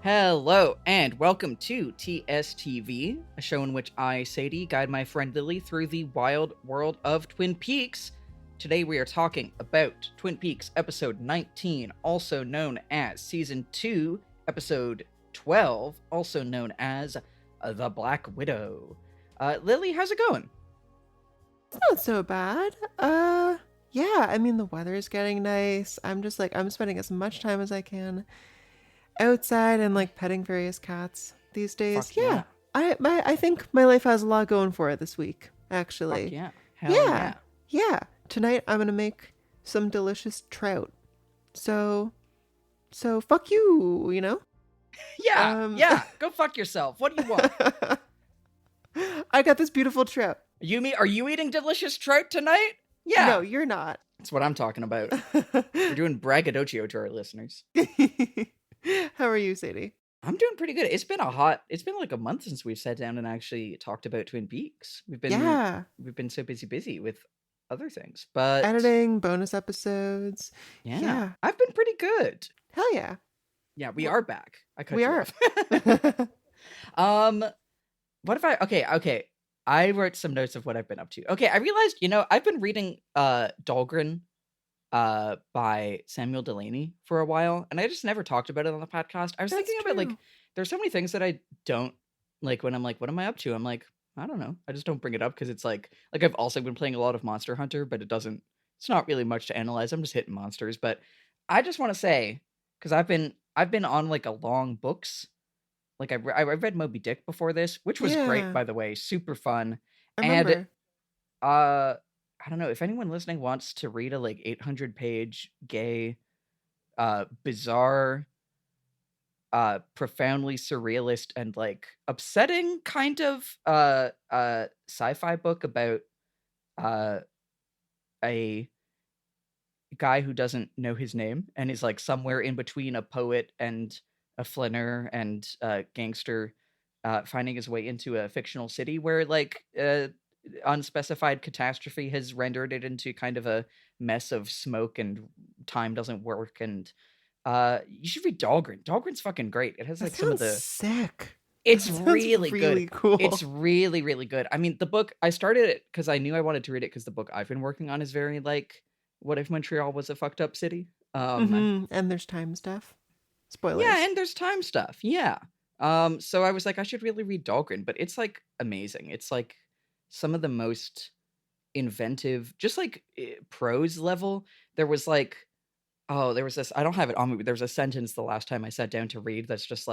Hello, and welcome to TSTV, a show in which I, Sadie, guide my friend Lily through the wild world of Twin Peaks. Today we are talking about Twin Peaks episode 19, also known as season 2, episode 12, also known as The Black Widow. Lily, how's it going? Not so bad. Yeah, I mean, the weather is getting nice. I'm spending as much time as I can outside and petting various cats these days. Fuck yeah. I think my life has a lot going for it this week, actually. Fuck yeah. Hell yeah. Yeah. Tonight I'm gonna make some delicious trout. So fuck you, you know? Yeah, go fuck yourself. What do you want? I got this beautiful trout. Are you eating delicious trout tonight? Yeah. No, you're not. That's what I'm talking about. We're doing braggadocio to our listeners. How are you, Sadie? I'm doing pretty good. It's been like a month since we've sat down and actually talked about Twin Peaks. We've been so busy with other things, but editing, bonus episodes. Yeah. I've been pretty good. Hell yeah. Yeah, we are back. We are. What if okay. I wrote some notes of what I've been up to. Okay, I realized, I've been reading Dahlgren by Samuel Delany for a while, and I just never talked about it on the podcast. I was thinking about there's so many things that I don't like when I'm like, what am I up to? I'm like, I don't know. I just don't bring it up because it's like I've also been playing a lot of Monster Hunter, but it's not really much to analyze. I'm just hitting monsters. But I just want to say, because I've been on a long books. I read Moby Dick before this, which was great, by the way, super fun. I remember. And I don't know if anyone listening wants to read a 800-page gay, bizarre, profoundly surrealist and upsetting kind of sci-fi book about a guy who doesn't know his name and is somewhere in between a poet and a flinner and gangster, finding his way into a fictional city where unspecified catastrophe has rendered it into kind of a mess of smoke and time doesn't work. And you should read Dahlgren. Dahlgren's fucking great. It has some of the sick. It's really good. Cool. It's really, really good. I mean, the book, I started it because I knew I wanted to read it because the book I've been working on is very what if Montreal was a fucked up city? And there's time stuff. Spoilers. Yeah, and there's time stuff. Yeah. So I was like, I should really read Dahlgren, but it's amazing. It's some of the most inventive, just prose level. There was there was this, I don't have it on me, but there was a sentence the last time I sat down to read that's just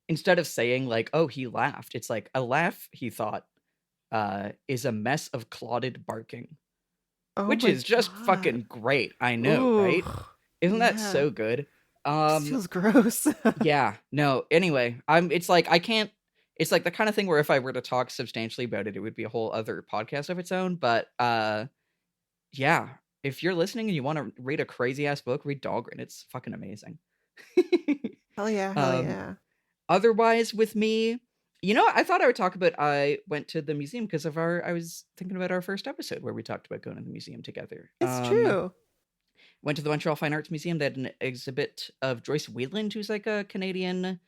instead of saying oh, he laughed, it's a laugh, he thought, is a mess of clotted barking. Oh, which is just fucking great. I know. Ooh, right? Isn't that so good? This feels gross. Yeah, no, anyway, it's I can't, it's the kind of thing where if I were to talk substantially about it, it would be a whole other podcast of its own. But yeah, if you're listening and you want to read a crazy ass book, read Dahlgren. It's fucking amazing. Hell yeah. Otherwise with me, I thought I would talk about, I went to the museum because I was thinking about our first episode where we talked about going to the museum together. It's true. Went to the Montreal Fine Arts Museum. They had an exhibit of Joyce Wheatland, who's a Canadian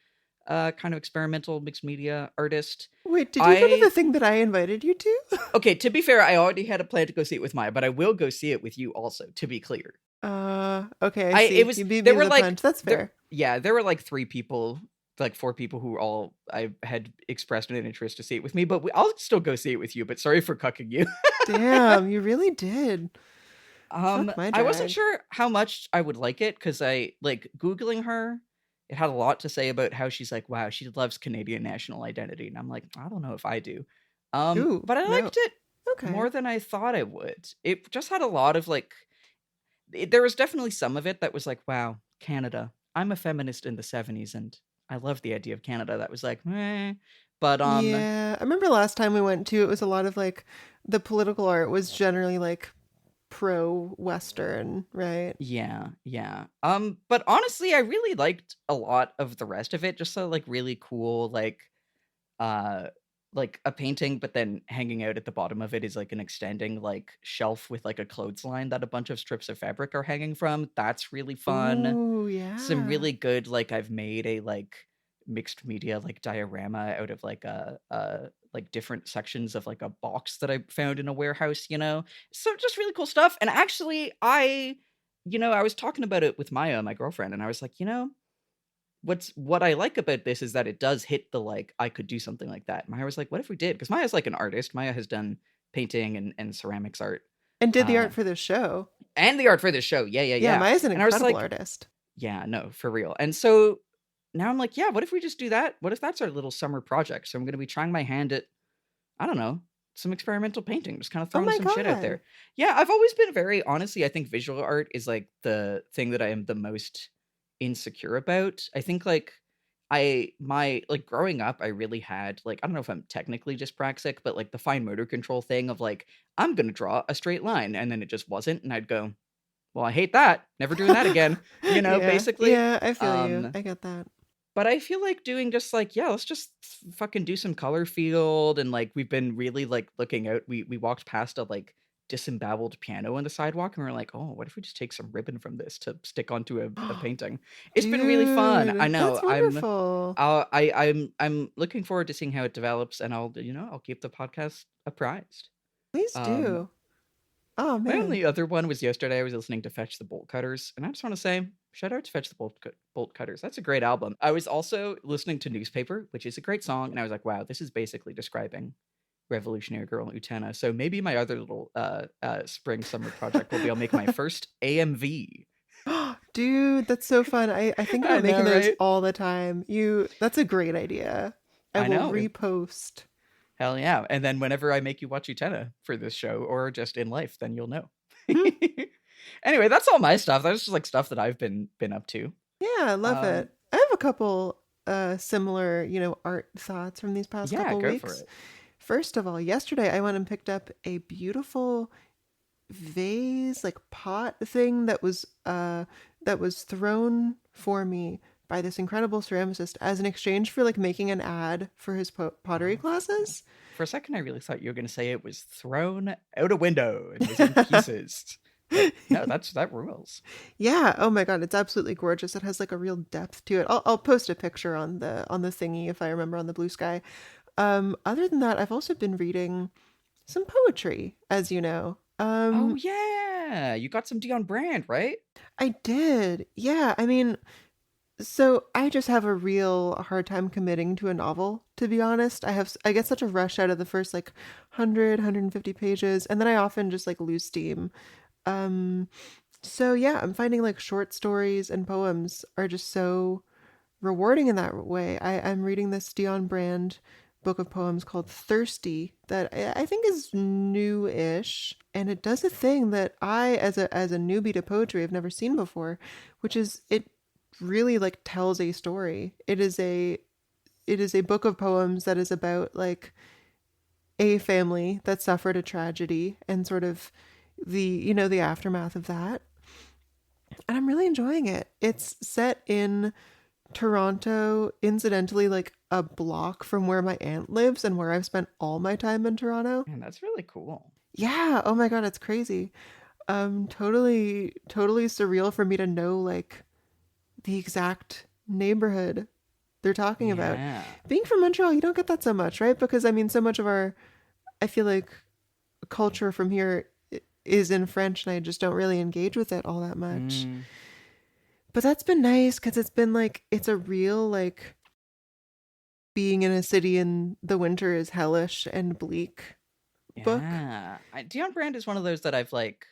kind of experimental mixed media artist. Wait, did you go to the thing that I invited you to? Okay, to be fair, I already had a plan to go see it with Maya, but I will go see it with you also, to be clear. Okay, I see. It was, you beat me to the punch. That's fair. There were 3 people, 4 people who all I had expressed an interest to see it with me, but I'll still go see it with you, but sorry for cucking you. Damn, you really did. I wasn't sure how much I would like it because I Googling her. It had a lot to say about how she's wow, she loves Canadian national identity, and I'm I don't know if I do. But I liked it more than I thought I would. It just had a lot of there was definitely some of it that was wow, Canada. I'm a feminist in the 70s, and I love the idea of Canada. That was meh. But yeah, I remember last time we went to, it was a lot of the political art was generally pro-Western, right? Yeah. But honestly, I really liked a lot of the rest of it. Just so really cool, a painting, but then hanging out at the bottom of it is an extending shelf with a clothesline that a bunch of strips of fabric are hanging from. That's really fun. Ooh, yeah. Some really good I've made a mixed media like diorama out of like a like different sections of like a box that I found in a warehouse, so just really cool stuff. And actually I was talking about it with Maya, my girlfriend, and I was like, what I like about this is that it does hit the like I could do something like that. Maya was like, what if we did? Because Maya's like an artist. Maya has done painting and ceramics art, And did the uh art for this show. and the art for this show. Yeah, yeah, Yeah, yeah. Maya's an And I was incredible like, artist. yeah, no, for real. And so now I'm like, yeah, what if we just do that? What if that's our little summer project? So I'm going to be trying my hand at, I don't know, some experimental painting, just kind of Oh throwing my some shit out God. there. Yeah, I've always been very, honestly, I think visual art is like the thing that I am the most insecure about. I think like like growing up, I really had like, I don't know if I'm technically dyspraxic, but like the fine motor control thing of like, I'm going to draw a straight line. And then it just wasn't. And I'd go, well, I hate that. Never doing that again, Yeah. basically. Yeah, I feel you. Um, I get that. but I feel like doing just like, yeah, let's just fucking do some color field. And like, we've been really like looking out. We walked past a like disemboweled piano on the sidewalk and we are like, oh, what if we just take some ribbon from this to stick onto a painting? It's been really fun. I Dude, know. that's wonderful. I'm looking forward to seeing how it develops, and I'll keep the podcast apprised. Please Um, do. Oh my man. only other one was yesterday. I was listening to Fetch the Bolt Cutters, and I just want to say, shout out to Fetch the Bolt Cutters. That's a great album. I was also listening to Newspaper, which is a great song, and I was like, wow, this is basically describing Revolutionary Girl Utena. So maybe my other little spring summer project will be I'll make my first AMV. Dude, that's so fun. I think I about making know, those right? all the time. That's a great idea. I I will know. repost. Hell yeah. And then whenever I make you watch Utena for this show or just in life, then you'll know. Hmm. Anyway, that's all my stuff. That's just like stuff that I've been up to. Yeah, I love Um, it. I have a couple similar, art thoughts from these past yeah, couple go for weeks. it. First of all, yesterday I went and picked up a beautiful vase, like pot thing that was thrown for me by this incredible ceramicist as an exchange for like making an ad for his pottery classes. For a second, I really thought you were going to say it was thrown out a window and was in pieces. But no, that rules. Yeah. Oh my God, it's absolutely gorgeous. It has like a real depth to it. I'll post a picture on the thingy if I remember on the Blue Sky. Other than that, I've also been reading some poetry, as you know. Oh yeah, you got some Dion Brand, right? I did. Yeah. I mean, so I just have a real hard time committing to a novel, to be honest. I get such a rush out of the first like 100, pages, and then I often just like lose steam. Um, so yeah, I'm finding like short stories and poems are just so rewarding in that way. I'm reading this Dion Brand book of poems called Thirsty that I think is new-ish, and it does a thing that I, as a newbie to poetry, have never seen before, which is it really like tells a story. It is a book of poems that is about like a family that suffered a tragedy and sort of the aftermath of that. And I'm really enjoying it. It's set in Toronto, incidentally, like a block from where my aunt lives and where I've spent all my time in Toronto. Man, that's really cool. Yeah, oh my God, it's crazy. Totally, totally surreal for me to know like the exact neighborhood they're talking about. Yeah. Being from Montreal, you don't get that so much, right? Because I mean, so much of I feel like culture from here is in French and I just don't really engage with it all that much. Mm, But that's been nice because it's been like, it's a real like being in a city in the winter is hellish and bleak book. yeah. Dion Brand is one of those that I've like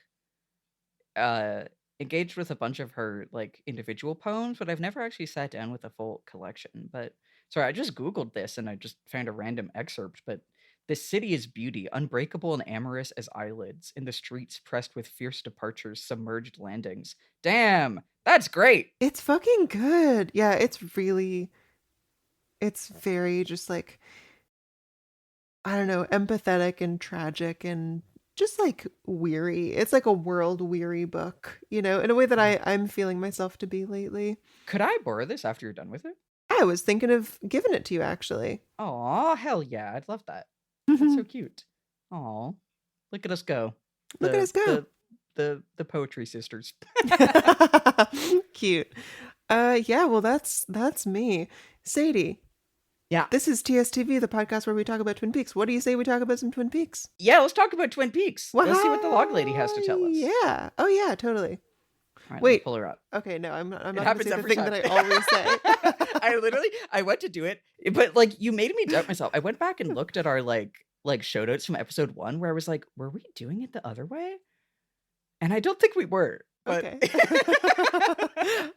uh engaged with a bunch of her like individual poems, but I've never actually sat down with a full collection. But sorry, I just googled this and I just found a random excerpt. But this city is beauty, unbreakable and amorous as eyelids, in the streets pressed with fierce departures, submerged landings. Damn, that's great. It's fucking good. Yeah, it's very just like, I don't know, empathetic and tragic and just like weary. It's like a world weary book, in a way that I'm feeling myself to be lately. Could I borrow this after you're done with it? I was thinking of giving it to you actually. Oh, hell yeah, I'd love that. That's so Look cute. Oh, look at us go. at The us go. the poetry sisters. Cute. Yeah, well that's me. Sadie, Yeah. this is TSTV, the podcast where we talk about Twin Peaks. What do you say we talk about some Twin Peaks? Yeah, let's talk about Twin Peaks. Wow. Let's see what the log lady has to tell us. Yeah. Oh, yeah, totally. All right, let me Wait. pull her up. Okay, no, I'm not going to happens say the every thing time. that I always say. I went to do it, but like you made me doubt myself. I went back and looked at our like show notes from episode 1 where I was like, were we doing it the other way? And I don't think we were. But... Okay.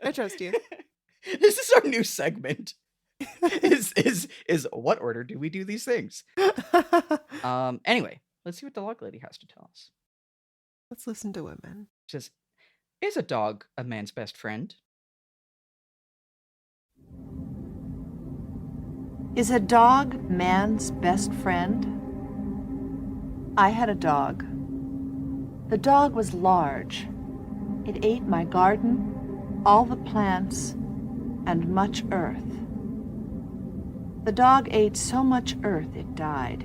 I trust you. This is our new segment. is what order do we do these things? Anyway, let's see what the log lady has to tell us. Let's listen to women. She says, is a dog a man's best friend? Is a dog man's best friend? I had a dog. The dog was large. It ate my garden, all the plants, and much earth. The dog ate so much earth it died.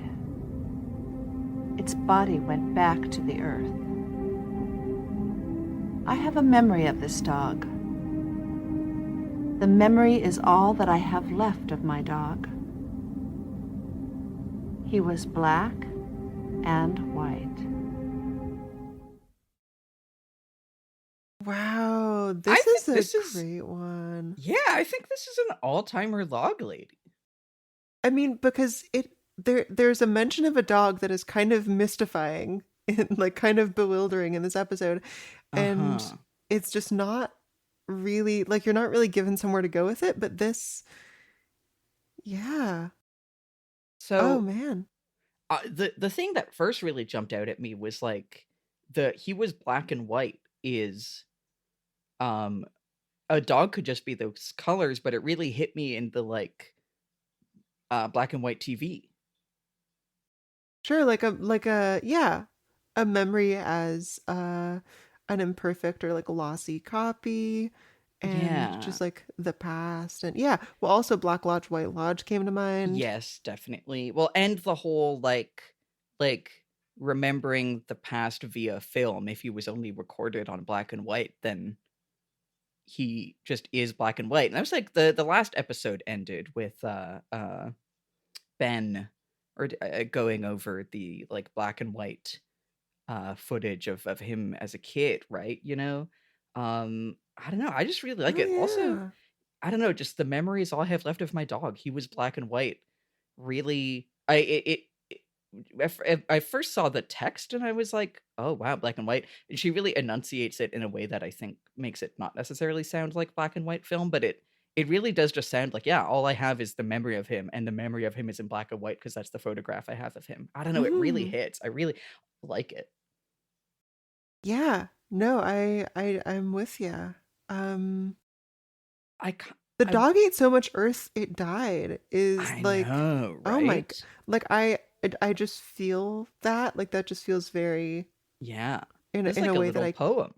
Its body went back to the earth. I have a memory of this dog. The memory is all that I have left of my dog. He was black and white. Wow, this is a great one. Yeah, I think this is an all-timer log lady. I mean, because there's a mention of a dog that is kind of mystifying and like kind of bewildering in this episode. And it's just not really like you're not really given somewhere to go with it, but this yeah. So oh man. The thing that first really jumped out at me was like he was black and white is a dog could just be those colors, but it really hit me in the like black and white TV. Sure, like a memory as an imperfect or like lossy copy, and just like the past, and well, also Black Lodge, White Lodge came to mind. Yes, definitely. Well, and the whole like remembering the past via film. If he was only recorded on black and white, then he just is black and white. And I was like, the last episode ended with Ben going over the like black and white footage of him as a kid, right? You know, I don't know. I just really like it. Yeah. Also, I don't know. Just the memories all I have left of my dog. He was black and white. Really, I first saw the text and I was like, oh wow, black and white. And she really enunciates it in a way that I think makes it not necessarily sound like black and white film, but it really does just sound like, yeah, all I have is the memory of him, and the memory of him is in black and white because that's the photograph I have of him. I don't know. It really hits. I really like it. Yeah. No, I'm with you. The dog ate so much earth it died is like, know, right? oh my, like I just feel that, like that just feels very in like a way that poem.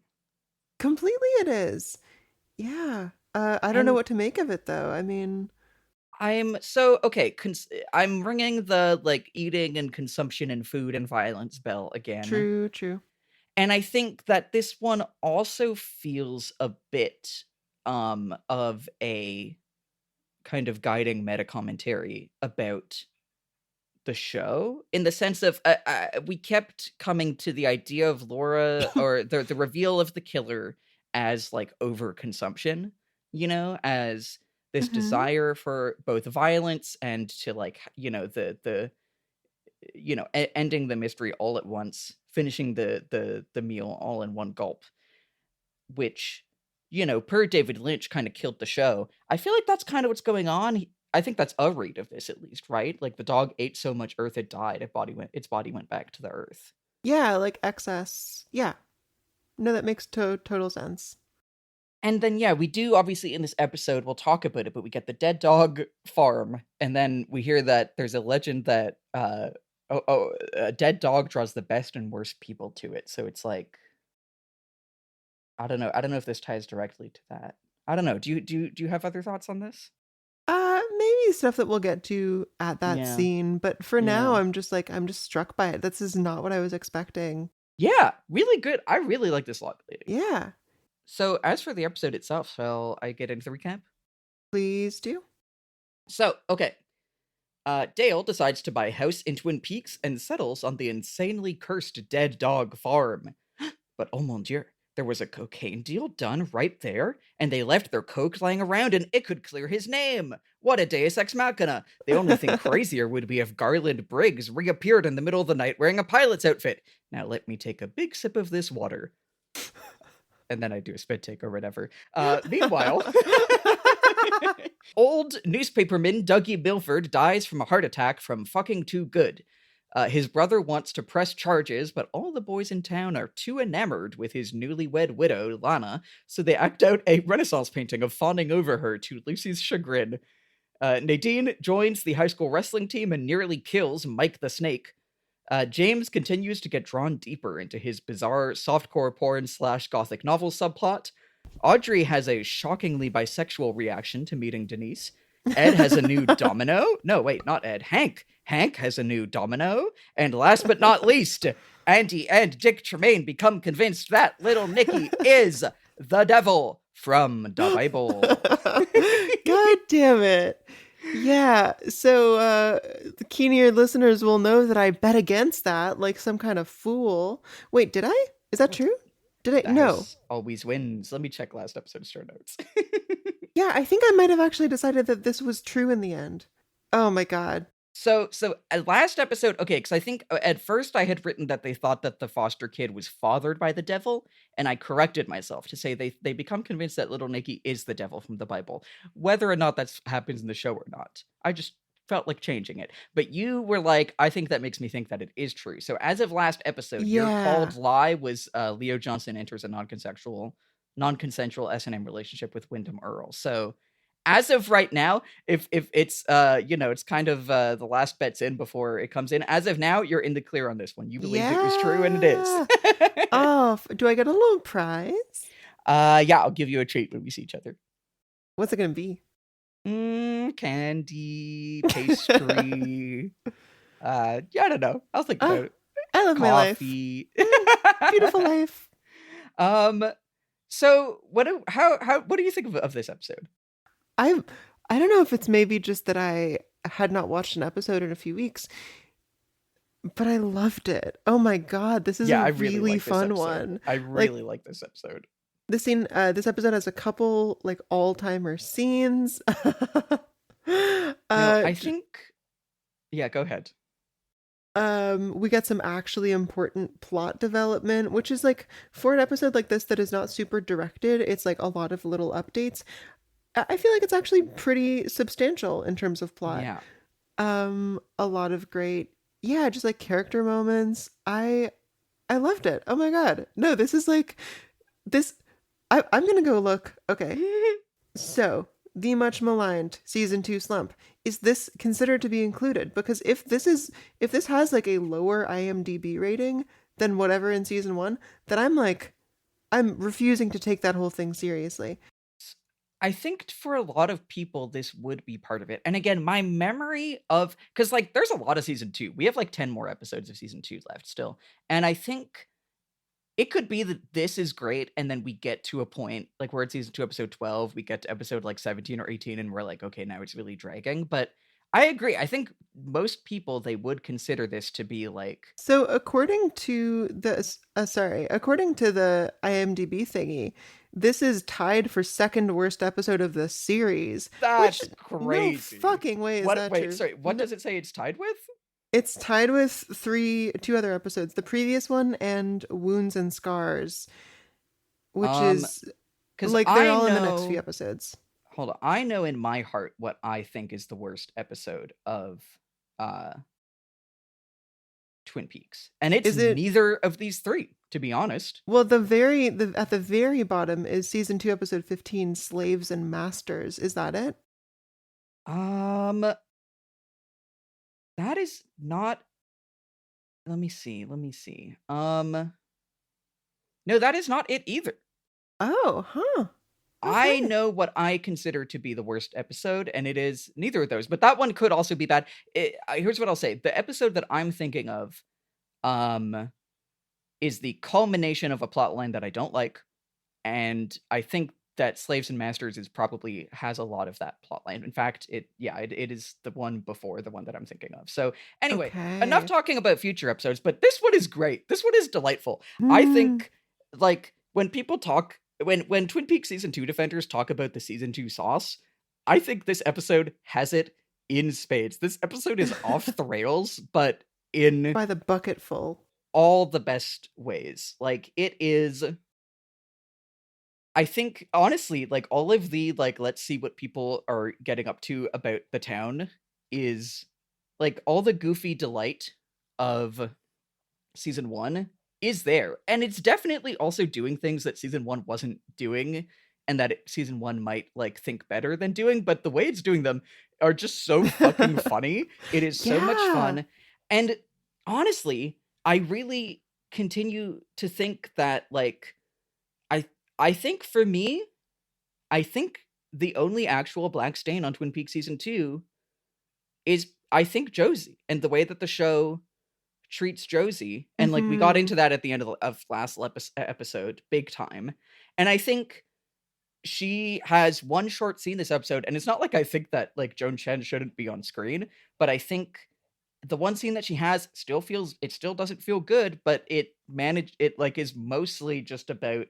Completely it is. Yeah. I don't know what to make of it though. I mean, I'm ringing the like eating and consumption and food and violence bell again. True. And I think that this one also feels a bit of a kind of guiding meta commentary about the show, in the sense of we kept coming to the idea of Laura or the reveal of the killer as like overconsumption, you know, as this desire for both violence and to like, you know, the ending the mystery all at once, finishing the meal all in one gulp, which, you know, per David Lynch kind of killed the show. I feel like that's kind of what's going on. I think that's a read of this, at least, right? Like the dog ate so much earth it died. Its body went back to the earth. Yeah, like excess. Yeah. No, that makes total sense. And then, we do, obviously, in this episode, we'll talk about it, but we get the dead dog farm, and then we hear that there's a legend that a dead dog draws the best and worst people to it. So it's like, I don't know if this ties directly to that. I don't know. Do you have other thoughts on this? Maybe stuff that we'll get to at that scene, but for now, I'm just struck by it. This is not what I was expecting. Yeah, really good. I really like this log lady. Yeah. So as for the episode itself, shall I get into the recap? Please do. So, okay. Dale decides to buy a house in Twin Peaks and settles on the insanely cursed dead dog farm. But oh mon dieu, there was a cocaine deal done right there, and they left their coke lying around and it could clear his name. What a deus ex machina. The only thing crazier would be if Garland Briggs reappeared in the middle of the night wearing a pilot's outfit. Now let me take a big sip of this water. And then I do a spit take or whatever. Meanwhile, old newspaperman Dougie Milford dies from a heart attack from fucking too good. His brother wants to press charges, but all the boys in town are too enamored with his newlywed widow, Lana, so they act out a Renaissance painting of fawning over her to Lucy's chagrin. Nadine joins the high school wrestling team and nearly kills Mike the Snake. James continues to get drawn deeper into his bizarre softcore porn / gothic novel subplot. Audrey has a shockingly bisexual reaction to meeting Denise. Ed has a new domino. No, wait, not Ed. Hank. Hank has a new domino. And last but not least, Andy and Dick Tremayne become convinced that Little Nicky is the devil from the Bible. God damn it. Yeah, so the keen-eared listeners will know that I bet against that like some kind of fool. Wait, did I? Is that true? Did I? No. Always wins. Let me check last episode's show notes. Yeah, I think I might have actually decided that this was true in the end. Oh my god. So last episode, okay, because I think at first I had written that they thought that the foster kid was fathered by the devil, and I corrected myself to say they become convinced that Little Nicky is the devil from the Bible. Whether or not that happens in the show or not, I just felt like changing it. But you were like, I think that makes me think that it is true. So as of last episode, your called lie was Leo Johnson enters a non-consensual S&M relationship with Wyndham Earl. So as of right now, if it's it's kind of the last bet's in before it comes in. As of now, you're in the clear on this one. You believed it was true, and it is. Oh, do I get a little prize? Yeah, I'll give you a treat when we see each other. What's it gonna be? Candy, pastry. I don't know. I'll think about it. I love Coffee. my life. Beautiful life. So what do you think of this episode? I don't know if it's maybe just that I had not watched an episode in a few weeks, but I loved it. Oh my god, this is a really fun one. I really like this episode. This episode has a couple like all-timer scenes. I think yeah, go ahead. We get some actually important plot development, which is like for an episode like this that is not super directed, it's like a lot of little updates. I feel like it's actually pretty substantial in terms of plot. Yeah. A lot of great, just like character moments. I loved it. Oh my god. No, this is like this. I'm gonna go look. Okay. So the much maligned season 2 slump, is this considered to be included? Because if this has like a lower IMDb rating than whatever in season 1, then I'm refusing to take that whole thing seriously. I think for a lot of people, this would be part of it. And again, my memory of, because like there's a lot of season 2. We have like 10 more episodes of season 2 left still. And I think it could be that this is great. And then we get to a point like we're at season 2, episode 12. We get to episode like 17 or 18 and we're like, okay, now it's really dragging. But I agree. I think most people, they would consider this to be like. So according to the IMDb thingy, this is tied for second worst episode of the series. That's crazy. No fucking way is that true. Sorry, what does it say it's tied with? It's tied with two other episodes. The previous one and Wounds and Scars, which is like they're all in the next few episodes. Hold on. I know in my heart what I think is the worst episode of Twin Peaks. And it's neither of these three, to be honest. Well, at the very bottom is season 2, episode 15, Slaves and Masters. Is that it? That is not. Let me see. No, that is not it either. Oh, huh. I know what I consider to be the worst episode, and it is neither of those. But that one could also be bad. Here's what I'll say. The episode that I'm thinking of is the culmination of a plot line that I don't like. And I think that Slaves and Masters is probably has a lot of that plot line. In fact, it is the one before the one that I'm thinking of. So anyway, enough Okay. talking about future episodes, but this one is great. This one is delightful. I Hmm. think like when people talk when Twin Peaks season 2 defenders talk about the season 2 sauce, I think this episode has it in spades. This episode is off the rails, but in By the bucketful. all the best ways. Like it is I think honestly, like all of the like let's see what people are getting up to about the town is like all the goofy delight of season 1 is there. And it's definitely also doing things that season 1 wasn't doing and that season 1 might like think better than doing, but the way it's doing them are just so fucking funny. It is so much Yeah. fun. And honestly, I really continue to think that like I think for me, I think the only actual black stain on Twin Peaks season 2 is I think Josie and the way that the show treats Josie. And like we got Hmm. into that at the end of last episode big time. And I think she has one short scene this episode, and it's not like I think that like Joan Chen shouldn't be on screen, but I think the one scene that she has still doesn't feel good, but it like is mostly just about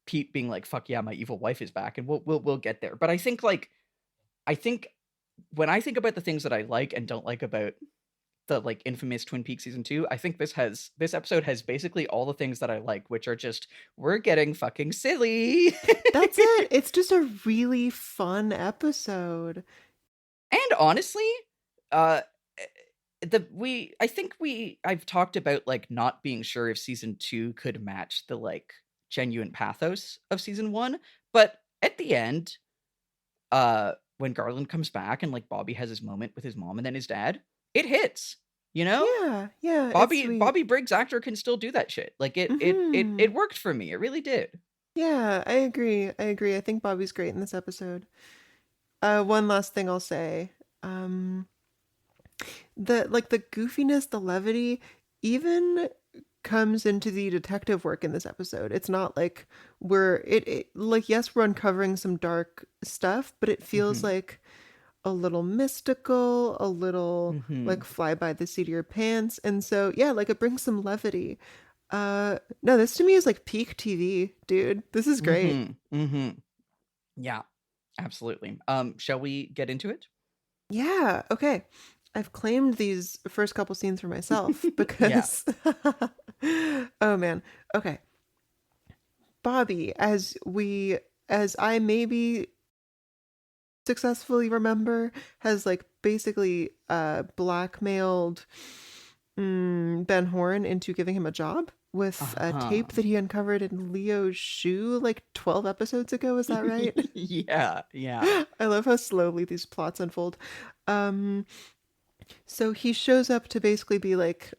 Pete being like, "Fuck yeah, my evil wife is back," and we'll get there. But I think when I think about the things that I like and don't like about the like infamous Twin Peaks season 2, I think this episode has basically all the things that I like, which are just we're getting fucking silly. That's it. It's just a really fun episode. And honestly, uh I think I've talked about like not being sure if season 2 could match the like genuine pathos of season 1, but at the end, when Garland comes back and like Bobby has his moment with his mom and then his dad, it hits. You know? Yeah, yeah, it's sweet. Bobby Briggs actor can still do that shit. Like Mhm. it worked for me. It really did. Yeah, I agree. I agree. I think Bobby's great in this episode. One last thing I'll say. Um, the goofiness, the levity, even comes into the detective work in this episode. It's not like it like yes, we're uncovering some dark stuff, but it feels Mhm. like a little mystical, a little like Mhm. fly by the seat of your pants. And so yeah, like it brings some levity. No, this to me is like peak TV, dude. This is great. Mhm. Mhm. Yeah. Absolutely. Shall we get into it? Yeah, okay. I've claimed these first couple scenes for myself Yeah. because oh man. Okay. Bobby, as I maybe successfully remember, has like basically blackmailed Ben Horn into giving him a job with a Uh-huh. tape that he uncovered in Leo's shoe like 12 episodes ago. Is that right? Yeah. Yeah. I love how slowly these plots unfold. Um, so he shows up to basically be like,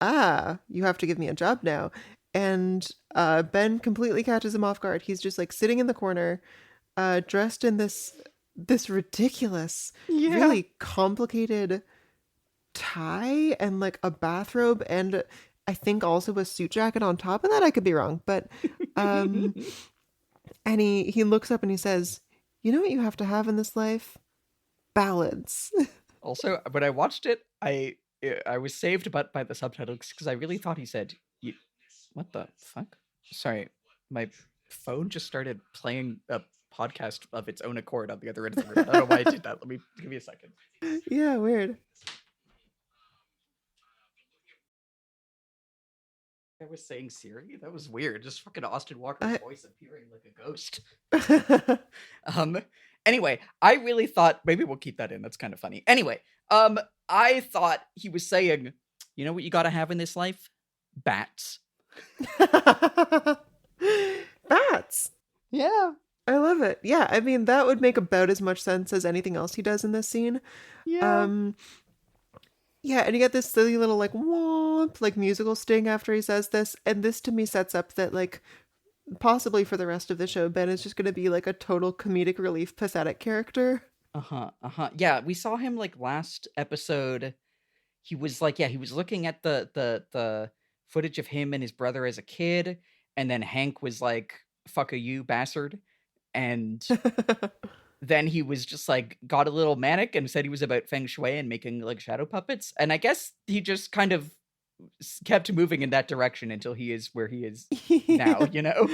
you have to give me a job now. And Ben completely catches him off guard. He's just like sitting in the corner, dressed in this ridiculous, Yeah. really complicated tie and like a bathrobe and I think also a suit jacket on top of that. I could be wrong, but um and he looks up and he says, "You know what you have to have in this life? Ballads." Also, when I watched it, I was saved but by the subtitles because I really thought he said, "You, what the fuck?" Sorry, my phone just started playing a podcast of its own accord on the other end of the room. I don't know why I did that. Let me give me a second. Yeah, weird. I was saying Siri. That was weird. Just fucking Austin Walker's I voice appearing like a ghost. Um. Anyway, I really thought maybe we'll keep that in. That's kind of funny. Anyway, I thought he was saying, you know what you got to have in this life? Bats. Bats. Yeah. I love it. Yeah, I mean that would make about as much sense as anything else he does in this scene. Yeah. Um Yeah, and you get this silly little like womp like musical sting after he says this, and this to me sets up that like possibly for the rest of the show, Ben is just going to be like a total comedic relief, pathetic character. Uh-huh. Uh-huh. Yeah, we saw him like last episode. He was like, yeah, he was looking at the footage of him and his brother as a kid, and then Hank was like fuck a you bastard. And then he was just like got a little manic and said he was about feng shui and making like shadow puppets. And I guess he just kind of kept moving in that direction until he is where he is now, you know?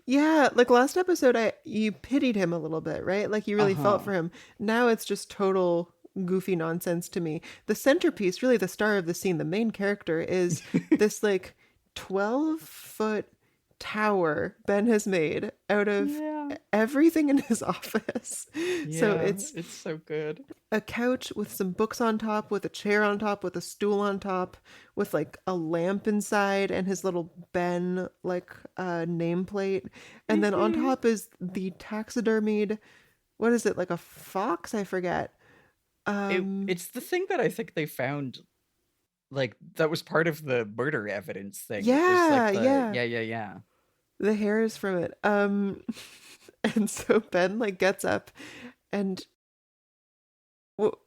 Yeah, like last episode you pitied him a little bit, right? Like you really felt Uh-huh. for him. Now it's just total goofy nonsense to me. The centerpiece, really the star of the scene, the main character is this like 12-foot tower Ben has made out of Yeah. everything in his office. So Yeah, it's it's so good. a couch with some books on top, with a chair on top, with a stool on top, with like a lamp inside and his little Ben like nameplate. And then on top is the taxidermied, what is it, like a fox? I forget. It's the thing that I think they found, like, that was part of the murder evidence thing. It was like Yeah. yeah. The hair is from it. And so Ben like gets up and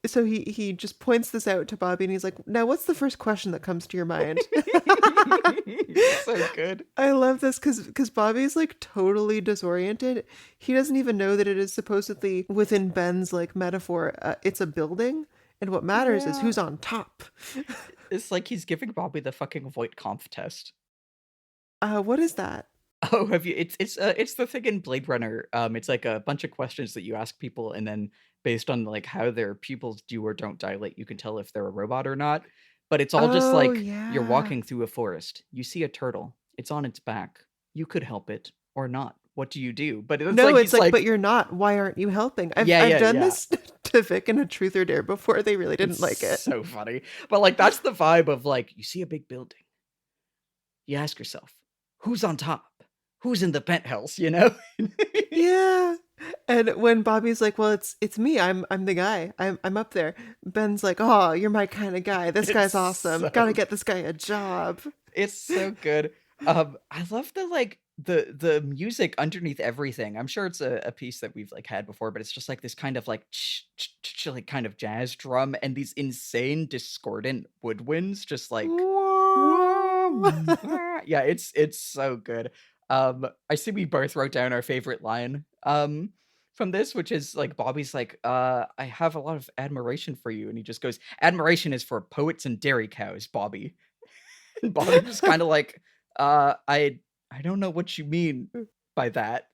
so he just points this out to Bobby and he's like, now what's the first question that comes to your mind? So good. I love this because Bobby's like totally disoriented. He doesn't even know that it is supposedly within Ben's like metaphor. It's a building, and what matters is Yeah. who's on top. It's like he's giving Bobby the fucking Voight-Kampff test. What is that? Oh, have you? It's the thing in Blade Runner. It's like a bunch of questions that you ask people, and then based on like how their pupils do or don't dilate, you can tell if they're a robot or not. But it's all just Oh like yeah. you're walking through a forest. You see a turtle. It's on its back. You could help it or not. What do you do? But it's No, like it's he's like, but you're not. Why aren't you helping? I've Yeah, done yeah. this to Vic in a Truth or Dare before. They really didn't It's like it. so funny. But like that's the vibe of like you see a big building. You ask yourself, who's on top? Who's in the penthouse, you know? Yeah. And when Bobby's like, "Well, it's me. I'm the guy. I'm up there." Ben's like, "Oh, you're my kind of guy. This guy's It's awesome. so Got to get this guy a job." It's so good. I love the like the music underneath everything. I'm sure it's a piece that we've like had before, but it's just like this kind of like like kind of jazz drum and these insane discordant woodwinds just like yeah, it's so good. I see we both wrote down our favorite line from this, which is like Bobby's like, I have a lot of admiration for you, and he just goes, admiration is for poets and dairy cows, Bobby. And Bobby just kind of like, I don't know what you mean by that.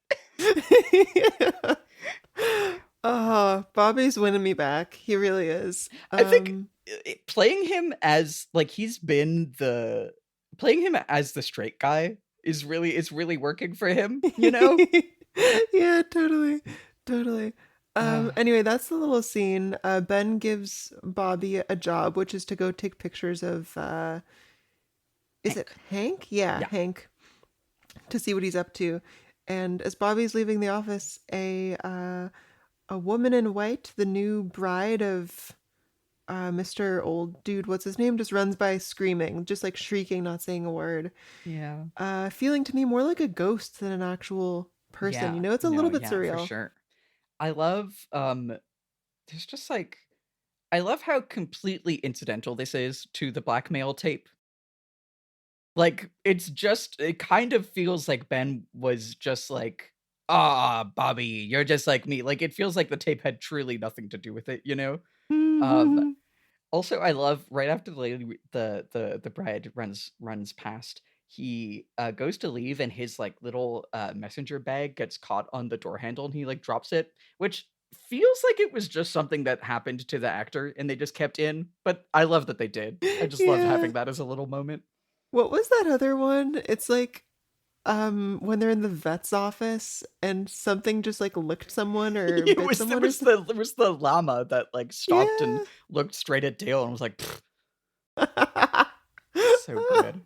Oh, Bobby's winning me back. He really is. I think playing him as like playing him as the straight guy is really working for him, you know? Yeah, totally. Anyway, that's the little scene. Ben gives Bobby a job, which is to go take pictures of is it Hank? Yeah, Hank, to see what he's up to. And as Bobby's leaving the office, a woman in white, the new bride of Mr. Old Dude, what's his name, just runs by screaming, just like shrieking, not saying a word. Yeah. Feeling to me more like a ghost than an actual person. You know, it's a little bit surreal. For sure. I love there's just like I love how completely incidental this is to the blackmail tape. Like it kind of feels like Ben was just like, Bobby, you're just like me. Like it feels like the tape had truly nothing to do with it, you know? Mm-hmm. Also I love right after the lady the bride runs past, he goes to leave and his like little messenger bag gets caught on the door handle and he like drops it, which feels like it was just something that happened to the actor and they just kept in, but I love that they did. I just loved having that as a little moment. What was that other one? It's like when they're in the vet's office and something just like licked someone or bit someone. There was the llama that like stopped and looked straight at Dale and was like, so good.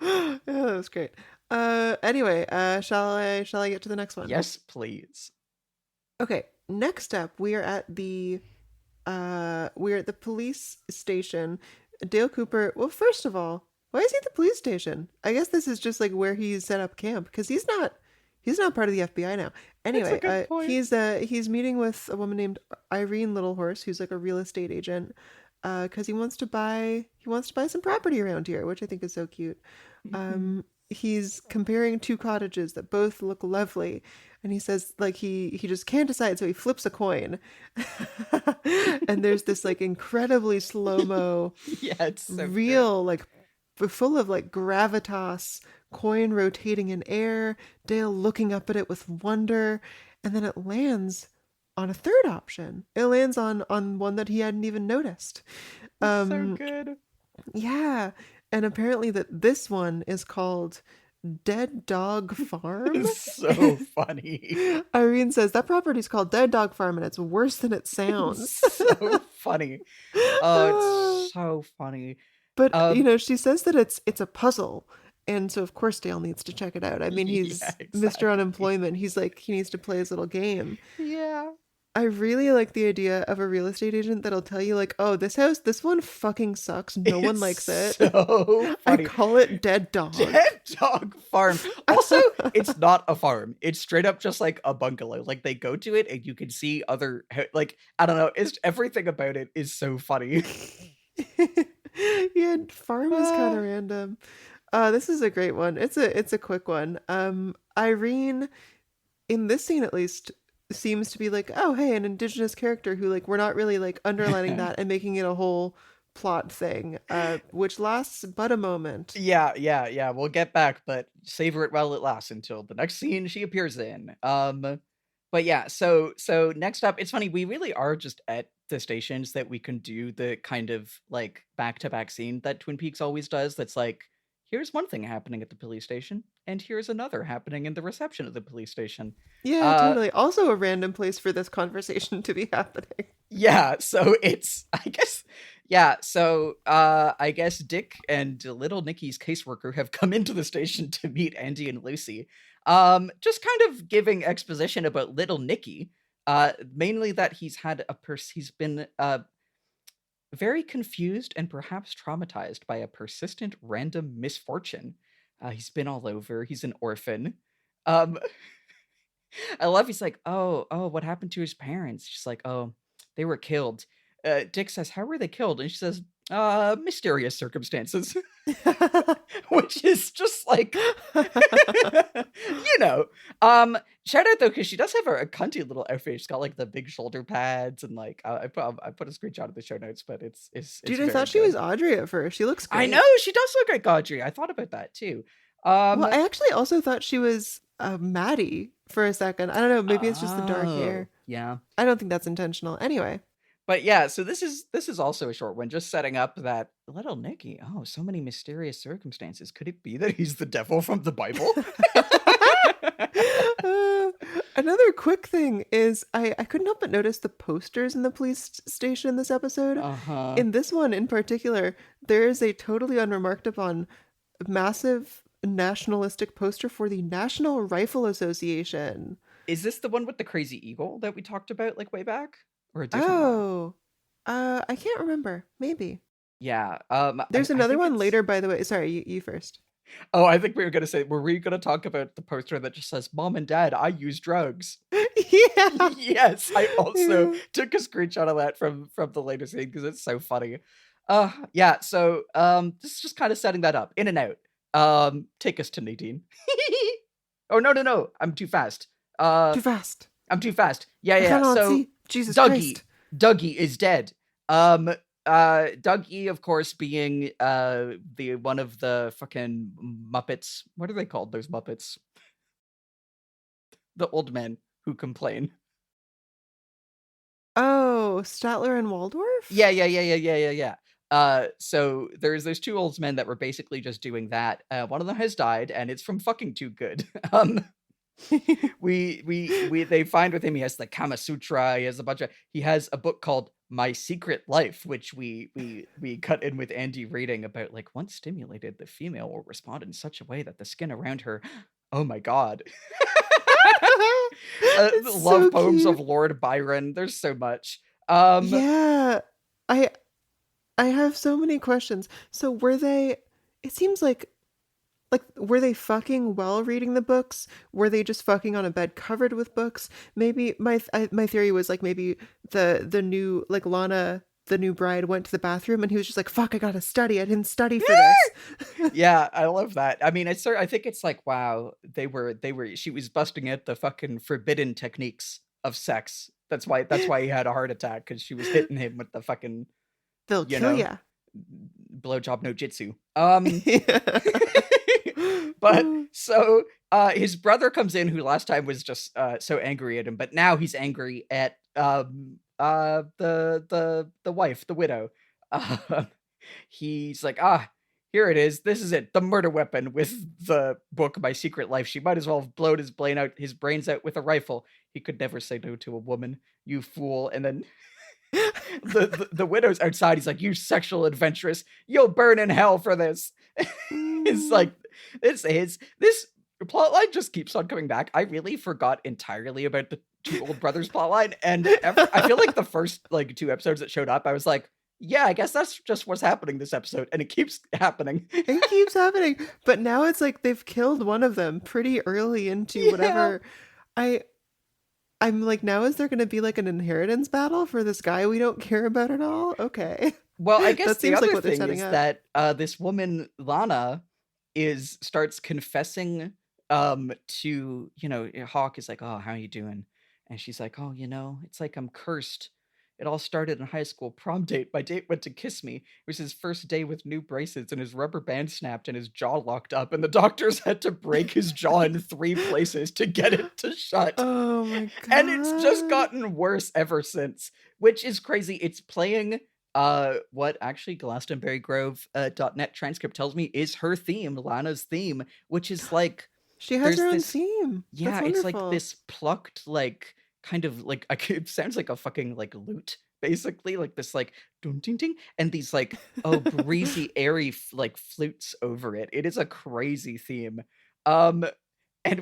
Yeah, that was great. Anyway, shall I get to the next one? Yes, please. Okay, next up we are at the police station. Dale Cooper, well, first of all, why is he at the police station? I guess this is just like where he's set up camp because he's not part of the FBI now. Anyway, he's meeting with a woman named Irene Littlehorse, who's like a real estate agent, because he wants to buy some property around here, which I think is so cute. he's comparing two cottages that both look lovely, and he says like he just can't decide, so he flips a coin. And there's this like incredibly slow-mo Yeah, it's so real like full of like gravitas, coin rotating in air, Dale looking up at it with wonder, and then it lands on a third option. It lands on one that he hadn't even noticed. so good. Yeah, and apparently that this one is called Dead Dog Farm. It's so funny. Irene says that property's called Dead Dog Farm and it's worse than it sounds. So funny. Oh, it's so funny. But you know, she says that it's a puzzle, and so of course Dale needs to check it out. I mean, he's Yeah, Mr. exactly. Unemployment. He's like he needs to play his little game. Yeah. I really like the idea of a real estate agent that'll tell you like, oh, this house, this one fucking sucks. No one likes it. So I funny. call it Dead Dog. Dead Dog Farm. Also, it's not a farm. It's straight up just like a bungalow. Like they go to it and you can see other like I don't know. It's everything about it is so funny. Yeah, farm is kind of random. This is a great one. It's a quick one. Irene, in this scene at least, seems to be like, oh hey, an indigenous character who like we're not really like underlining that and making it a whole plot thing, which lasts but a moment. Yeah. We'll get back, but savor it while it lasts until the next scene she appears in. But yeah, so next up, it's funny, we really are just at the stations that we can do the kind of like back-to-back scene that Twin Peaks always does. That's like, here's one thing happening at the police station, and here's another happening in the reception of the police station. Yeah, totally. Also a random place for this conversation to be happening. Yeah, so it's I guess Dick and Little Nicky's caseworker have come into the station to meet Andy and Lucy. Just kind of giving exposition about Little Nicky. Mainly that he's been very confused and perhaps traumatized by a persistent random misfortune. He's been all over. He's an orphan. Um, I love he's like, oh, what happened to his parents? She's like, oh, they were killed. Dick says, how were they killed? And she says, mysterious circumstances. Which is just like, you know. Shout out though, because she does have a cunty little outfit. She's got like the big shoulder pads and like I put a screenshot of the show notes, but it's Dude, I very thought she good. was Audrey at first. She looks great. I know she does look like Audrey. I thought about that too. Well, I actually also thought she was Maddie for a second. I don't know. Maybe it's just the dark hair. Yeah. I don't think that's intentional. Anyway. But yeah, so this is also a short one, just setting up that Little Nicky. Oh, so many mysterious circumstances. Could it be that he's the devil from the Bible? Another quick thing is I couldn't help but notice the posters in the police station this episode. Uh-huh. In this one in particular, there is a totally unremarked upon massive nationalistic poster for the National Rifle Association. Is this the one with the crazy eagle that we talked about like way back? Or a different one? Oh, I can't remember. Maybe. Yeah. There's I another think one it's- later, by the way. Sorry, you first. Oh, I think we were gonna talk about the poster that just says, Mom and Dad, I use drugs. Yeah. Yes, I also Yeah. took a screenshot of that from the latest scene because it's so funny. Yeah, so this is just kind of setting that up. In and out. Take us to Nadine. Oh no, I'm too fast. Too fast. I'm too fast. I Yeah. cannot So see. Jesus Dougie. Christ. Dougie is dead. Dougie, of course, being the one of the fucking Muppets. What are they called? Those Muppets. The old men who complain. Oh, Statler and Waldorf? Yeah. So there's those two old men that were basically just doing that. One of them has died, and it's from fucking Too Good. They find with him he has the Kama Sutra. He has a book called My Secret Life, which we cut in with Andy reading about like once stimulated, the female will respond in such a way that the skin around her. Oh my god. It's Love so poems cute. of Lord Byron. There's so much. Yeah. I have so many questions. So were they, it seems like were they fucking while reading the books? Were they just fucking on a bed covered with books? Maybe my theory was like maybe the new like Lana the new bride went to the bathroom and he was just like, fuck, I gotta study. I didn't study for this. Yeah, I love that. I mean, I think it's like, wow, she was busting at the fucking forbidden techniques of sex. That's why he had a heart attack, because she was hitting him with the fucking, They'll kill ya. blowjob no jitsu. But so his brother comes in, who last time was just so angry at him, but now he's angry at the wife, the widow. He's like, here it is. This is it. The murder weapon with the book, My Secret Life. She might as well have blown his brains out with a rifle. He could never say no to a woman, you fool. And then the widow's outside. He's like, you sexual adventuress, you'll burn in hell for this. It's like, this plotline just keeps on coming back. I really forgot entirely about the two old brothers plotline, and I feel like the first like 2 episodes that showed up, I was like, yeah, I guess that's just what's happening this episode, and it keeps happening. It keeps happening, but now it's like they've killed one of them pretty early into whatever. I'm like, now is there going to be like an inheritance battle for this guy we don't care about at all? Okay. Well, I guess That the seems like other what they're thing setting is up. that this woman Lana starts confessing to, Hawk is like, oh, how are you doing? And she's like, oh, it's like I'm cursed. It all started in high school prom date. My date went to kiss me. It was his first day with new braces, and his rubber band snapped and his jaw locked up, and the doctors had to break his jaw in 3 places to get it to shut. Oh my god. And it's just gotten worse ever since, which is crazy. It's playing what actually Glastonbury Grove .net transcript tells me is her theme, Lana's theme, which is like, she has there's her own this- theme. yeah, That's it's like wonderful. this plucked, like, kind of like, it sounds like a fucking like lute, basically, like this like dun ding ding, and these like breezy airy like flutes over it. It is a crazy theme. And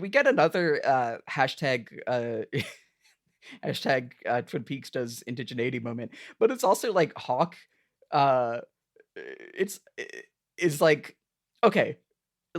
we get another hashtag Twin Peaks does indigeneity moment, but it's also like Hawk is like, okay,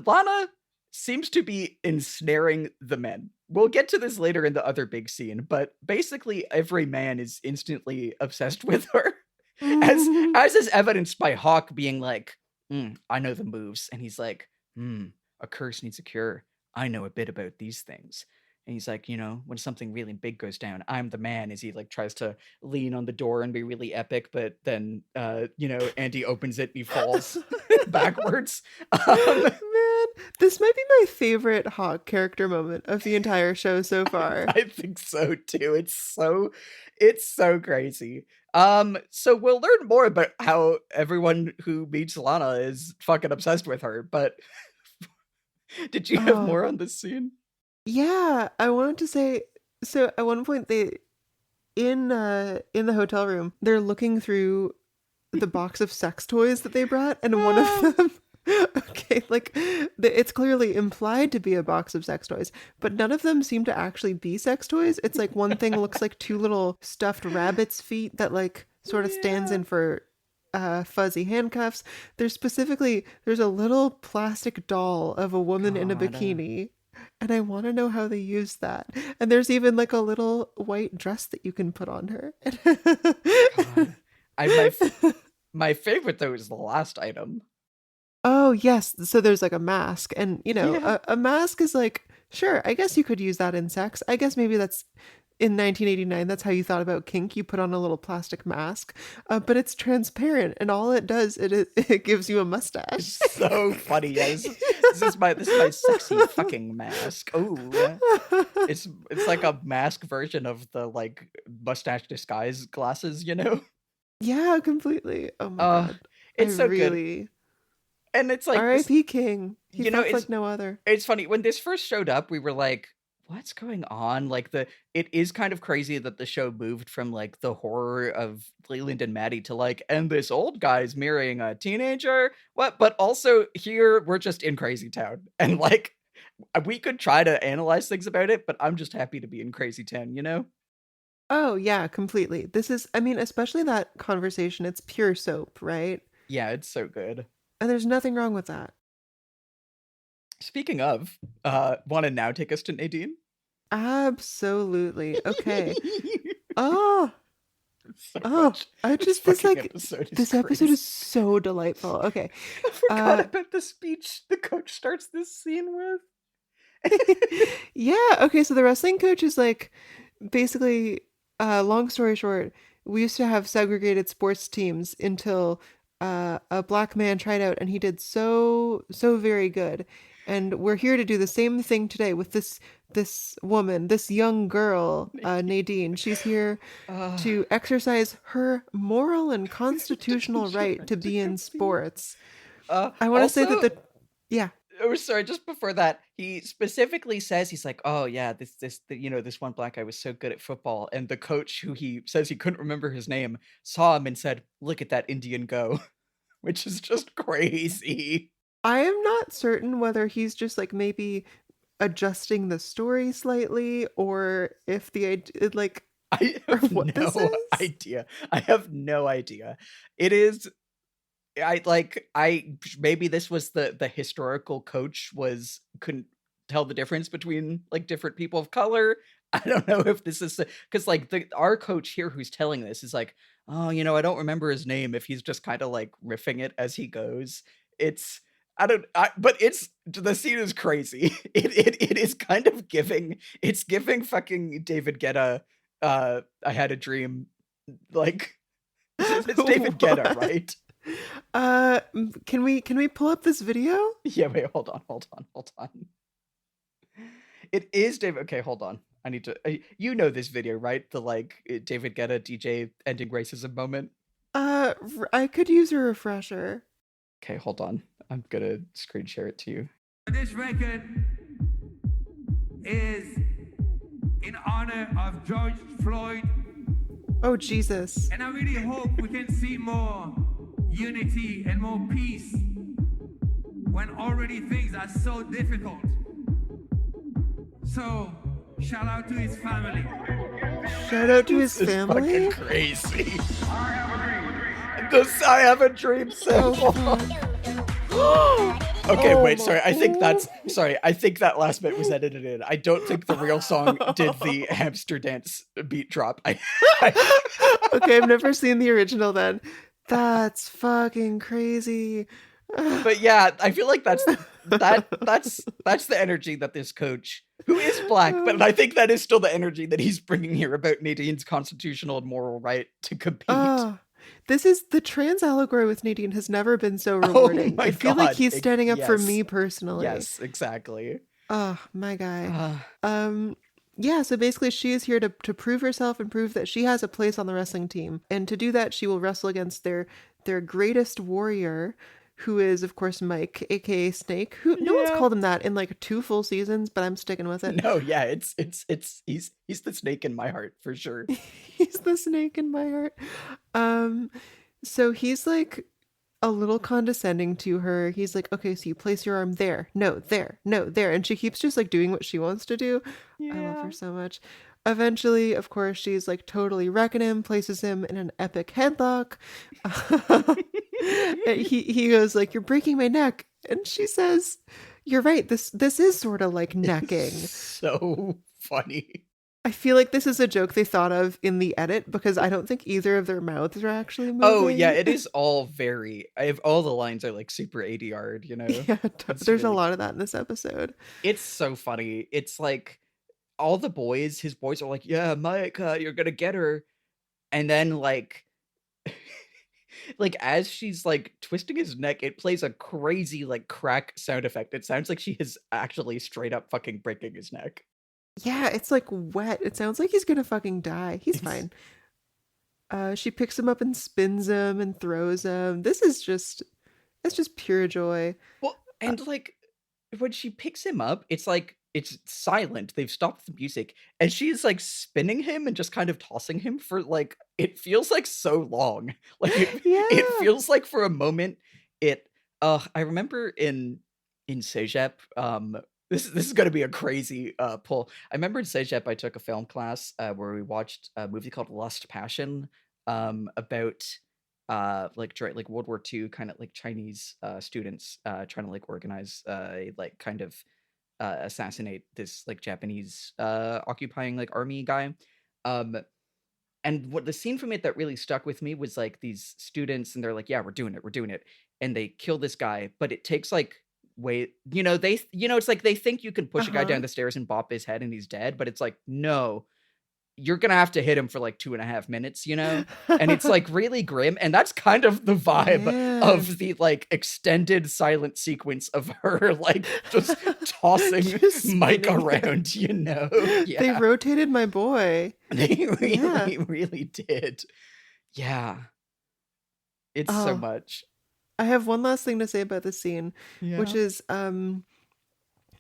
Lana seems to be ensnaring the men. We'll get to this later in the other big scene, but basically every man is instantly obsessed with her, as is evidenced by Hawk being like, I know the moves, and he's like, a curse needs a cure. I know a bit about these things. And he's like, when something really big goes down, I'm the man, as he like tries to lean on the door and be really epic, but then Andy opens it and he falls backwards. Man, this might be my favorite Hawk character moment of the entire show so far. I think so too. It's so crazy. So we'll learn more about how everyone who meets Lana is fucking obsessed with her, but did you have more on this scene? Yeah, I wanted to say, so at one point they in the hotel room, they're looking through the box of sex toys that they brought, and one of them okay, like it's clearly implied to be a box of sex toys, but none of them seem to actually be sex toys. It's like one thing looks like 2 little stuffed rabbit's feet that like sort of stands in for fuzzy handcuffs. There's a little plastic doll of a woman in a bikini, and I want to know how they use that. And there's even like a little white dress that you can put on her. My favorite though is the last item. Oh yes, so there's like a mask, and a mask is like, sure, I guess you could use that in sex. I guess maybe that's in 1989, that's how you thought about kink. You put on a little plastic mask, but it's transparent, and all it does, it gives you a mustache. It's so funny. Yes, this is my sexy fucking mask. Oh, it's like a mask version of the like mustache disguise glasses, Yeah, completely. Oh my god, it's so good. And it's like R.I.P. King. He felt like no other. It's funny, when this first showed up, we were like, what's going on? Like it is kind of crazy that the show moved from like the horror of Leland and Maddie to like, and this old guy's marrying a teenager. What? But also here we're just in Crazy Town, and like we could try to analyze things about it, but I'm just happy to be in Crazy Town, Oh yeah, completely. This is, I mean, especially that conversation. It's pure soap, right? Yeah, it's so good. And there's nothing wrong with that. Speaking of, want to now take us to Nadine? Absolutely. Okay. Oh, so Oh, much. I This just this fucking like episode is this episode crazy. is so delightful. Okay. I forgot Uh about the speech the coach starts this scene with. yeah, okay, so the wrestling coach is like basically long story short, we used to have segregated sports teams until a black man tried out and he did so very good. And we're here to do the same thing today with this woman, this young girl, Nadine. She's here Uh, to exercise her moral and constitutional right right to to be in compete. sports. I want to say that Also, yeah. oh, sorry, just before that, he specifically says, he's like, "Oh yeah, this one black guy was so good at football," and the coach, who he says he couldn't remember his name, saw him and said, "Look at that Indian go," which is just crazy. I am not certain whether he's just like maybe adjusting the story slightly or if like I or have what this no is. idea. I have no idea. It is I maybe this was the historical coach was couldn't tell the difference between like different people of color. I don't know if this is because like our coach here who's telling this is like, oh, I don't remember his name if he's just kind of like riffing it as he goes. It's but it's the scene is crazy. It is kind of giving fucking David Guetta I had a dream like it's David Guetta, What? right? Can we pull up this video? Yeah, wait, hold on. It is David. Okay, hold on. I need to. You know this video, right? The like David Guetta DJ ending racism moment. I could use a refresher. Okay, hold on. I'm gonna screen share it to you. This record is in honor of George Floyd, Oh Jesus. and I really hope we can see more unity and more peace when already things are so difficult. So, shout out to his family. Shout out to his This is family. fucking crazy. This I have a dream sample. Okay, Oh wait, my- sorry. I think that last bit was edited in. I don't think the real song did the hamster dance beat drop. Okay, I've never seen the original then. That's fucking crazy. But yeah, I feel like that's the energy that this coach, who is black, but I think that is still the energy that he's bringing here about Nadine's constitutional and moral right to compete. This is the trans allegory with Nadine has never been so rewarding. my I feel like God. he's standing up for Yes. me personally. Yes, exactly. Oh, my guy. Yeah, so basically she is here to prove herself and prove that she has a place on the wrestling team. And to do that, she will wrestle against their greatest warrior, who is of course Mike, aka Snake, who no one's Yeah. called him that in like 2 full seasons, but I'm sticking with it. No, yeah, it's he's the snake in my heart for sure. He's the snake in my heart. So he's like a little condescending to her. He's like, okay, so you place your arm there, no, there, no, there. And she keeps just like doing what she wants to do. I love her so much. Eventually, of course, she's like totally wrecking him, places him in an epic headlock. he goes like, "You're breaking my neck," and she says, "You're right. This is sort of like necking." So funny. I feel like this is a joke they thought of in the edit because I don't think either of their mouths are actually moving. Oh yeah, it is all very. All the lines are like super ADR'd, Yeah, It's there's a really- lot of that in this episode. It's so funny. It's like all the boys, his boys are like, "Yeah, Mike, you're gonna get her," and then like, like as she's like twisting his neck, it plays a crazy like crack sound effect. It sounds like she is actually straight up fucking breaking his neck. Yeah, it's like wet. It sounds like he's gonna fucking die. He's fine. She picks him up and spins him and throws him. It's just pure joy. Well, and like when she picks him up, it's like it's silent. They've stopped the music, and she's like spinning him and just kind of tossing him for like it feels like so long. Like it Yeah. feels like for a moment it. I remember in Cégep, this is gonna be a crazy pull. I remember in Cégep I took a film class where we watched a movie called Lust Passion about like during like World War II, kind of like Chinese students trying to like organize like kind of assassinate this like Japanese occupying like army guy. And what the scene from it that really stuck with me was like these students, and they're like, "Yeah, we're doing it," and they kill this guy, but it takes like it's like they think you can push a guy down the stairs and bop his head and he's dead, but it's like, no, you're gonna have to hit him for like 2.5 minutes, and it's like really grim, and that's kind of the vibe of the like extended silent sequence of her like just tossing Just Mike spinning. around, They rotated my boy. They really did. Yeah, it's so Oh. much. I have one last thing to say about this scene, which is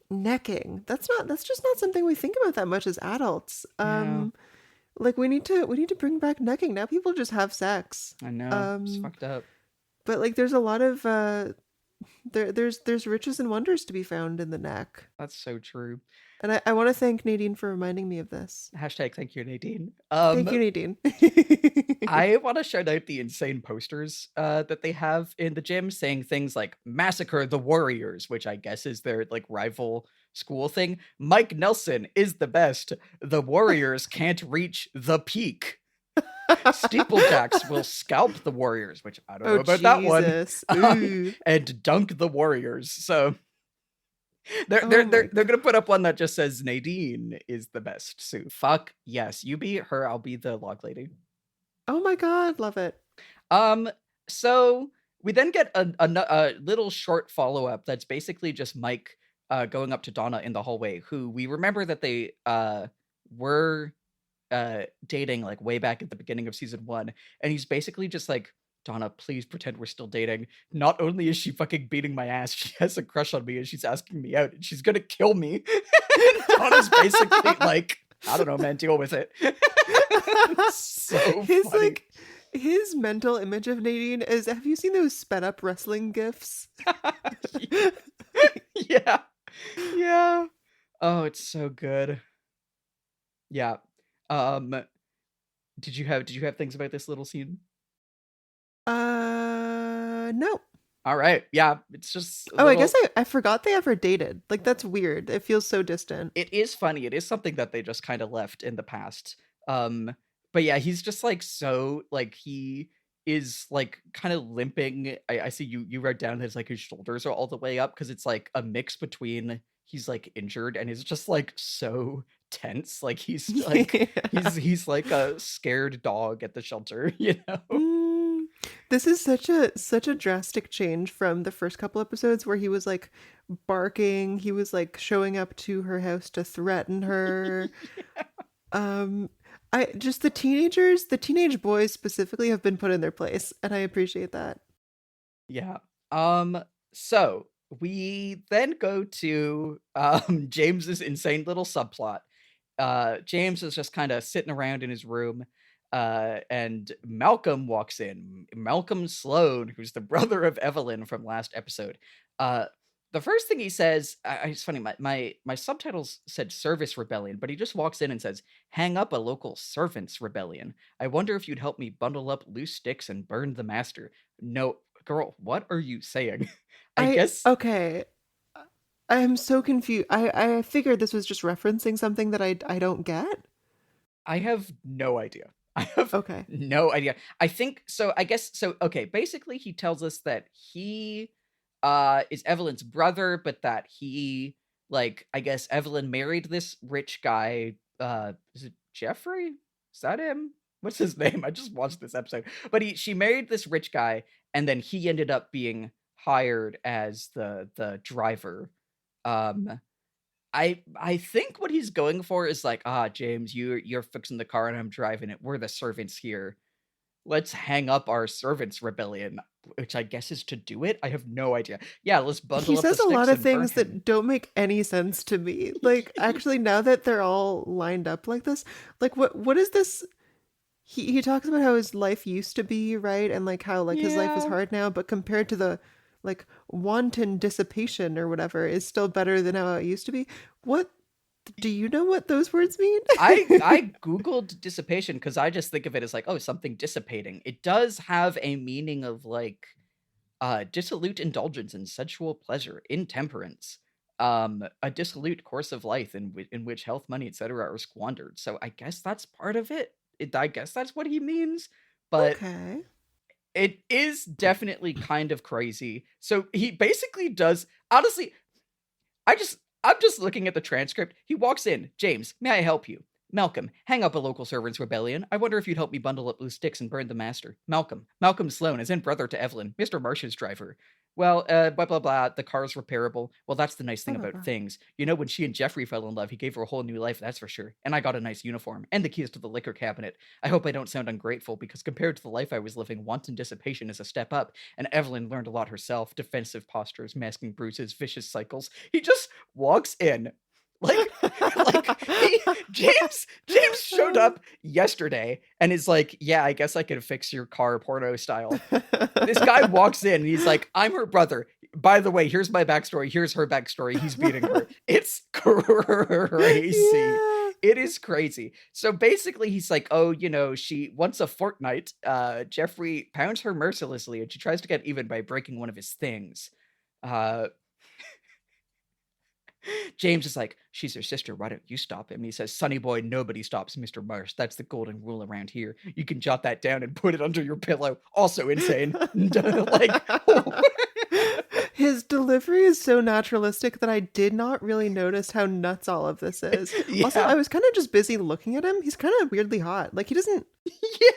necking. That's just not something we think about that much as adults. Like we need to bring back necking. Now people just have sex. I know. It's fucked up. But like there's a lot of there's riches and wonders to be found in the neck. That's so true. And I want to thank Nadine for reminding me of this. Hashtag thank you, Nadine. Thank you, Nadine. I want to shout out the insane posters that they have in the gym saying things like "Massacre the Warriors," which I guess is their like rival school thing. "Mike Nelson is the best. The Warriors can't reach the peak. Steeplejacks will scalp the Warriors," which I don't know about that one. And "dunk the Warriors." So they're gonna put up one that just says Nadine is the best. So fuck yes, you be her, I'll be the log lady. Oh my god, love it. So we then get a little short follow-up that's basically just Mike going up to Donna in the hallway, who we remember that they were dating like way back at the beginning of season 1, and he's basically just like, "Donna, please pretend we're still dating. Not only is she fucking beating my ass, she has a crush on me and she's asking me out and she's gonna kill me." And Donna's basically like, "I don't know, man, deal with it." So his funny. like his mental image of Nadine is, have you seen those sped up wrestling gifs? Yeah. Oh, it's so good. Yeah. Did you have things about this little scene? No. All right. Yeah, it's just I guess I forgot they ever dated. Like that's weird. It feels so distant. It is funny. It is something that they just kind of left in the past. But yeah, he's just like so like he is like kind of limping. I see you wrote down his like his shoulders are all the way up because it's like a mix between he's like injured and is just like so tense. Like he's like he's like a scared dog at the shelter, This is such a drastic change from the first couple episodes where he was like barking, he was like showing up to her house to threaten her. I just the teenage boys specifically have been put in their place, and I appreciate that. Yeah. So we then go to James's insane little subplot. James is just kind of sitting around in his room. And Malcolm walks in. Malcolm Sloan, who's the brother of Evelyn from last episode. The first thing he says, it's funny, my subtitles said service rebellion, but he just walks in and says, "Hang up a local servants rebellion. I wonder if you'd help me bundle up loose sticks and burn the master." No, girl, what are you saying? I guess. Okay. I am so confused. I figured this was just referencing something that I don't get. I have no idea. I have no idea. I think so. I guess so. Okay. Basically, he tells us that he is Evelyn's brother, but that he like I guess Evelyn married this rich guy. Is it Jeffrey? Is that him? What's his name? I just watched this episode. But she married this rich guy, and then he ended up being hired as the driver. I think what he's going for is like, James, you're fixing the car and I'm driving it. We're the servants here. Let's hang up our servants rebellion, which I guess is to do it. I have no idea. Yeah, let's bundle He up the says a sticks lot of and burn things him. that don't make any sense to me. Like actually now that they're all lined up like this, like what is this? He talks about how his life used to be, right? And like how like his life is hard now, but compared to the like wanton dissipation or whatever is still better than how it used to be. What do you know what those words mean? I googled dissipation because I just think of it as like, oh, something dissipating. It does have a meaning of like dissolute indulgence in sensual pleasure, intemperance, a dissolute course of life in which health, money, etc. are squandered. So I guess that's part of it. I guess that's what he means, but Okay. it is definitely kind of crazy. So he basically does, honestly, I'm just looking at the transcript. He walks in. James, may I help you? Malcolm, hang up a local servants' rebellion. I wonder if you'd help me bundle up loose sticks and burn the master. Malcolm Sloan, is in brother to Evelyn, Mr. Marsh's driver. Well, blah, blah, blah, the car's repairable. Well, that's the nice thing Blah, blah, about blah. things. You know, when she and Jeffrey fell in love, he gave her a whole new life, that's for sure. And I got a nice uniform, and the keys to the liquor cabinet. I hope I don't sound ungrateful, because compared to the life I was living, wanton dissipation is a step up, and Evelyn learned a lot herself. Defensive postures, masking bruises, vicious cycles. He just walks in. Like James showed up yesterday and is like, yeah, I guess I can fix your car porno style. This guy walks in and he's like, I'm her brother. By the way, here's my backstory. Here's her backstory. He's beating her. It's crazy. Yeah. It is crazy. So basically he's like, oh, you know, she once a fortnight, Jeffrey pounds her mercilessly and she tries to get even by breaking one of his things. James is like, she's her sister, why don't you stop him? He says, Sonny boy, nobody stops Mr. Marsh. That's the golden rule around here. You can jot that down and put it under your pillow. Also insane. Like, oh. His delivery is so naturalistic that I did not really notice how nuts all of this is. Also, Yeah. I was kind of just busy looking at him. He's kind of weirdly hot. Like, he doesn't...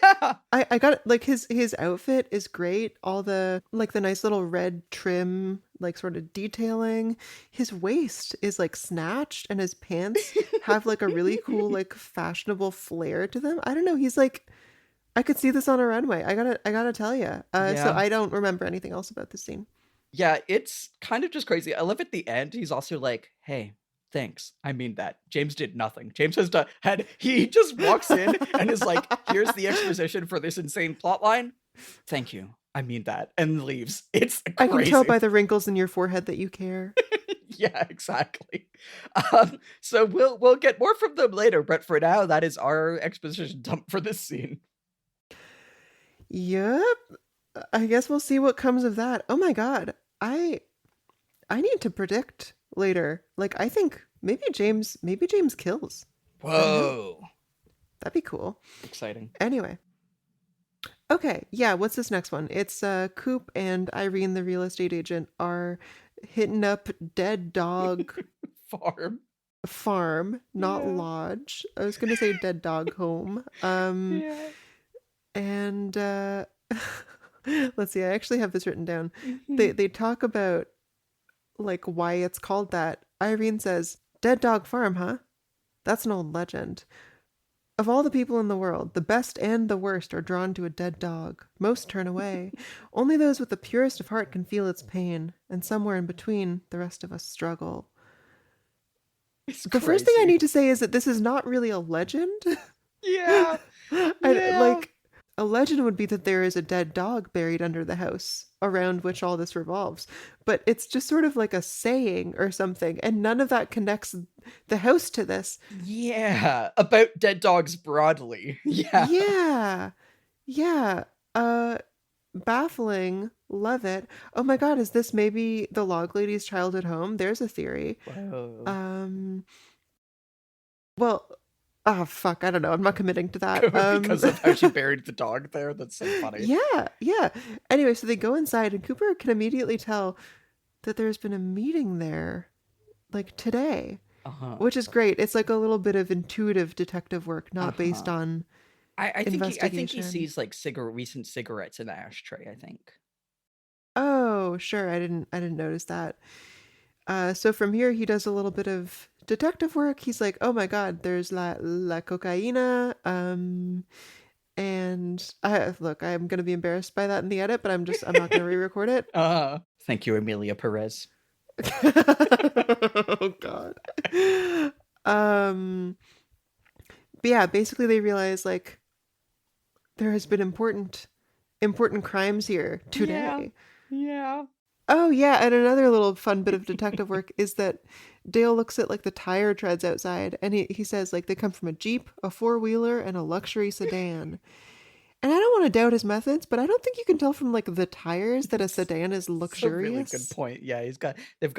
Yeah. I got, like, his outfit is great. All the, like, the nice little red trim, like, sort of detailing. His waist is, like, snatched, and his pants have, like, a really cool, like, fashionable flair to them. I don't know. He's, like... I could see this on a runway. I gotta tell you. So Yeah. I don't remember anything else about this scene. Yeah, it's kind of just crazy. I love at the end, he's also like, hey, thanks. I mean that. James did nothing. James has done, he just walks in and is like, here's the exposition for this insane plot line. Thank you. I mean that. And leaves. It's crazy. I can tell by the wrinkles in your forehead that you care. Yeah, exactly. So we'll get more from them later, but for now, that is our exposition dump for this scene. Yep. I guess we'll see what comes of that. Oh my god. I need to predict later. Like, I think maybe James kills. Whoa. That'd be cool. Exciting. Anyway. Okay, yeah, what's this next one? It's Coop and Irene, the real estate agent, are hitting up Dead Dog Farm, not Yeah. lodge. I was gonna say Dead Dog Home. Yeah. And let's see, I actually have this written down. Mhm. They talk about like why it's called that. Irene says, Dead Dog Farm, huh? That's an old legend. Of all the people in the world, the best and the worst are drawn to a dead dog. Most turn away. Only those with the purest of heart can feel its pain, and somewhere in between, the rest of us struggle. It's The first thing I crazy. need to say is that this is not really a legend. Yeah. Yeah. Like, a legend would be that there is a dead dog buried under the house around which all this revolves. But it's just sort of like a saying or something, and none of that connects the house to this. Yeah. About dead dogs broadly. Yeah. Yeah. Yeah. Baffling. Love it. Oh my god, is this maybe the log lady's childhood home? There's a theory. Whoa. Well, oh fuck, I don't know. I'm not committing to that. Because of how she buried the dog there. That's so funny. Yeah. Anyway, so they go inside and Cooper can immediately tell that there's been a meeting there, like today, Uh-huh. which is great. It's like a little bit of intuitive detective work, not based on I think he investigation. sees like recent cigarettes in the ashtray, I think. Oh, sure. I didn't notice that. So from here, he does a little bit of detective work. He's like, oh my God, there's la cocaína. And look, I'm going to be embarrassed by that in the edit, but I'm not going to re-record it. Thank you, Amelia Perez. Oh God. But yeah, basically they realize like there has been important crimes here today. Yeah. Oh yeah, and another little fun bit of detective work is that Dale looks at like the tire treads outside and he says like they come from a Jeep, a four-wheeler, and a luxury sedan. And I don't want to doubt his methods, but I don't think you can tell from like the tires that a sedan is luxurious. That's a really good point. Yeah, they've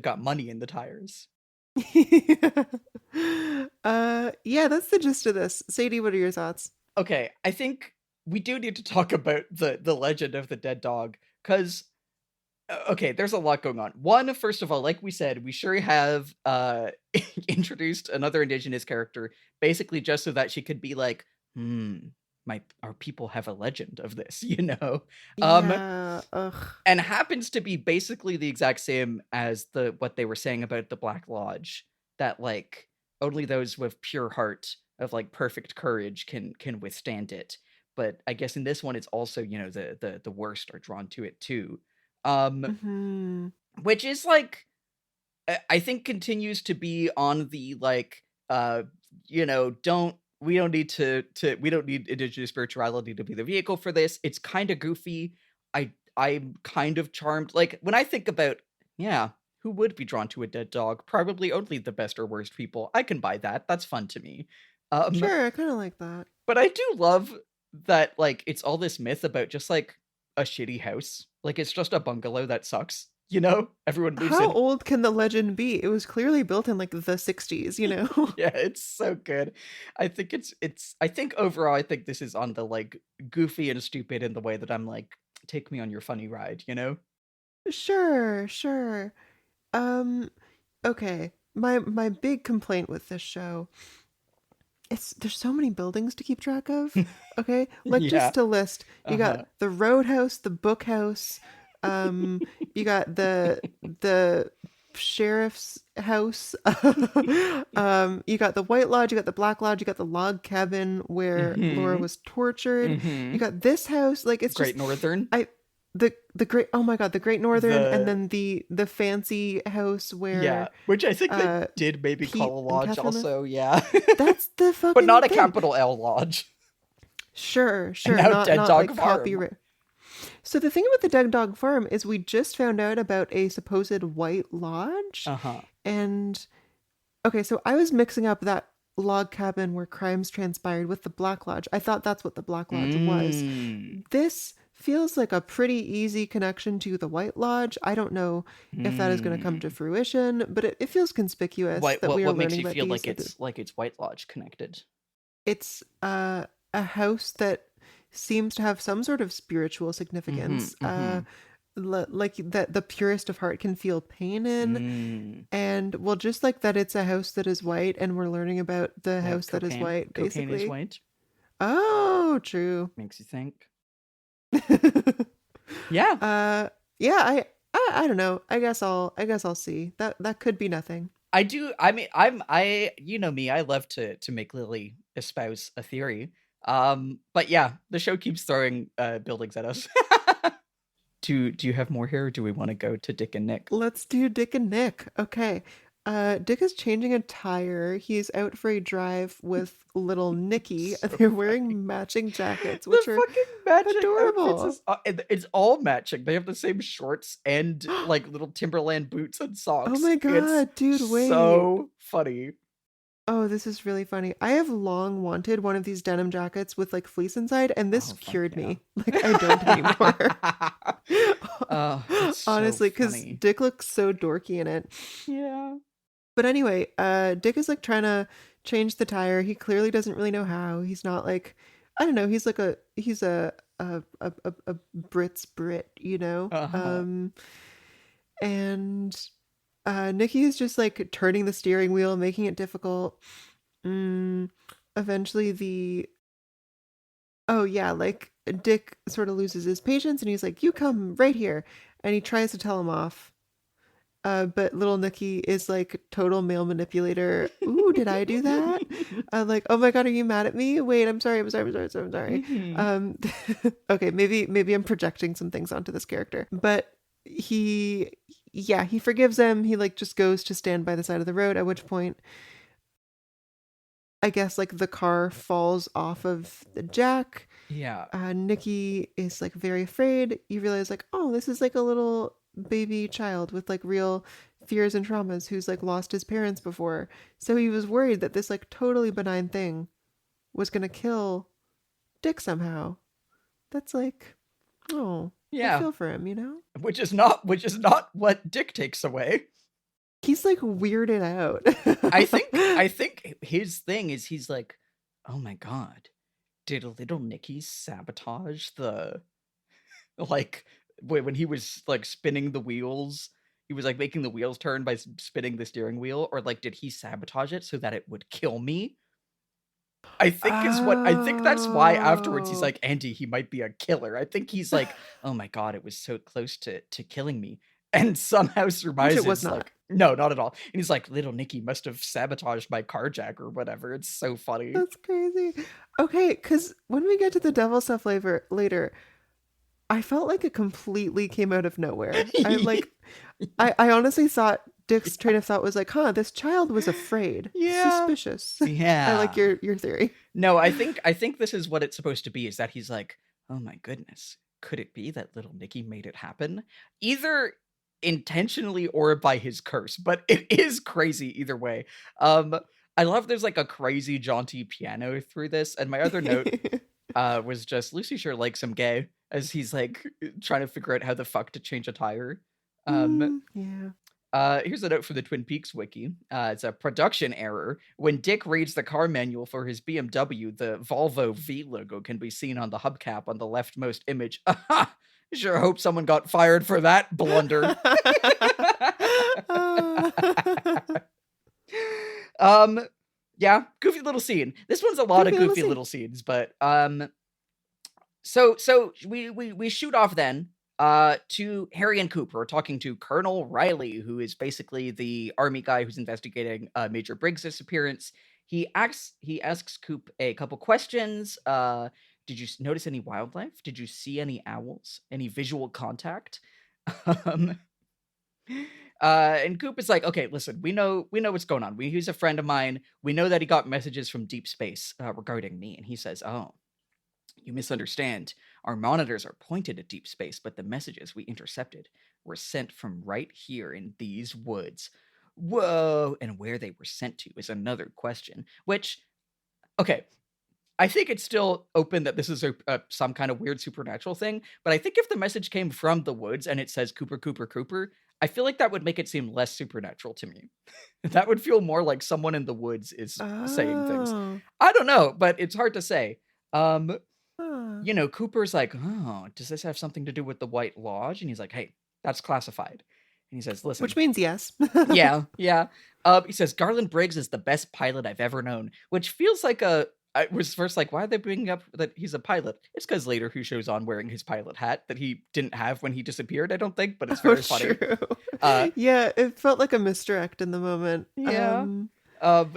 got money in the tires. Yeah, that's the gist of this. Sadie, what are your thoughts? Okay, I think we do need to talk about the legend of the dead dog, because okay, there's a lot going on. One, first of all, like we said, we sure have introduced another indigenous character, basically just so that she could be like, our people have a legend of this, you know? Yeah, ugh. And happens to be basically the exact same as what they were saying about the Black Lodge, that like only those with pure heart of like perfect courage can withstand it. But I guess in this one it's also, you know, the worst are drawn to it too. Mhm. Which is like I think continues to be on the like you know, we don't need indigenous spirituality to be the vehicle for this. It's kind of goofy. I'm kind of charmed. Like when I think about, yeah, who would be drawn to a dead dog? Probably only the best or worst people. I can buy that. That's fun to me. Sure, I kind of like that. But I do love that like it's all this myth about just like a shitty house. Like it's just a bungalow that sucks. You know, everyone moves How in. old can the legend be? It was clearly built in like the 60s, you know? Yeah, it's so good. I think I think overall I think this is on the like goofy and stupid in the way that I'm like, take me on your funny ride, you know? Sure, sure. Um, okay. My big complaint with this show, there's so many buildings to keep track of. Okay? Like Yeah. just to list, you Uh-huh. got the Roadhouse, the Bookhouse, you got the sheriff's house. You got the White Lodge, you got the Black Lodge, you got the log cabin where Laura Mhm. was tortured. You Mhm. got this house, like it's Great just Northern. the great, oh my god, the Great Northern, and The then the fancy house Yeah, where which I think they uh did maybe Pete call a and lodge Catherine live. also, yeah. That's the But fucking not a thing. capital L lodge. Sure, And sure, now not Dead not Dog like Farm. copyright. So the thing about the Dead Dog Farm is we just found out about a supposed White Lodge. Uh-huh. And okay, so I was mixing up that log cabin where crimes transpired with the Black Lodge. I thought that's what the Black Lodge was. This feels like a pretty easy connection to the White Lodge. I don't know if that is going to come to fruition, but it feels conspicuous that we are What makes learning you about feel these. like it's White Lodge connected? It's a house that seems to have some sort of spiritual significance. Like that the purest of heart can feel pain in. And well, just like that, it's a house that is white, and we're learning about the house that is white, Cocaine is basically. white. Oh, true. Makes you think. Yeah. Yeah, I don't know. I guess I'll see. That could be nothing. I do. I mean, I you know me. I love to make Lily espouse a theory. But yeah, the show keeps throwing buildings at us. Do you have more here, or do we want to go to Dick and Nick? Let's do Dick and Nick. Okay. Dick is changing a tire. He's out for a drive with little Nicky. So They're wearing matching jackets, The which are fucking matching adorable. outfits it's all matching. They have the same shorts and like little Timberland boots and socks. Oh my god, dude, wait. So funny. Oh, this is really funny. I have long wanted one of these denim jackets with like fleece inside, and this fuck cured yeah. me. Like I don't anymore. It's so Honestly, because funny. Dick looks so dorky in it. Yeah. But anyway, Dick is like trying to change the tire. He clearly doesn't really know how. He's not like, I don't know. He's like he's a Brit's Brit, you know. And Nikki is just like turning the steering wheel, making it difficult. Eventually, oh yeah, like Dick sort of loses his patience, and he's like, "You come right here," and he tries to tell him off. But little Nicky is like total male manipulator. Ooh, did I do that? Like, oh my god, are you mad at me? Wait, I'm sorry. Okay, maybe I'm projecting some things onto this character. But he forgives him. He like just goes to stand by the side of the road, at which point I guess like the car falls off of the jack. Yeah. Nicky is like very afraid. You realize like, oh, this is like a little baby child with like real fears and traumas who's like lost his parents before. So he was worried that this like totally benign thing was gonna kill Dick somehow. That's like, oh, Yeah. I feel for him, you know? Which is not what Dick takes away. He's like weirded out. I think his thing is he's like, oh my god, did Little Nicky sabotage the like when he was like spinning the wheels? He was like making the wheels turn by spinning the steering wheel, or like did he sabotage it so that it would kill me? I think that's why afterwards he's Oh. like, Andy, he might be a killer. I think he's like, oh my god, it was so close to killing me. And somehow surmises was not. like, no, not at all. And he's like, Little Nicky must have sabotaged my carjack or whatever. It's so funny. That's crazy. Okay, because when we get to the devil stuff later, I felt like it completely came out of nowhere. I honestly thought Dick's train of thought was like, huh, this child was afraid. Yeah. Suspicious. Yeah. I like your theory. No, I think this is what it's supposed to be, is that he's like, oh my goodness, could it be that Little Nicky made it happen? Either intentionally or by his curse, but it is crazy either way. I love there's like a crazy jaunty piano through this, and my other note was just Lucy sure likes him gay, as he's like trying to figure out how the fuck to change a tire. Yeah. Here's a note from the Twin Peaks wiki. It's a production error. When Dick reads the car manual for his BMW, the Volvo V logo can be seen on the hubcap on the leftmost image. Sure hope someone got fired for that blunder. Yeah, goofy little scene. This one's a lot of goofy little scenes, but so we shoot off then to Harry and Coop, who are talking to Colonel Riley, who is basically the army guy who's investigating Major Briggs' disappearance. He asks Coop a couple questions. Did you notice any wildlife? Did you see any owls? Any visual contact? And Coop is like, okay, listen, we know what's going on. He's a friend of mine. We know that he got messages from deep space regarding me. And he says, oh, you misunderstand. Our monitors are pointed at deep space, but the messages we intercepted were sent from right here in these woods. Whoa! And where they were sent to is another question, which, okay, I think it's still open that this is some kind of weird supernatural thing, but I think if the message came from the woods and it says Cooper, Cooper, Cooper, I feel like that would make it seem less supernatural to me. That would feel more like someone in the woods is saying things. I don't know, but it's hard to say. You know, Cooper's like, oh, does this have something to do with the White Lodge? And he's like, hey, that's classified. And he says, listen. Which means yes. Yeah. He says, Garland Briggs is the best pilot I've ever known, which feels like I was first like, why are they bringing up that he's a pilot? It's because later he shows on wearing his pilot hat that he didn't have when he disappeared, I don't think, but it's very funny. True. Yeah, it felt like a misdirect in the moment. Yeah.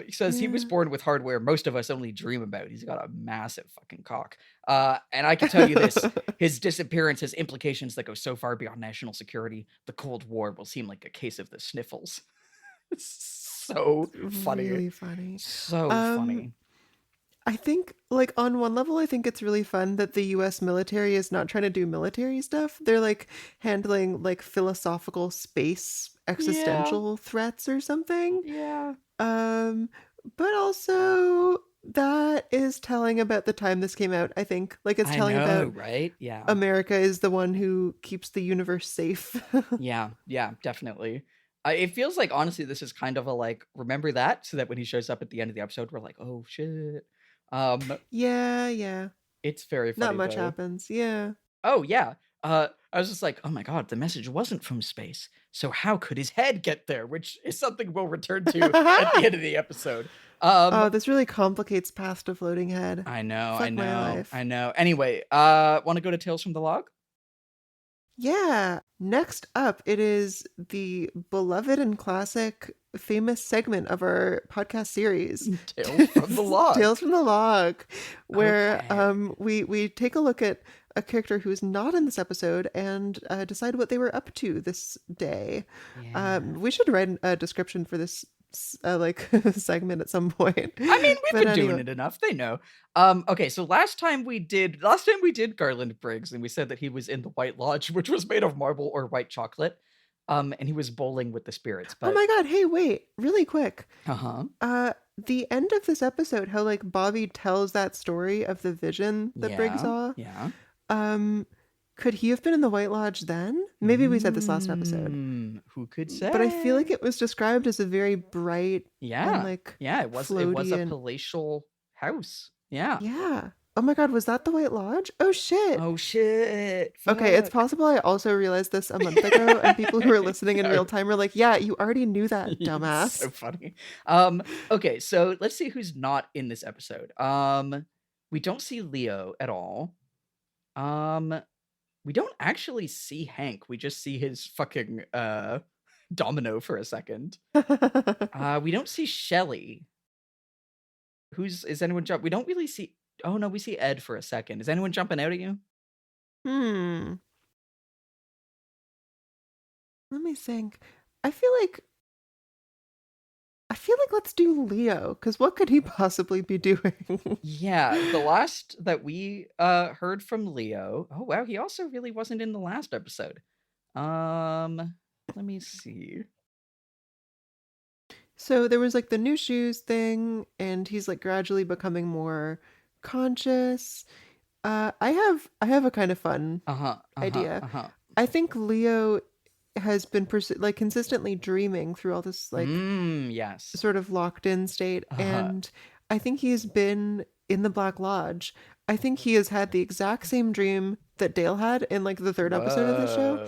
He says he was born with hardware most of us only dream about. He's got a massive fucking cock. And I can tell you this, his disappearance has implications that go so far beyond national security, the Cold War will seem like a case of the sniffles. It's so funny. Really funny. So funny. I think, like, on one level, I think it's really fun that the US military is not trying to do military stuff. They're, like, handling, like, philosophical space existential threats or something. Yeah. But also, that is telling about the time this came out, I think. Like, it's telling about right? Yeah. America is the one who keeps the universe safe. Yeah, definitely. It feels like, honestly, this is kind of a, like, remember that? So that when he shows up at the end of the episode, we're like, oh, shit. Yeah. It's very funny. Not much happens. Yeah. Oh, yeah. I was just like, oh my god, the message wasn't from space. So how could his head get there? Which is something we'll return to at the end of the episode. This really complicates past a floating head. I know. My life. Anyway, want to go to Tales from the Log? Yeah. Next up, it is the beloved and classic famous segment of our podcast series, Tales from the Log. Tales from the Log, where we take a look at a character who's not in this episode and decide what they were up to this day. Yeah. We should write a description for this segment at some point. I mean, we've been doing it enough. They know. Okay, so last time we did Garland Briggs, and we said that he was in the White Lodge, which was made of marble or white chocolate. And he was bowling with the spirits. But... Oh my god, hey, wait, really quick. Uh-huh. The end of this episode, how like Bobby tells that story of the vision that Briggs saw. Yeah. Could he have been in the White Lodge then? Maybe we said this last episode. Who could say? But I feel like it was described as a very bright and like it was floaty a and... palatial house. Yeah. Yeah. Oh my god, was that the White Lodge? Oh shit. Oh shit. Okay, it's Fuck. possible I also realized this a month ago, and people who are listening in real time are like, yeah, you already knew that, dumbass. So funny. Okay, so let's see who's not in this episode. We don't see Leo at all. We don't actually see Hank. We just see his fucking domino for a second. We don't see Shelly. Is anyone jump? We don't really see... Oh no, we see Ed for a second. Is anyone jumping out at you? Let me think. I feel like let's do Leo, because what could he possibly be doing? Yeah, the last that we heard from Leo... Oh wow, he also really wasn't in the last episode. Let me see. So there was like the new shoes thing, and he's like gradually becoming more conscious. I have a kind of fun idea. I think Leo has been consistently dreaming through all this like yes, sort of locked in state, and I think he's been in the Black Lodge. I think he has had the exact same dream that Dale had in like the third episode of the show.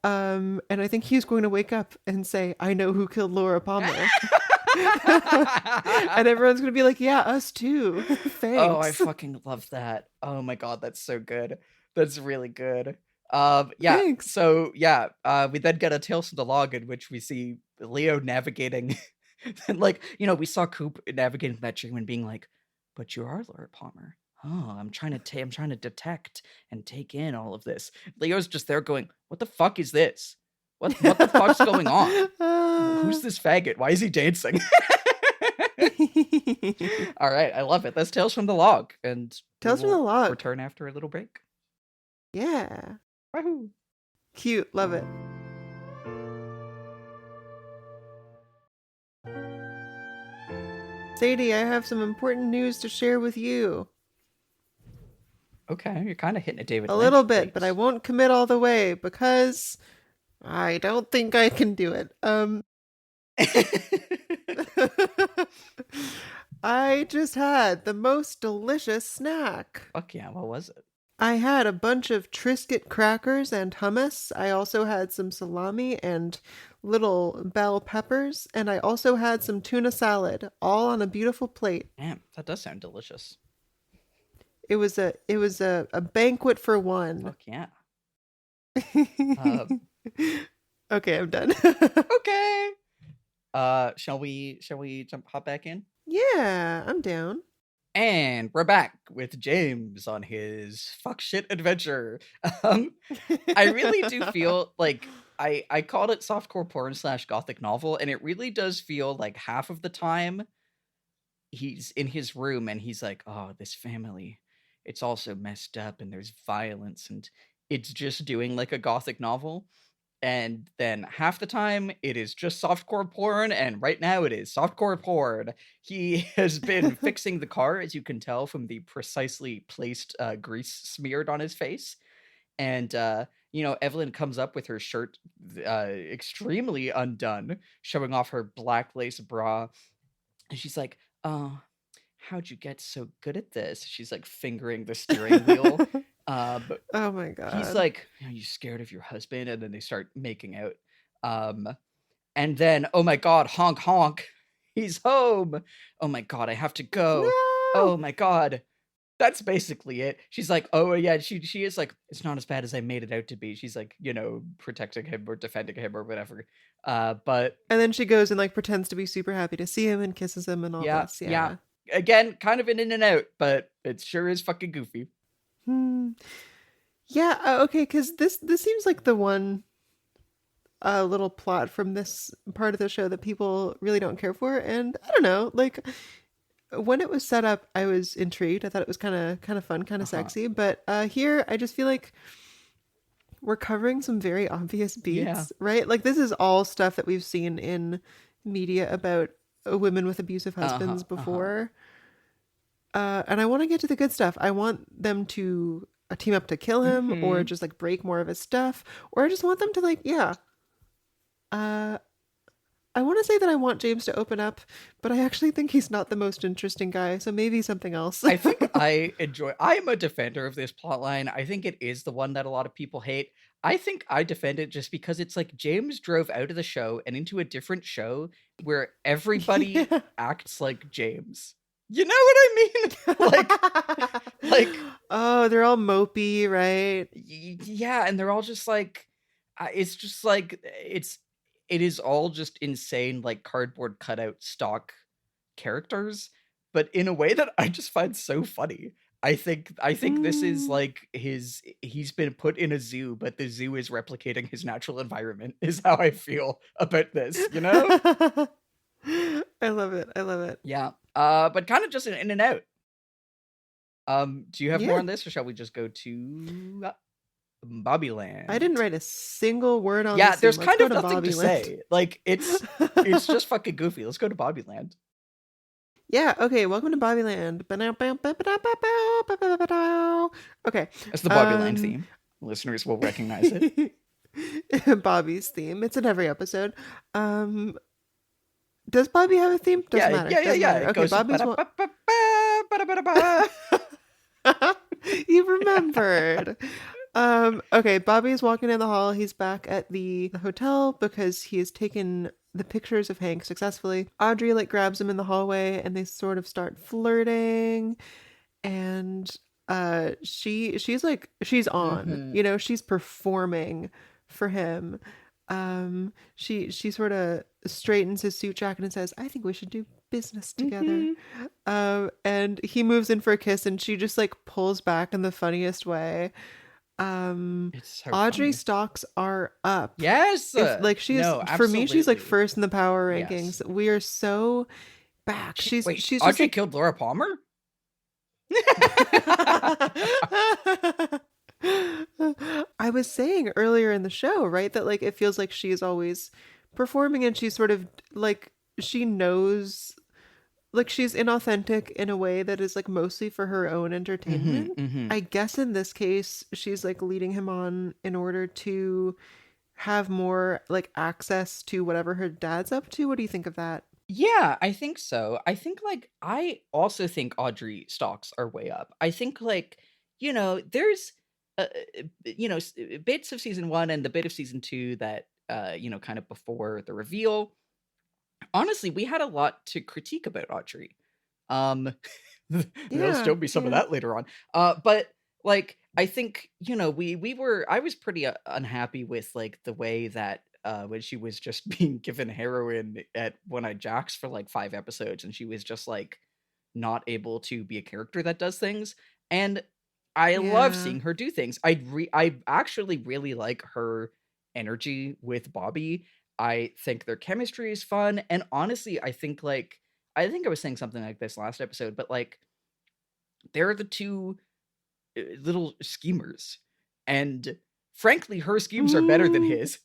And I think he's going to wake up and say, "I know who killed Laura Palmer." And everyone's going to be like, "Yeah, us too." Thanks. Oh, I fucking love that. Oh my god, that's so good. That's really good. Yeah. Thanks. So yeah, we then get a Tales from the Log in which we see Leo navigating, and like, you know, we saw Coop navigating that dream and being like, "But you are Laura Palmer." Oh, I'm trying to detect and take in all of this. Leo's just there going, "What the fuck is this? What the fuck's going on? Who's this faggot? Why is he dancing?" All right, I love it. That's Tales from the Log, and Tales from the Log. Return after a little break. Yeah. Wahoo! Cute. Love it. Sadie, I have some important news to share with you. Okay, you're kind of hitting it, David. A little bit, but I won't commit all the way because I don't think I can do it. I just had the most delicious snack. Fuck yeah, what was it? I had a bunch of Triscuit crackers and hummus. I also had some salami and little bell peppers, and I also had some tuna salad, all on a beautiful plate. Damn, that does sound delicious. It was a banquet for one. Fuck yeah. Okay, I'm done. Okay. Shall we hop back in? Yeah, I'm down. And we're back with James on his fuck shit adventure. I really do feel like I called it softcore porn / gothic novel, and it really does feel like half of the time he's in his room and he's like, "Oh, this family, it's all so messed up and there's violence," and it's just doing like a gothic novel. And then half the time it is just softcore porn, and right now it is softcore porn. He has been fixing the car, as you can tell from the precisely placed grease smeared on his face. And you know, Evelyn comes up with her shirt extremely undone, showing off her black lace bra, and she's like, "Oh, how'd you get so good at this?" She's like fingering the steering wheel. But oh my god. He's like, "Are you scared of your husband?" And then they start making out. And then, oh my god, honk honk, he's home. Oh my god, I have to go. No! Oh my god. That's basically it. She's like, oh yeah, she is like, "It's not as bad as I made it out to be." She's like, you know, protecting him or defending him or whatever. But and then she goes and like pretends to be super happy to see him and kisses him and all this. Yeah. Again, kind of an in and out, but it sure is fucking goofy. Yeah, okay, because this seems like the one little plot from this part of the show that people really don't care for, and I don't know, like when it was set up, I was intrigued. I thought it was kind of fun, kind of sexy, but here I just feel like we're covering some very obvious beats, right? Like this is all stuff that we've seen in media about women with abusive husbands before. And I want to get to the good stuff. I want them to team up to kill him or just like break more of his stuff, or I just want them to like, I want to say that I want James to open up, but I actually think he's not the most interesting guy, so maybe something else. I think I am a defender of this plotline. I think it is the one that a lot of people hate. I think I defend it just because it's like James drove out of the show and into a different show where everybody acts like James. You know what I mean? like oh, they're all mopey, right? Yeah, and they're all just like it's just like it is all just insane like cardboard cutout stock characters, but in a way that I just find so funny. I think this is like he's been put in a zoo, but the zoo is replicating his natural environment is how I feel about this, you know? I love it. Yeah. But kind of just an in and out. Do you have more on this, or shall we just go to Bobbyland? I didn't write a single word on this. Yeah, there's kind of nothing to say. Like it's just fucking goofy. Let's go to Bobbyland. Yeah, okay, welcome to Bobbyland. Okay. That's the Bobbyland theme. Listeners will recognize it. Bobby's theme. It's in every episode. Does Bobby have a theme? Doesn't matter. Yeah. Okay, Bobby's You remembered. Okay, Bobby's walking in the hall. He's back at the hotel because he has taken the pictures of Hank successfully. Audrey like grabs him in the hallway and they sort of start flirting, and she's on. You know, she's performing for him. She sort of straightens his suit jacket and says, I think we should do business together. And he moves in for a kiss and she just like pulls back in the funniest way. It's so Audrey funny. stocks are up. Yes. Like she's for me, she's like first in the power rankings. Yes. We are so back. She's Audrey just like, killed Laura Palmer? I was saying earlier in the show, right, that like it feels like she's always performing and she's sort of like she knows like she's inauthentic in a way that is like mostly for her own entertainment. I guess in this case she's like leading him on in order to have more like access to whatever her dad's up to. What do you think of that? Yeah, I think so. I think like I also think Audrey stocks are way up. I think like, you know, there's you know, bits of season 1 and the bit of season 2 that you know, kind of before the reveal. Honestly, we had a lot to critique about Audrey. There'll still be some of that later on. But like I think, you know, I was pretty unhappy with like the way that when she was just being given heroin at One-Eyed Jacks for like 5 episodes and she was just like not able to be a character that does things. And I love seeing her do things. I actually really like her energy with Bobby. I think their chemistry is fun. And honestly, I think I was saying something like this last episode, but like they're the two little schemers. And frankly, her schemes are better than his.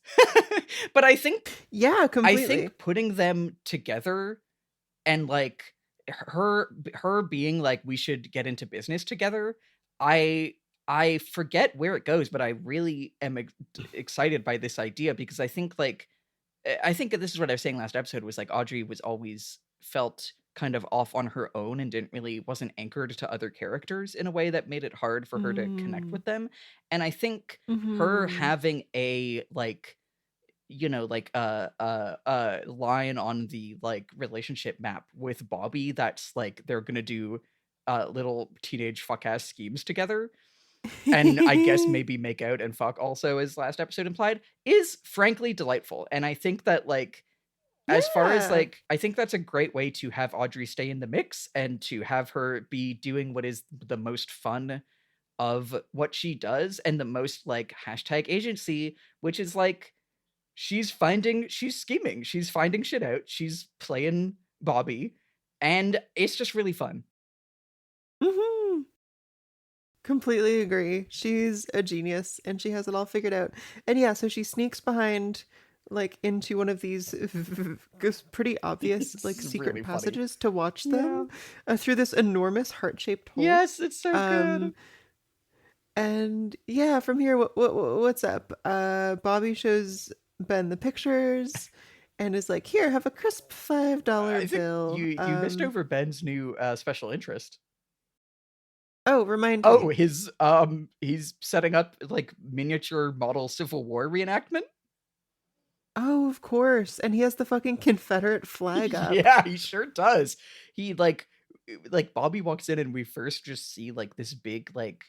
But I think completely. I think putting them together and like her being like, we should get into business together, I forget where it goes, but I really am excited by this idea because I think this is what I was saying last episode was like Audrey was always felt kind of off on her own and wasn't anchored to other characters in a way that made it hard for her to connect with them. And I think her having a like, you know, like a line on the like relationship map with Bobby that's like they're gonna do little teenage fuck ass schemes together and I guess maybe make out and fuck also, as last episode implied, is frankly delightful. And I think that like as far as like I think that's a great way to have Audrey stay in the mix and to have her be doing what is the most fun of what she does and the most like #agency, which is like she's scheming, she's finding shit out, she's playing Bobby, and it's just really fun. Completely agree. She's a genius and she has it all figured out. And yeah, so she sneaks behind like into one of these pretty obvious like secret really passages to watch them through this enormous heart-shaped hole. Yes, it's so good. And yeah, from here, what's up? Bobby shows Ben the pictures and is like, "Here, have a crisp $5 I think bill." you missed over Ben's new special interest. Oh, remind Oh, me. he's setting up like miniature model Civil War reenactment. Oh, of course. And he has the fucking Confederate flag up. Yeah, he sure does. He like Bobby walks in and we first just see like this big like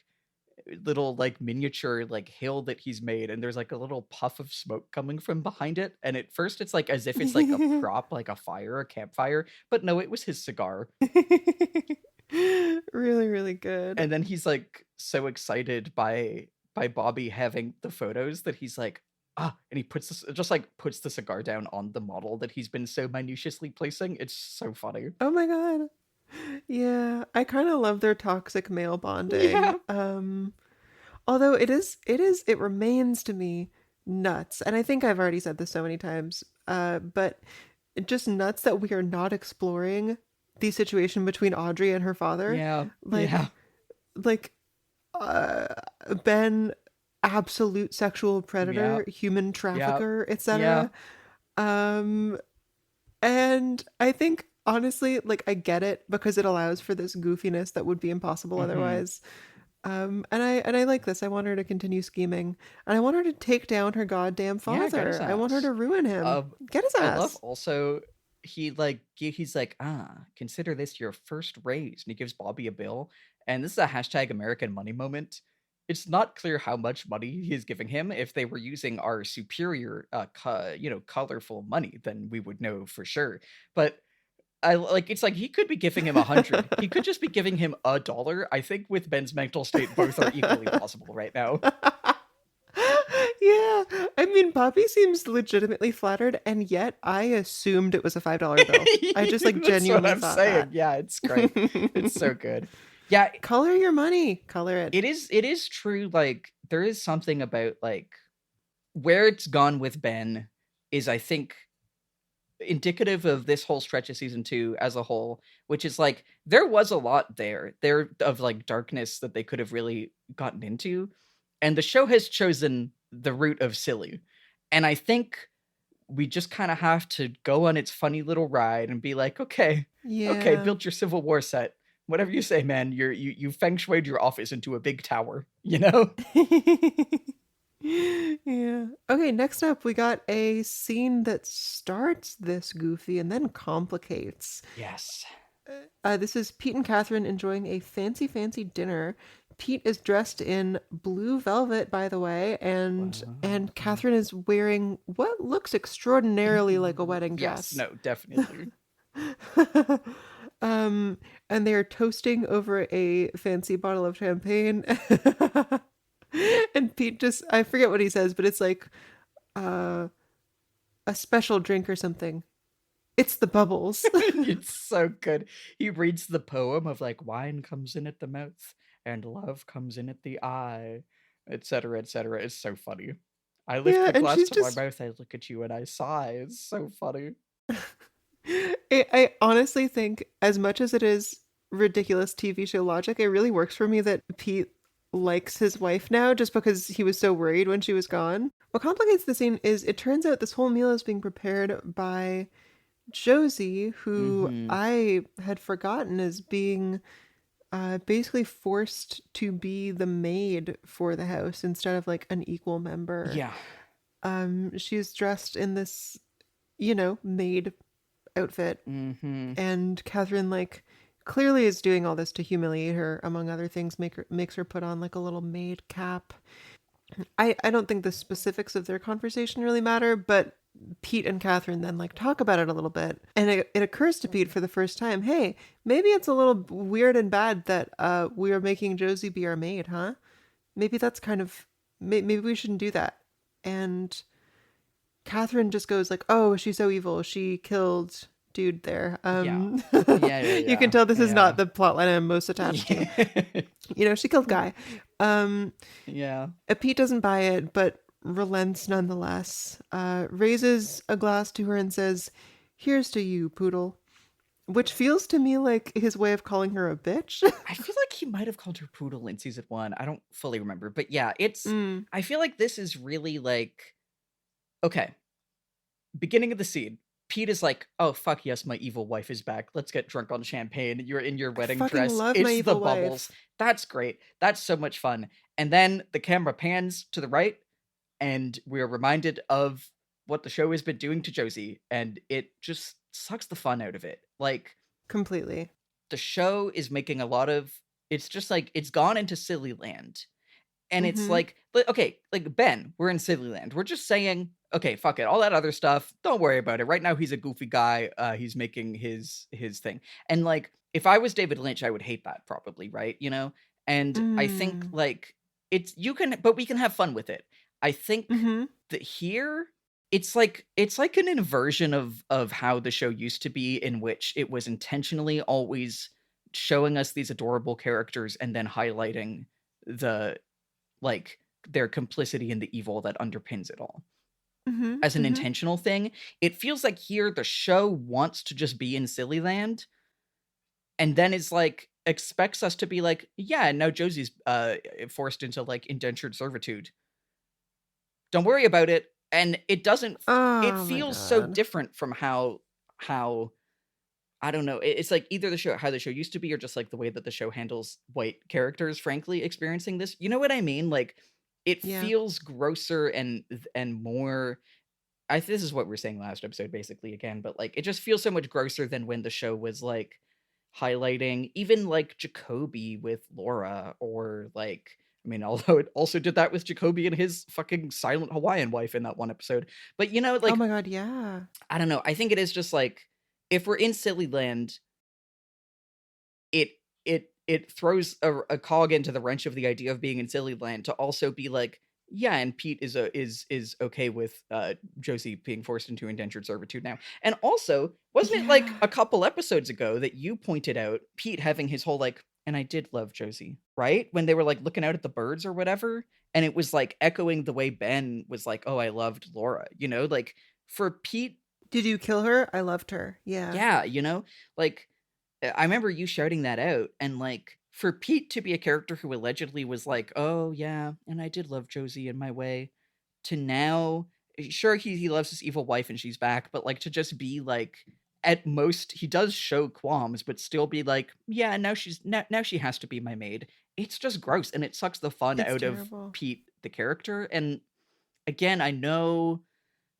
little like miniature like hill that he's made, and there's like a little puff of smoke coming from behind it, and at first it's like as if it's like a prop, like a fire, a campfire, but no, it was his cigar. Really, really good. And then he's like so excited by Bobby having the photos that he's like, and he puts this just like puts the cigar down on the model that he's been so minutiously placing. It's so funny. Oh my god. Yeah, I kind of love their toxic male bonding. Yeah. Although it remains to me nuts, and I think I've already said this so many times, but just nuts that we are not exploring the situation between Audrey and her father. Yeah. Like, yeah. like, Ben, absolute sexual predator, human trafficker, etc. And I think honestly, like, I get it because it allows for this goofiness that would be impossible otherwise. And I like this. I want her to continue scheming, and I want her to take down her goddamn Yeah, get father. his I want her ass. to ruin him. Get his I ass. love also he's like, consider this your first raise, and he gives Bobby a bill, and this is a hashtag American money moment. It's not clear how much money he is giving him. If they were using our superior, colorful money, then we would know for sure. But I like, it's like he could be giving him 100. He could just be giving him $1. I think with Ben's mental state, both are equally possible right now. Yeah, I mean, Bobby seems legitimately flattered, and yet I assumed it was a $5 bill. I just like That's genuinely what I'm thought saying. that. Yeah, it's great. It's so good. Yeah, Color your money. Color it. it is true. Like, there is something about like where it's gone with Ben is, I think, indicative of this whole stretch of season 2 as a whole, which is like there was a lot there of like darkness that they could have really gotten into, and the show has chosen the route of silly, and I think we just kind of have to go on its funny little ride and be like, okay, build your Civil War set, whatever you say, man. You feng shuied your office into a big tower, you know. Yeah. Okay, next up we got a scene that starts this goofy and then complicates. Yes. This is Pete and Catherine enjoying a fancy dinner. Pete is dressed in blue velvet, by the way, and Catherine is wearing what looks extraordinarily like a wedding dress. Yes, no, definitely. And they're toasting over a fancy bottle of champagne. And Pete just, I forget what he says, but it's like a special drink or something. It's the bubbles. It's so good. He reads the poem of like, wine comes in at the mouth and love comes in at the eye, etc., etc. It's so funny. I lift the glass to my mouth, I look at you and I sigh. It's so funny. I honestly think, as much as it is ridiculous TV show logic, it really works for me that Pete likes his wife now just because he was so worried when she was gone. What complicates the scene is it turns out this whole meal is being prepared by Josie, who I had forgotten as being basically forced to be the maid for the house instead of like an equal member. Yeah. She's dressed in this, maid outfit, and Catherine like clearly is doing all this to humiliate her, among other things. Makes her put on like a little maid cap. I don't think the specifics of their conversation really matter, but Pete and Catherine then like talk about it a little bit, and it occurs to Pete for the first time, hey, maybe it's a little weird and bad that we are making Josie be our maid, huh? Maybe that's kind of, maybe we shouldn't do that. And Catherine just goes like, oh, she's so evil, she killed dude there. You can tell this is not the plotline I'm most attached to. She killed Guy. Pete doesn't buy it, but relents nonetheless. Raises a glass to her and says, here's to you, poodle. Which feels to me like his way of calling her a bitch. I feel like he might have called her poodle in season 1. I don't fully remember. But yeah, it's... Mm. I feel like this is really like... Okay. Beginning of the scene. Pete is like, oh, fuck yes, my evil wife is back. Let's get drunk on champagne. You're in your I wedding fucking dress. love my It's the evil bubbles. wife. That's great. That's so much fun. And then the camera pans to the right, and we're reminded of what the show has been doing to Josie, and it just sucks the fun out of it. Like, Completely. the show is making a lot of... It's just like, it's gone into silly land. And it's Mm-hmm. like, okay, like Ben, we're in silly land. We're just saying, okay, fuck it. All that other stuff, don't worry about it. Right now, he's a goofy guy. He's making his thing. And like, if I was David Lynch, I would hate that probably, right? You know? And I think Mm. like but we can have fun with it. I think Mm-hmm. that here, it's like an inversion of how the show used to be, in which it was intentionally always showing us these adorable characters and then highlighting the like their complicity in the evil that underpins it all Mm-hmm. as an Mm-hmm. intentional thing. It feels like here the show wants to just be in silly land, and then is like expects us to be like, yeah, now Josie's forced into like indentured servitude. Don't worry about it. And it doesn't... It Oh my feels so god. different from how I don't know. It's like either how the show used to be, or just like the way that the show handles white characters, frankly, experiencing this. You know what I mean? Like, it Yeah. feels grosser and more... This is what we were saying last episode, basically, again, but like, it just feels so much grosser than when the show was like highlighting even like Jacoby with Laura, or like, I mean, although it also did that with Jacoby and his fucking silent Hawaiian wife in that one episode. But you know, Oh like, my god, yeah. I don't know. I think it is just like, if we're in silly land, it throws a cog into the wrench of the idea of being in silly land, to also be like, yeah, and Pete is okay with Josie being forced into indentured servitude now. And also, wasn't it like Yeah. a couple episodes ago that you pointed out Pete having his whole like, and I did love Josie, right? When they were like looking out at the birds or whatever, and it was like echoing the way Ben was like, oh, I loved Laura, you know, like for Pete, Did you kill her? I loved her. Yeah. yeah, you know, like I remember you shouting that out, and like for Pete to be a character who allegedly was like, "Oh yeah, and I did love Josie in my way," to now, sure, he loves his evil wife and she's back, but like to just be like, at most he does show qualms, but still be like, "Yeah, now she has to be my maid." It's just gross, and it sucks the fun It's out of terrible. Pete the character. And again, I know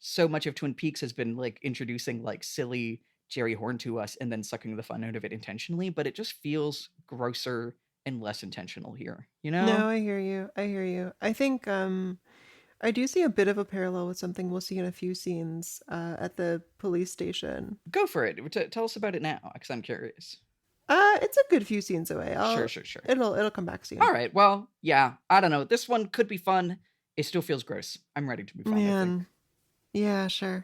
so much of Twin Peaks has been like introducing like silly Jerry Horn to us and then sucking the fun out of it intentionally, but it just feels grosser and less intentional here, you know? No, I hear you. I hear you. I think I do see a bit of a parallel with something we'll see in a few scenes at the police station. Go for it. Tell us about it now, because I'm curious. It's a good few scenes away. Sure. It'll come back soon. All right, well, yeah, I don't know. This one could be fun. It still feels gross. I'm ready to move on, I think. Man. Yeah, sure.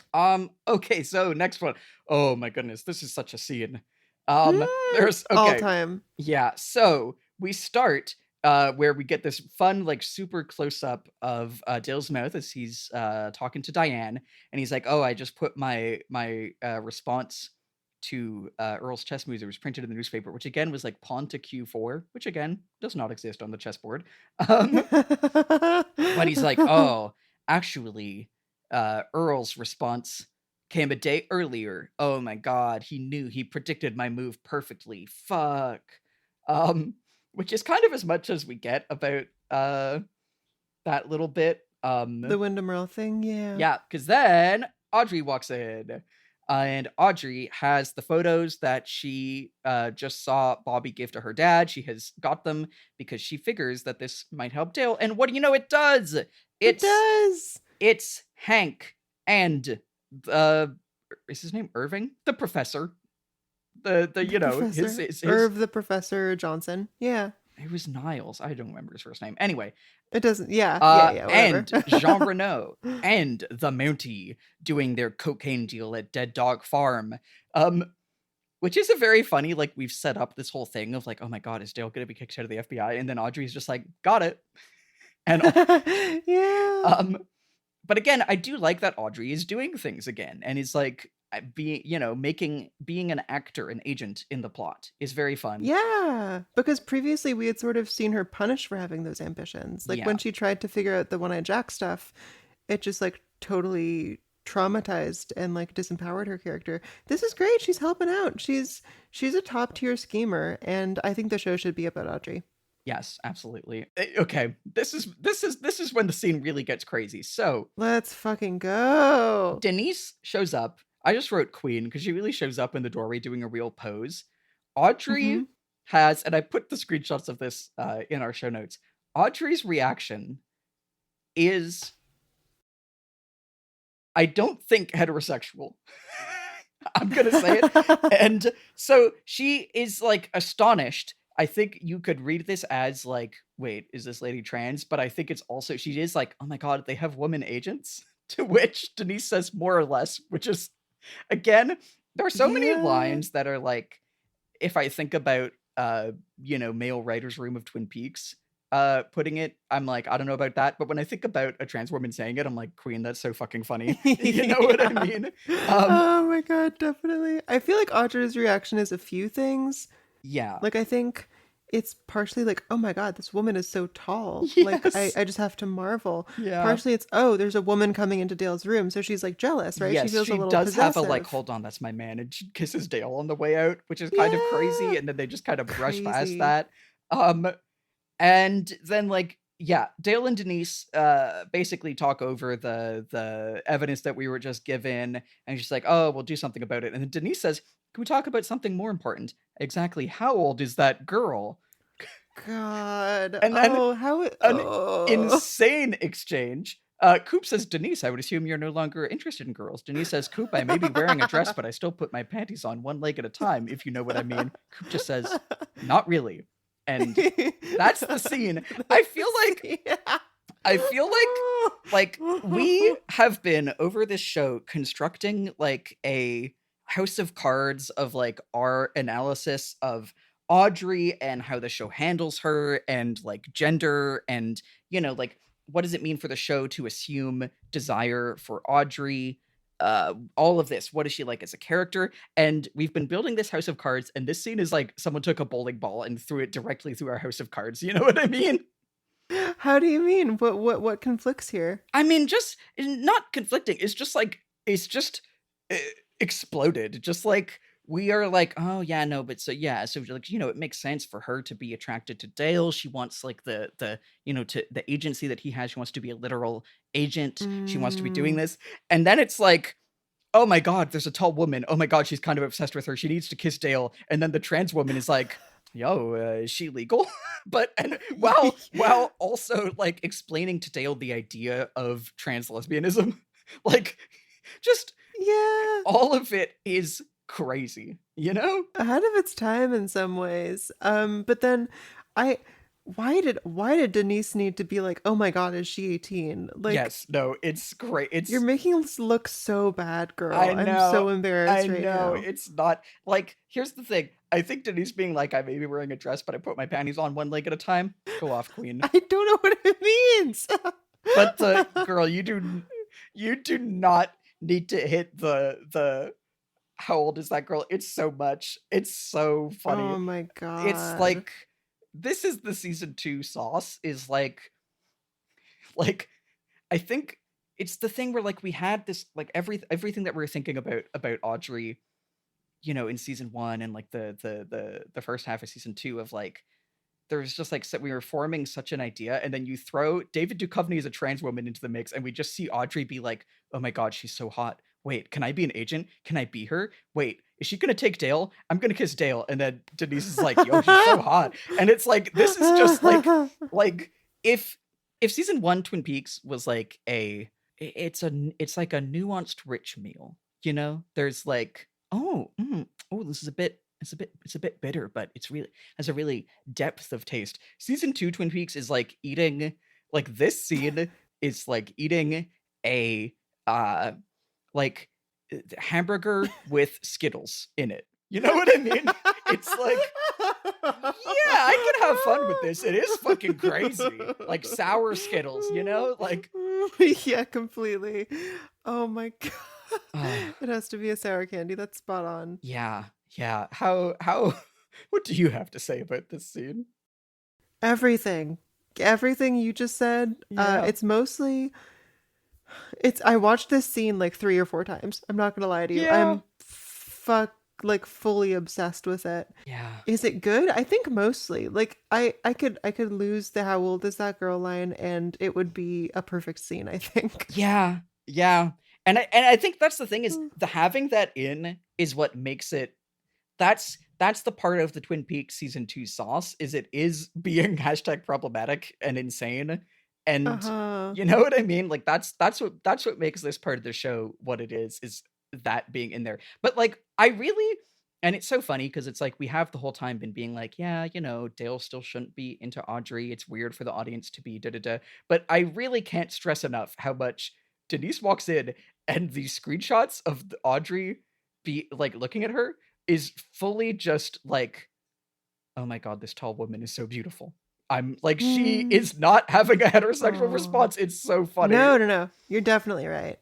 Okay, so next one. Oh my goodness, this is such a scene. There's All okay. time. Yeah, so we start where we get this fun, like super close up of Dale's mouth as he's talking to Diane, and he's like, "Oh, I just put my response to Earl's chess moves. It was printed in the newspaper," which again was like pawn to Q4, which again does not exist on the chessboard. But he's like, "Oh, actually, Earl's response came a day earlier. Oh my god, he predicted my move perfectly. Fuck." Which is kind of as much as we get about that little bit. The Wyndham Earl thing, yeah. Yeah, because then Audrey walks in. And Audrey has the photos that she just saw Bobby give to her dad. She has got them because she figures that this might help Dale. And what do you know? It does. It does. It's Hank and is his name Irving? The professor. The you know, professor. his Irv the Professor Johnson. Yeah. It was Niles. I don't remember his first name. Anyway. It doesn't. Yeah. Whatever. And Jean Renault and the Mountie doing their cocaine deal at Dead Dog Farm. Which is a very funny, like, we've set up this whole thing of like, oh my god, is Dale gonna be kicked out of the FBI? And then Audrey's just like, got it. And yeah. But again, I do like that Audrey is doing things again and is like being an actor, an agent in the plot is very fun. Yeah, because previously we had sort of seen her punished for having those ambitions. Like Yeah. when she tried to figure out the One-Eyed Jack stuff, it just like totally traumatized and like disempowered her character. This is great. She's helping out. She's a top tier schemer, and I think the show should be about Audrey. Yes, absolutely. Okay, this is when the scene really gets crazy. So Let's fucking go. Denise shows up. I just wrote queen because she really shows up in the doorway doing a real pose. Audrey has, and I put the screenshots of this in our show notes. Audrey's reaction is, I don't think, heterosexual. I'm gonna say it. And so she is like astonished. I think you could read this as like, wait, is this lady trans? But I think it's also, she is like, oh my God, they have women agents? To which Denise says more or less, which is, again, there are so many lines that are like, if I think about, male writer's room of Twin Peaks, putting it, I'm like, I don't know about that. But when I think about a trans woman saying it, I'm like, queen, that's so fucking funny. You know what I mean? Oh my God, definitely. I feel like Audrey's reaction is a few things. Yeah. Like, I think it's partially like, oh my God, this woman is so tall. Yes. Like, I just have to marvel. Yeah. Partially it's, oh, there's a woman coming into Dale's room. So she's like jealous, right? Yes, she feels she a little does possessive. have a like, hold on, that's my man. And she kisses Dale on the way out, which is kind of crazy. And then they just kind of brush past Crazy. that. And then like, yeah, Dale and Denise basically talk over the evidence that we were just given. And she's like, oh, we'll do something about it. And then Denise says, can we talk about something more important? Exactly how old is that girl? God. And then an insane exchange. Coop says, Denise, I would assume you're no longer interested in girls. Denise says, Coop, I may be wearing a dress, but I still put my panties on one leg at a time, if you know what I mean. Coop just says, not really. And that's the scene. I feel like we have been over this show constructing like a house of cards of like our analysis of Audrey and how the show handles her and like gender and, like what does it mean for the show to assume desire for Audrey? All of this. What is she like as a character? And we've been building this house of cards, and this scene is like someone took a bowling ball and threw it directly through our house of cards. You know what I mean? How do you mean? What conflicts here? I mean, just not conflicting. It's just exploded. Just like we are like, oh yeah, no, but so yeah, so like, it makes sense for her to be attracted to Dale. She wants like the to the agency that he has. She wants to be a literal agent. She wants to be doing this. And then it's like, oh my God, there's a tall woman. Oh my God, she's kind of obsessed with her. She needs to kiss Dale. And then the trans woman is like, yo, is she legal? while also like explaining to Dale the idea of trans lesbianism. Like, just all of it is crazy, ahead of its time in some ways. But then why did Denise need to be like, oh my God, is she 18? Like, yes, no, it's great. You're making us look so bad, girl. I know, I'm so embarrassed right now. It's not like, here's the thing. I think Denise being like, I may be wearing a dress, but I put my panties on one leg at a time. Go off, queen. I don't know what it means. But girl, you do not need to hit the how old is that girl? It's so much. It's so funny. Oh my God. It's like, this is the season 2 sauce, is like I think it's the thing where like we had this like everything that we were thinking about Audrey, in season 1 and like the first half of season 2 of like, there's just like, we were forming such an idea, and then you throw David Duchovny as a trans woman into the mix, and we just see Audrey be like, oh my God, she's so hot. Wait, can I be an agent? Can I be her? Wait, is she gonna take Dale? I'm gonna kiss Dale. And then Denise is like, yo, she's so hot. And it's like, this is just like if season 1 Twin Peaks was like it's like a nuanced rich meal, there's like, this is a bit bitter, but it's really has a really depth of taste. Season 2 Twin Peaks is like eating, like this scene is like eating a like hamburger with Skittles in it. You know what I mean? It's like, yeah, I can have fun with this. It is fucking crazy. Like sour Skittles, like. Yeah, completely. Oh my It has to be a sour candy. That's spot on. Yeah. How what do you have to say about this scene? Everything. Everything you just said. Yeah. It's mostly I watched this scene like 3 or 4 times. I'm not gonna lie to you. Yeah. I'm like fully obsessed with it. Yeah. Is it good? I think mostly. Like I could lose the how old is that girl line and it would be a perfect scene, I think. Yeah. Yeah. And I think that's the thing is the having that in is what makes it that's the part of the Twin Peaks season 2 sauce is it is being hashtag problematic and insane. And Uh-huh. you know what I mean? Like that's what makes this part of the show what it is that being in there. But like I really and it's so funny because it's like we have the whole time been being like, yeah, you know, Dale still shouldn't be into Audrey. It's weird for the audience to be da da da. But I really can't stress enough how much Denise walks in and these screenshots of Audrey be like looking at her is fully just like, oh my god, this tall woman is so beautiful. I'm like, she is not having a heterosexual Aw. response. It's so funny. No. You're definitely right.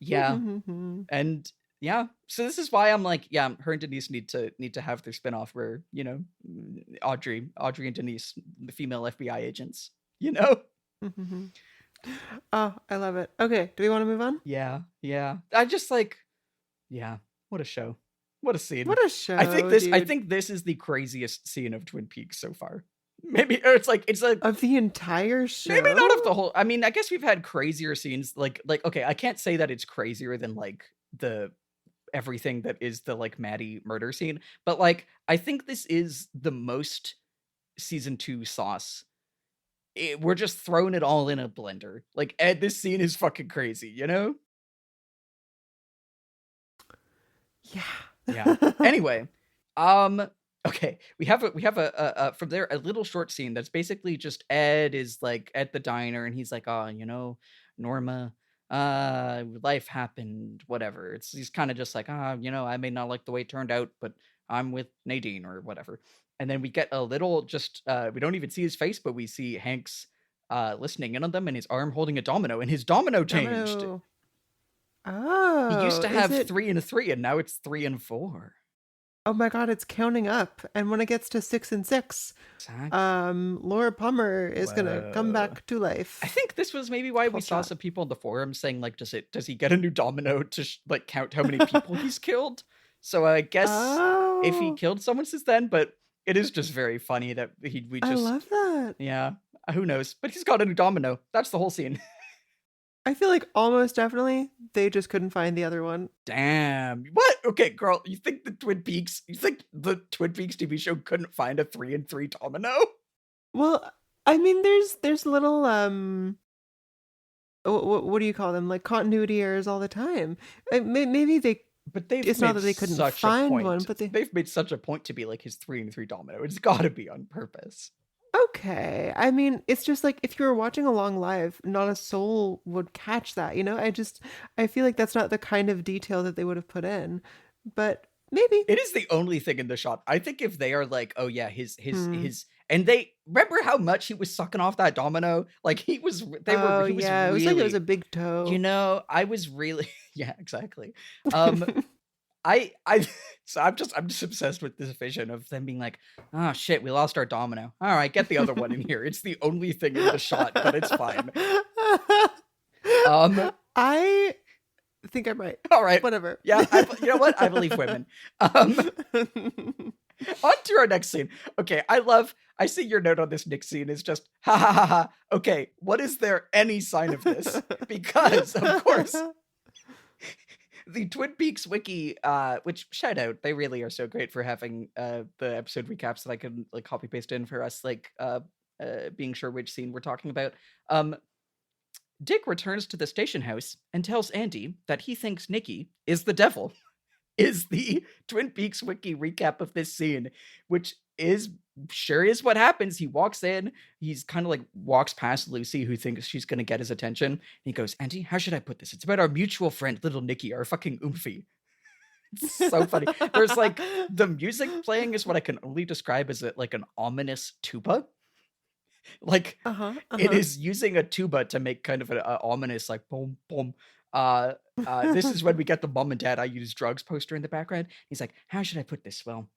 Yeah. And yeah, so this is why I'm like, yeah, her and Denise need to have their spinoff where, you know, Audrey and Denise, the female FBI agents, you know? Oh, I love it. Okay, do we want to move on? Yeah. I just like, yeah, what a show. What a scene. What a show. I think this is the craziest scene of Twin Peaks so far. Maybe or it's like of the entire show. Maybe not of the whole. I mean, I guess we've had crazier scenes like okay, I can't say that it's crazier than like the everything that is the like Maddie murder scene, but like I think this is the most season 2 sauce. We're just throwing it all in a blender. Like Ed, this scene is fucking crazy, you know? Yeah. Anyway, okay, we have a from there a little short scene that's basically just Ed is like at the diner and he's like, oh, you know, Norma, life happened, whatever. He's kind of just like, you know, I may not like the way it turned out, but I'm with Nadine or whatever. And then we get a little just we don't even see his face, but we see Hank's listening in on them and his arm holding a domino and his domino changed. Oh, he used to have 3 and 3 and now it's 3 and 4. Oh my god, it's counting up. And when it gets to 6 and 6, exactly. Laura Palmer is gonna come back to life. I think this was maybe why we saw some people in the forum saying like, does he get a new domino to like count how many people he's killed? So I guess if he killed someone since then, but it is just very funny that I love that. Yeah, who knows? But he's got a new domino. That's the whole scene. I feel like almost definitely they just couldn't find the other one. Damn. What? Okay, girl, you think the Twin Peaks TV show couldn't find a 3 and 3 domino? Well, I mean, there's little what do you call them? Like continuity errors all the time. Maybe they. But it's not that they couldn't find one, but they've made such a point to be like his 3 and 3 domino. It's got to be on purpose. Okay. I mean, it's just like if you were watching along live, not a soul would catch that, you know? I feel like that's not the kind of detail that they would have put in. But maybe. It is the only thing in the shot. I think if they are like, oh yeah, his and they remember how much he was sucking off that domino? Like he was it was like it was a big toe. You know, I was really yeah, exactly. So I'm just obsessed with this vision of them being like, oh shit, we lost our domino. All right, get the other one in here. It's the only thing in the shot, but it's fine. I think I'm right. All right, whatever. Yeah, you know what? I believe women. On to our next scene. Okay, I see your note on this Nick scene is just ha ha ha ha. Okay, what is there any sign of this? Because of course. The Twin Peaks wiki, which shout out, they really are so great for having the episode recaps that I can like copy paste in for us, like being sure which scene we're talking about. Dick returns to the station house and tells Andy that he thinks Nicky is the devil. Is the Twin Peaks wiki recap of this scene, which is what happens. He walks in, he's kind of like walks past Lucy, who thinks she's gonna get his attention. And he goes, Andy, how should I put this? It's about our mutual friend, Little Nicky, our fucking oomphy. It's so funny. There's like the music playing is what I can only describe as like an ominous tuba. Like it is using a tuba to make kind of an ominous like boom boom. This is when we get the mom and dad I use drugs poster in the background. He's like, how should I put this? Well,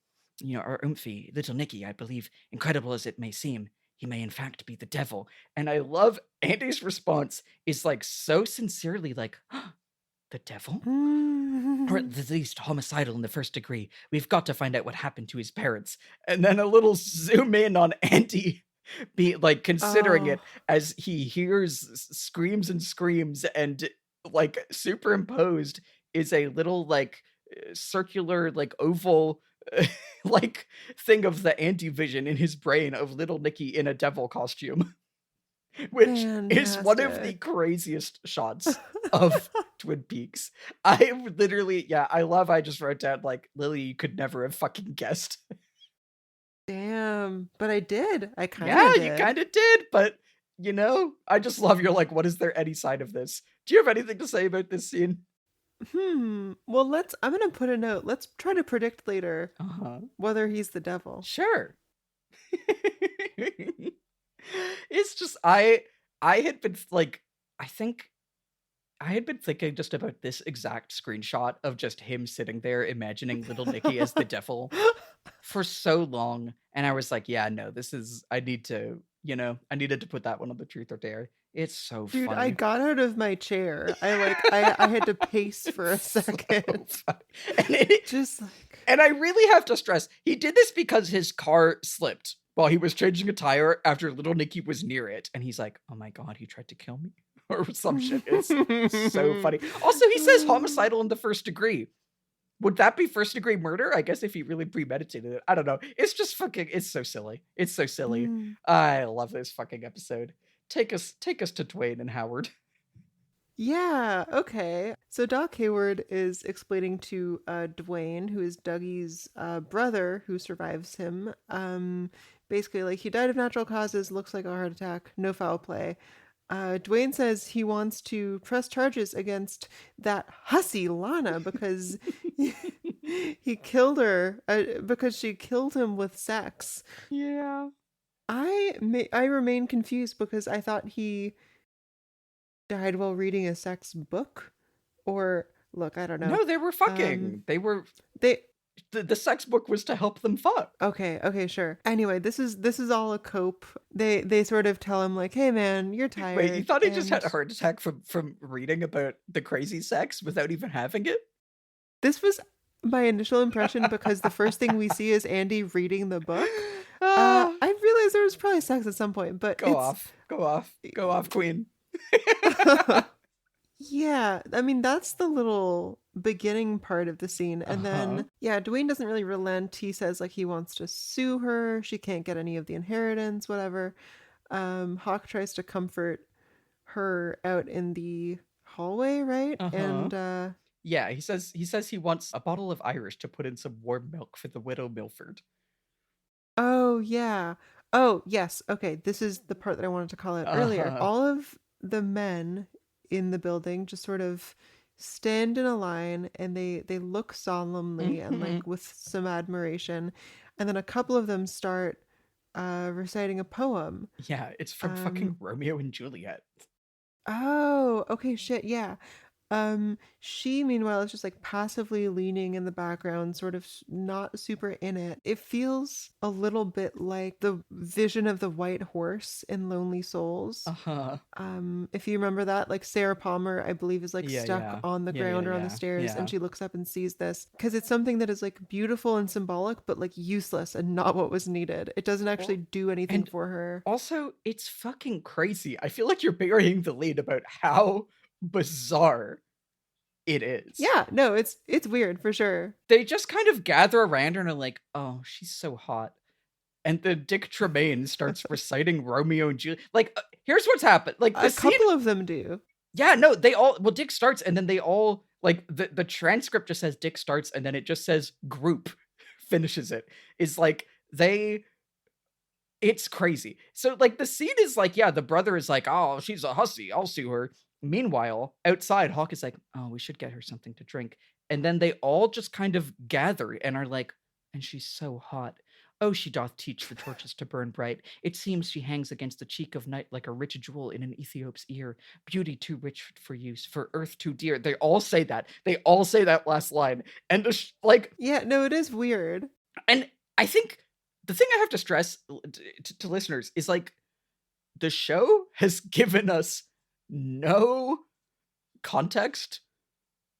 our oomphy, little Nicky, I believe, incredible as it may seem, he may in fact be the devil. And I love Andy's response is like so sincerely like, the devil? Or at least homicidal in the first degree. We've got to find out what happened to his parents. And then a little zoom in on Andy be like considering it as he hears screams and screams, and like superimposed is a little like circular like oval like thing of the Andy vision in his brain of little Nicky in a devil costume, which is one of the Fantastic. craziest shots of Twin Peaks. I literally, I just wrote down like, Lily, you could never have fucking guessed. Damn, but I did. I kind of Yeah, did. you kind of did, but I just love your like, what is there any side of this? Do you have anything to say about this scene? Well, I'm gonna put a note. Let's try to predict later whether he's the devil. Sure. It's just I had been like, I think I had been thinking just about this exact screenshot of just him sitting there imagining little Nicky as the devil for so long, and I was like, yeah, no, I need to, I needed to put that one on the truth or dare. It's so Dude, funny. I got out of my chair. I had to pace for a second. So and Just like, and I really have to stress, he did this because his car slipped while he was changing a tire after little Nicky was near it, and he's like, oh my god, he tried to kill me or some shit. It's so funny. Also, he says homicidal in the first degree. Would that be first degree murder? I guess if he really premeditated it. I don't know. It's just fucking, it's so silly. It's so silly. I love this fucking episode. Take us to Dwayne and Howard. Yeah, okay. So Doc Hayward is explaining to Dwayne, who is Dougie's brother who survives him, basically like he died of natural causes, looks like a heart attack, no foul play. Dwayne says he wants to press charges against that hussy Lana because he killed her because she killed him with sex. Yeah. I remain confused because I thought he died while reading a sex book, or look, I don't know. No, they were fucking. The sex book was to help them fuck. Okay, sure. Anyway, this is all a cope. They sort of tell him like, "Hey man, you're tired." Wait, you thought he just had a heart attack from reading about the crazy sex without even having it? This was my initial impression because the first thing we see is Andy reading the book. I realized there was probably sex at some point, but Go off, Queen. Yeah, I mean, that's the little beginning part of the scene. And then, Dwayne doesn't really relent. He says, like, he wants to sue her. She can't get any of the inheritance, whatever. Hawk tries to comfort her out in the hallway, right? And, yeah, he says he wants a bottle of Irish to put in some warm milk for the widow Milford. Oh, yeah. Oh, yes. Okay, this is the part that I wanted to call out earlier. All of the men in the building just sort of stand in a line, and they look solemnly and like with some admiration, and then a couple of them start reciting a poem. Yeah, it's from fucking Romeo and Juliet. Oh, okay, shit, yeah. She meanwhile is just like passively leaning in the background, sort of not super in it. It feels a little bit like the vision of the white horse in Lonely Souls. If you remember that, like Sarah Palmer, I believe, is like stuck on the ground or on the stairs, and she looks up and sees this because it's something that is like beautiful and symbolic, but like useless and not what was needed. It doesn't actually do anything for her. Also, it's fucking crazy. I feel like you're burying the lead about how bizarre it is. Yeah, no, it's weird for sure. They just kind of gather around her and are like, oh, she's so hot. And then Dick Tremayne starts reciting Romeo and Juliet. Like, here's what's happened. Like, a couple of them do. Yeah, no, Dick starts, and then they all, like, the transcript just says Dick starts, and then it just says group finishes it. It's like, it's crazy. So, like, the scene is like, yeah, the brother is like, oh, she's a hussy, I'll sue her. Meanwhile, outside, Hawk is like, oh, we should get her something to drink. And then they all just kind of gather and are like, and she's so hot. Oh, she doth teach the torches to burn bright. It seems she hangs against the cheek of night like a rich jewel in an Ethiop's ear. Beauty too rich for use, for earth too dear. They all say that. They all say that last line. And like, Yeah, no, it is weird. and I think the thing I have to stress to listeners is like, the show has given us no context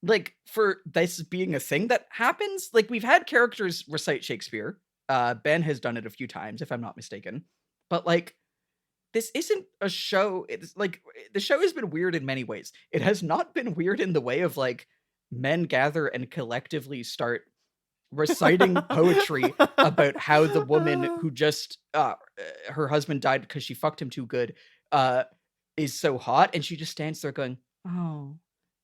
like for this being a thing that happens. Like, we've had characters recite Shakespeare. Ben has done it a few times, if I'm not mistaken. But like, this isn't a show. It's like, the show has been weird in many ways. It has not been weird in the way of like men gather and collectively start reciting poetry about how the woman who just her husband died because she fucked him too good is so hot, and she just stands there going, oh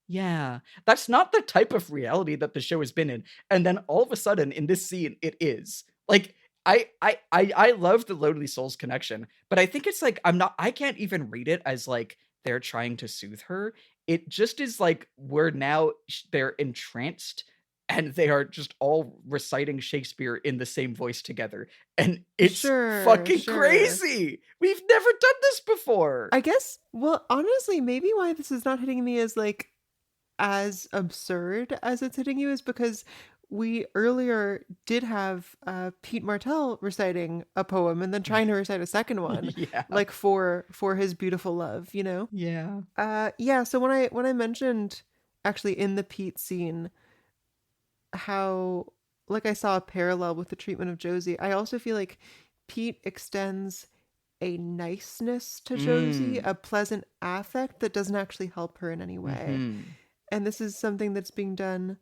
yeah. That's not the type of reality that the show has been in. And then all of a sudden in this scene it is. Like, I love the Lonely Souls connection, but I think it's like, I can't even read it as like they're trying to soothe her. It just is like, we're now they're entranced and they are just all reciting Shakespeare in the same voice together. And it's fucking crazy. We've never done this before. I guess, well, honestly, maybe why this is not hitting me as like as absurd as it's hitting you is because we earlier did have Pete Martell reciting a poem and then trying to recite a second one, Yeah. like for his beautiful love, you know? Yeah. Yeah. So when I mentioned actually in the Pete scene how like I saw a parallel with the treatment of Josie, I also feel like Pete extends a niceness to Josie, a pleasant affect that doesn't actually help her in any way. Mhm. And this is something that's being done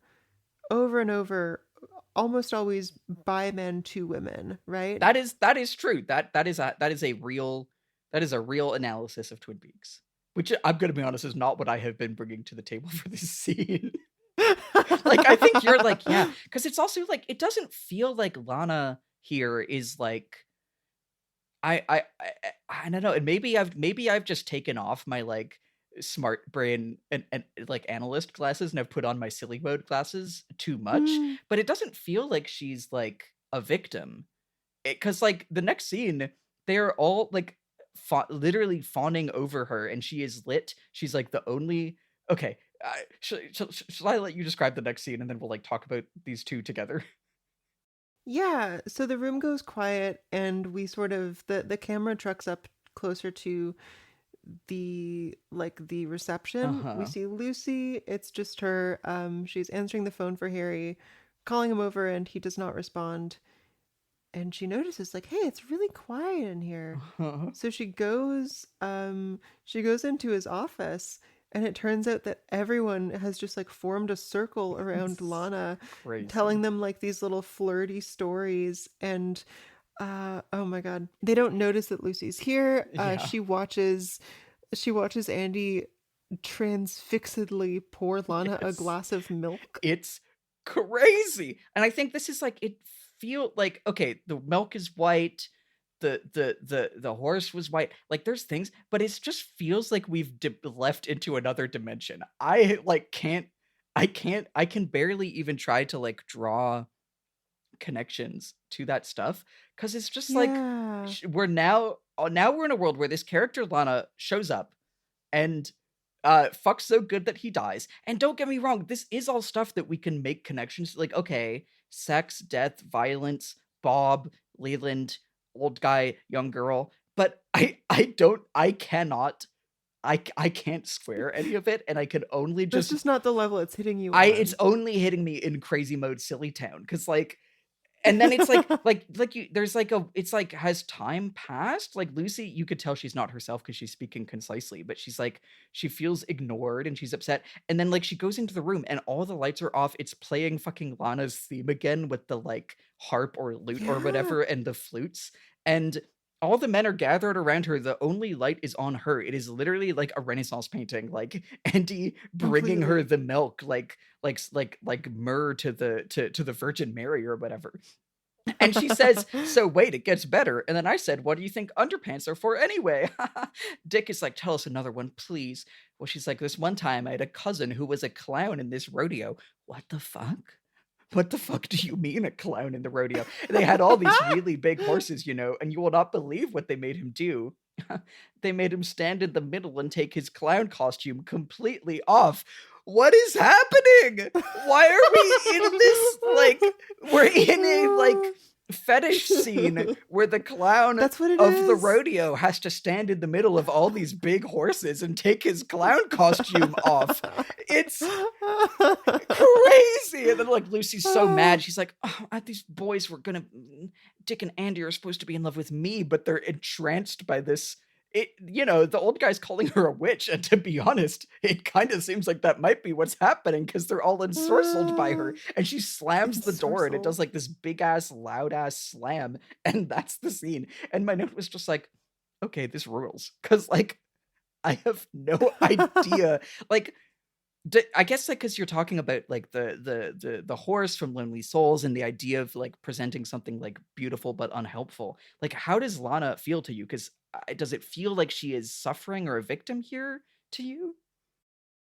over and over, almost always by men to women, right? That is true. That is a real analysis of Twin Peaks, which I'm going to be honest is not what I have been bringing to the table for this scene. Like, I think you're like, yeah, because it's also like, it doesn't feel like Lana here is like, I don't know, and maybe I've just taken off my like smart brain and like analyst glasses and I've put on my silly mode glasses too much, but it doesn't feel like she's like a victim. Because like the next scene, they're all like literally fawning over her, and she is lit. She's like the only. Okay, shall I let you describe the next scene, and then we'll like talk about these two together? Yeah. So the room goes quiet, and we sort of the camera trucks up closer to the reception. We see Lucy. It's just her. She's answering the phone for Harry, calling him over, and he does not respond. And she notices, like, hey, it's really quiet in here. So she goes into his office, and it turns out that everyone has just like formed a circle around Lana, telling them like these little flirty stories. And oh my god, they don't notice that Lucy's here. She watches Andy transfixedly pour Lana a glass of milk. It's crazy. And I think this is like, it feel like, okay, the milk is white, the horse was white, like there's things, but it just feels like we've left into another dimension. I can barely even try to like draw connections to that stuff, because it's just like, we're now we're in a world where this character Lana shows up and fucks so good that he dies. And don't get me wrong, this is all stuff that we can make connections, like, okay, sex, death, violence, Bob, Leland, old guy, young girl, but I can't square any of it, and I can only just... This is not the level it's hitting you on. It's only hitting me in crazy mode Silly Town, because like, and then it's like there's like it's like, has time passed? Like, Lucy, you could tell she's not herself because she's speaking concisely, but she's like, she feels ignored and she's upset. And then like she goes into the room and all the lights are off. It's playing fucking Lana's theme again with the like harp or lute or whatever and the flutes. And all the men are gathered around her. The only light is on her. It is literally like a Renaissance painting, like Andy bringing her the milk, like myrrh to the Virgin Mary or whatever. And she says, so wait, it gets better. And then I said, what do you think underpants are for anyway? Dick is like, tell us another one, please. Well, she's like, this one time I had a cousin who was a clown in this rodeo. What the fuck? what the fuck do you mean a clown in the rodeo? They had all these really big horses, you know, and you will not believe what they made him do. They made him stand in the middle and take his clown costume completely off. What is happening? Why are we in this, like, we're in a, like, fetish scene where the clown That's what it of the is. rodeo has to stand in the middle of all these big horses and take his clown costume off. It's crazy. And then, like, Lucy's so mad. She's like, oh, these boys were gonna, Dick and Andy are supposed to be in love with me, but they're entranced by this. You know, the old guy's calling her a witch, and to be honest, it kind of seems like that might be what's happening because they're all ensorcelled by her, and she slams the door, and it does like this big ass, loud ass slam, and that's the scene. And my note was just like, okay, this rules, because like I have no idea, like. I guess like because you're talking about like the horse from Lonely Souls and the idea of like presenting something like beautiful but unhelpful. Like, how does Lana feel to you? Because does it feel like she is suffering or a victim here to you?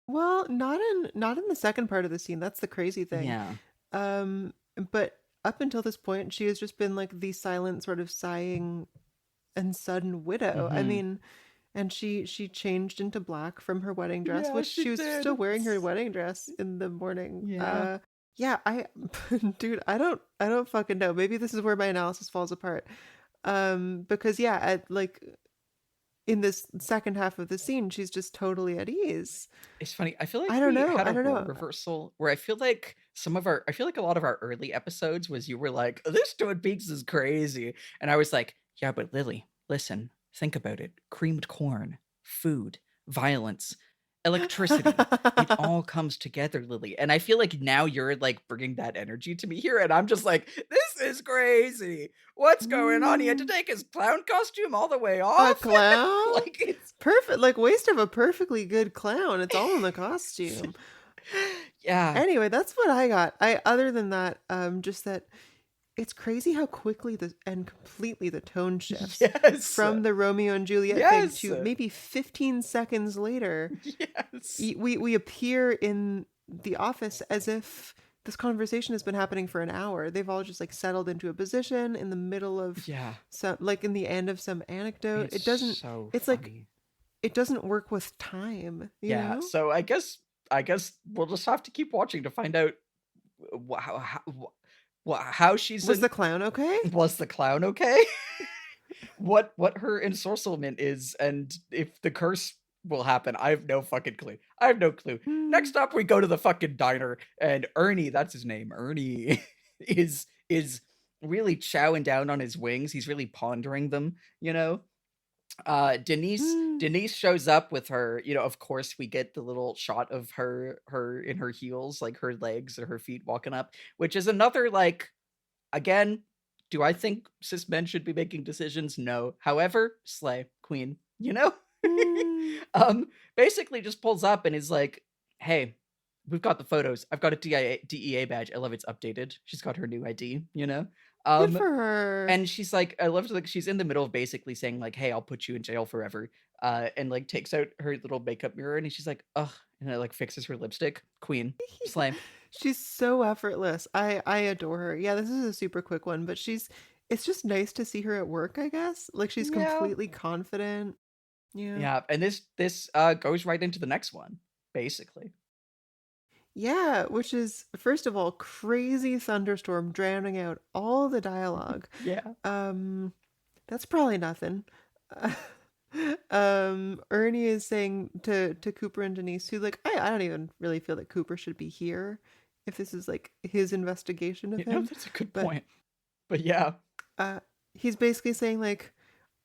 Well, not in the second part of the scene. That's the crazy thing. Yeah. But up until this point, she has just been like the silent, sort of sighing and sudden widow. I Mhm. mean, and she changed into black from her wedding dress, Yeah, which she she was did. still wearing her wedding dress in the morning. Yeah. Yeah, dude, I don't fucking know. Maybe this is where my analysis falls apart. Because yeah, like in this second half of the scene, she's just totally at ease. It's funny. I feel like I don't we know. had I a don't role know. reversal where I feel like a lot of our early episodes was you were like, this Twin Peaks is crazy. And I was like, yeah, but Lily, listen, think about it. Creamed corn, food, violence, electricity. It all comes together, Lily. And I feel like now you're like bringing that energy to me here. And I'm just like, this is crazy. What's going on? He had to take his clown costume all the way A off. clown? Like, it's Perfect, like waste of a perfectly good clown. It's all in the costume. yeah. Anyway, that's what I got. Other than that, just that it's crazy how quickly and completely the tone shifts Yes. from the Romeo and Juliet thing Yes. to maybe 15 seconds later. Yes. We appear in the office as if this conversation has been happening for an hour. They've all just like settled into a position in the middle of Yeah. some, like in the end of some anecdote. It's It doesn't. so It's like funny. it doesn't work with time. You Yeah. know? So I guess we'll just have to keep watching to find out how she's Was the clown okay? was the clown okay? what her ensorcelment is, and if the curse will happen. I have no fucking clue. I have no clue. Next up, we go to the fucking diner, and Ernie, that's his name. Ernie is really chowing down on his wings. He's really pondering them, you know. Denise shows up with her, you know, of course we get the little shot of her in her heels, like her legs or her feet walking up, which is another like, again, do I think cis men should be making decisions? No. However, slay queen, you know. Basically just pulls up and is like, hey, we've got the photos. I've got a DEA badge. I love it's updated. She's got her new ID, you know. Good for her. And she's like, I love to, like, she's in the middle of basically saying like, hey, I'll put you in jail forever. And like takes out her little makeup mirror and she's like, ugh, and it like fixes her lipstick. Queen. Slay. She's so effortless. I adore her. Yeah, this is a super quick one, but it's just nice to see her at work, I guess. Like she's Yeah. completely confident. Yeah. Yeah, and this goes right into the next one, basically. Yeah, which is first of all crazy thunderstorm drowning out all the dialogue. Yeah. That's probably nothing. Ernie is saying to Cooper and Denise, who like I don't even really feel that Cooper should be here if this is like his investigation of You know, him. that's a good point. But yeah. He's basically saying like,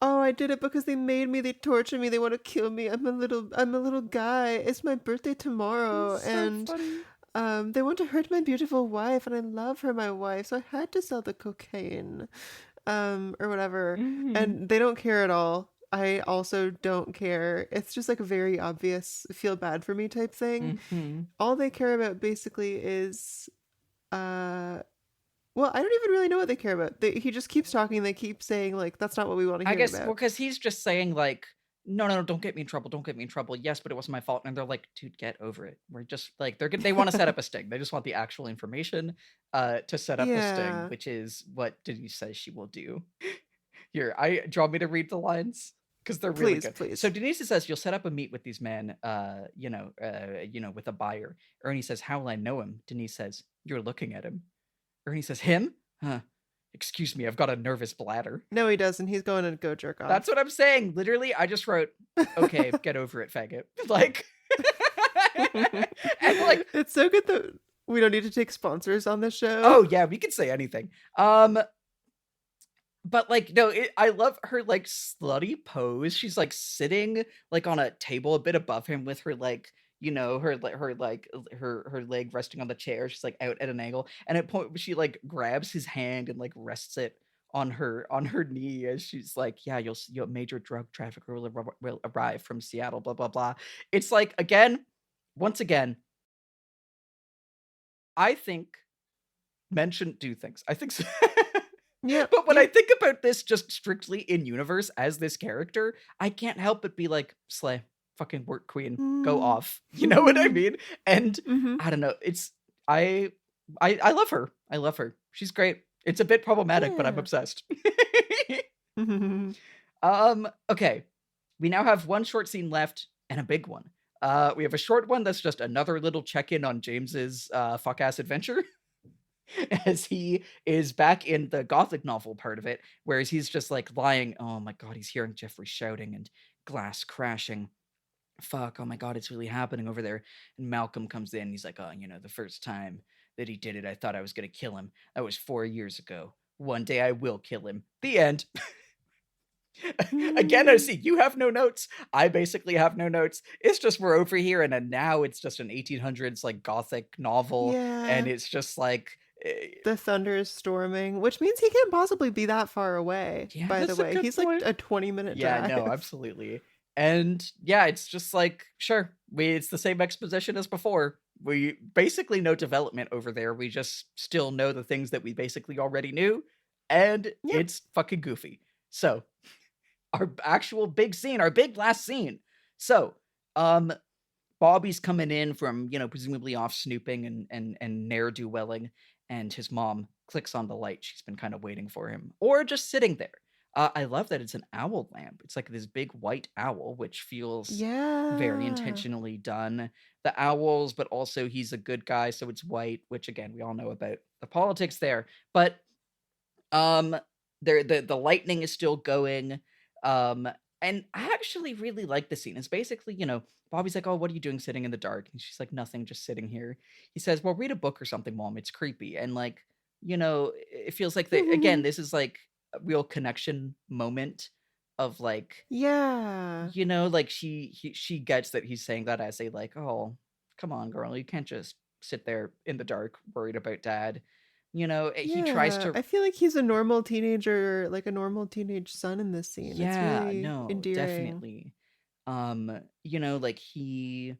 oh, I did it because they made me, they tortured me, they want to kill me. I'm a little guy. It's my birthday tomorrow. So and funny. they want to hurt my beautiful wife, and I love her, my wife, so I had to sell the cocaine. Or whatever. And they don't care at all. I also don't care. It's just like a very obvious feel bad for me type thing. All they care about basically is well, I don't even really know what they care about. He just keeps talking. They keep saying like, that's not what we want to hear I guess about. well, because he's just saying like, no, don't get me in trouble. Don't get me in trouble. Yes, but it wasn't my fault. And they're like, dude, get over it. We're just like, they want to set up a sting. They just want the actual information to set up a sting, Yeah. which is what Denise says she will do. Here, do you want me to read the lines? Because they're really Please, good. please. So Denise says, you'll set up a meet with these men, with a buyer. Ernie says, how will I know him? Denise says, you're looking at him. Ernie says, him? Huh. Excuse me, I've got a nervous bladder. No, he doesn't. He's going to go jerk off. That's what I'm saying. Literally, I just wrote, okay, get over it, faggot. Like, and like, it's so good that we don't need to take sponsors on this show. oh yeah, we can say anything. But like, no, I love her like slutty pose. She's like sitting like on a table a bit above him with her like, her leg resting on the chair. She's like out at an angle, and at point she like grabs his hand and like rests it on her knee as she's like, yeah, your major drug trafficker will arrive from Seattle, blah blah blah. It's like, once again, I think men shouldn't do things. I think so. Yeah. But when I think about this just strictly in universe as this character, I can't help but be like, slay, fucking work queen, go off. You know what I mean? And I don't know. It's I love her. I love her. She's great. It's a bit problematic, but I'm Yeah. obsessed. Okay. We now have one short scene left and a big one. We have a short one that's just another little check-in on James's fuck-ass adventure. As he is back in the gothic novel part of it, whereas he's just like lying, oh my god, he's hearing Jeffrey shouting and glass crashing. Fuck, oh my god, it's really happening over there. And Malcolm comes in, he's like, oh, the first time that he did it, I thought I was gonna kill him. That was 4 years ago. One day I will kill him. The end. Again, I see you have no notes. I basically have no notes. It's just we're over here, and now it's just an 1800s like gothic novel, and it's just like the thunder is storming, which means he can't possibly be that far away. Yeah, by the that's a way, good he's point. like a 20-minute Yeah, drive. no, absolutely. And yeah, it's just like, sure, it's the same exposition as before. We basically no development over there. We just still know the things that we basically already knew, and it's fucking goofy. So, our actual big scene, our big last scene. So, Bobby's coming in from, presumably off snooping and ne'er-do-welling, and his mom clicks on the light. She's been kind of waiting for him, or just sitting there. I love that it's an owl lamp. It's like this big white owl, which feels very intentionally done. The owls, but also he's a good guy, so it's white, which again, we all know about the politics there. But the lightning is still going. And I actually really like the scene. It's basically, Bobby's like, oh, what are you doing sitting in the dark? And she's like, nothing, just sitting here. He says, well, read a book or something, Mom. It's creepy. And like, it feels like again, this is like a real connection moment of like, like she gets that he's saying that as a like, oh, come on, girl, you can't just sit there in the dark worried about dad. He tries to. I feel like he's a normal teenager, like a normal teenage son in this scene. Yeah, it's really no, endearing. definitely. Like he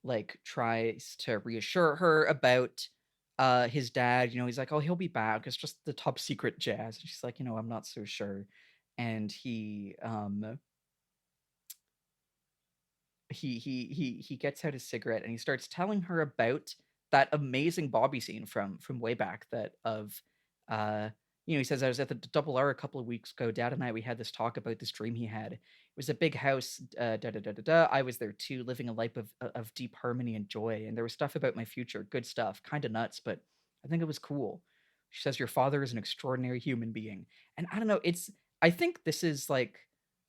like tries to reassure her about his dad. He's like, oh, he'll be back. It's just the top secret jazz. And she's like, I'm not so sure. And he gets out his cigarette and he starts telling her about that amazing Bobby scene from way back he says, I was at the Double R a couple of weeks ago. Dad and we had this talk about this dream he had. It was a big house, I was there too, living a life of deep harmony and joy. And there was stuff about my future, good stuff, kind of nuts, but I think it was cool. She says, your father is an extraordinary human being. And I don't know, I think this is like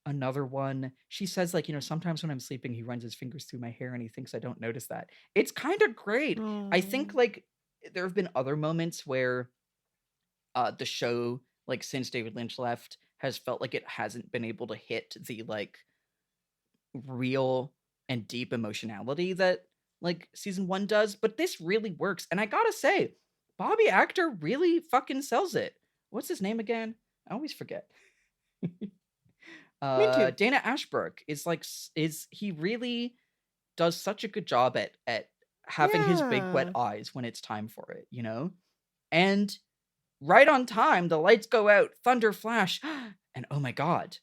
another one. She says like, sometimes when I'm sleeping, he runs his fingers through my hair and he thinks I don't notice that. It's kind of great. I think like there have been other moments where the show, like since David Lynch left, has felt like it hasn't been able to hit the like real and deep emotionality that like season 1 does, but this really works. And I gotta say, Bobby actor really fucking sells it. What's his name again? I always forget. Dana Ashbrook he really does such a good job at having his big wet eyes when it's time for it, and right on time, the lights go out, thunder flash, and oh my god,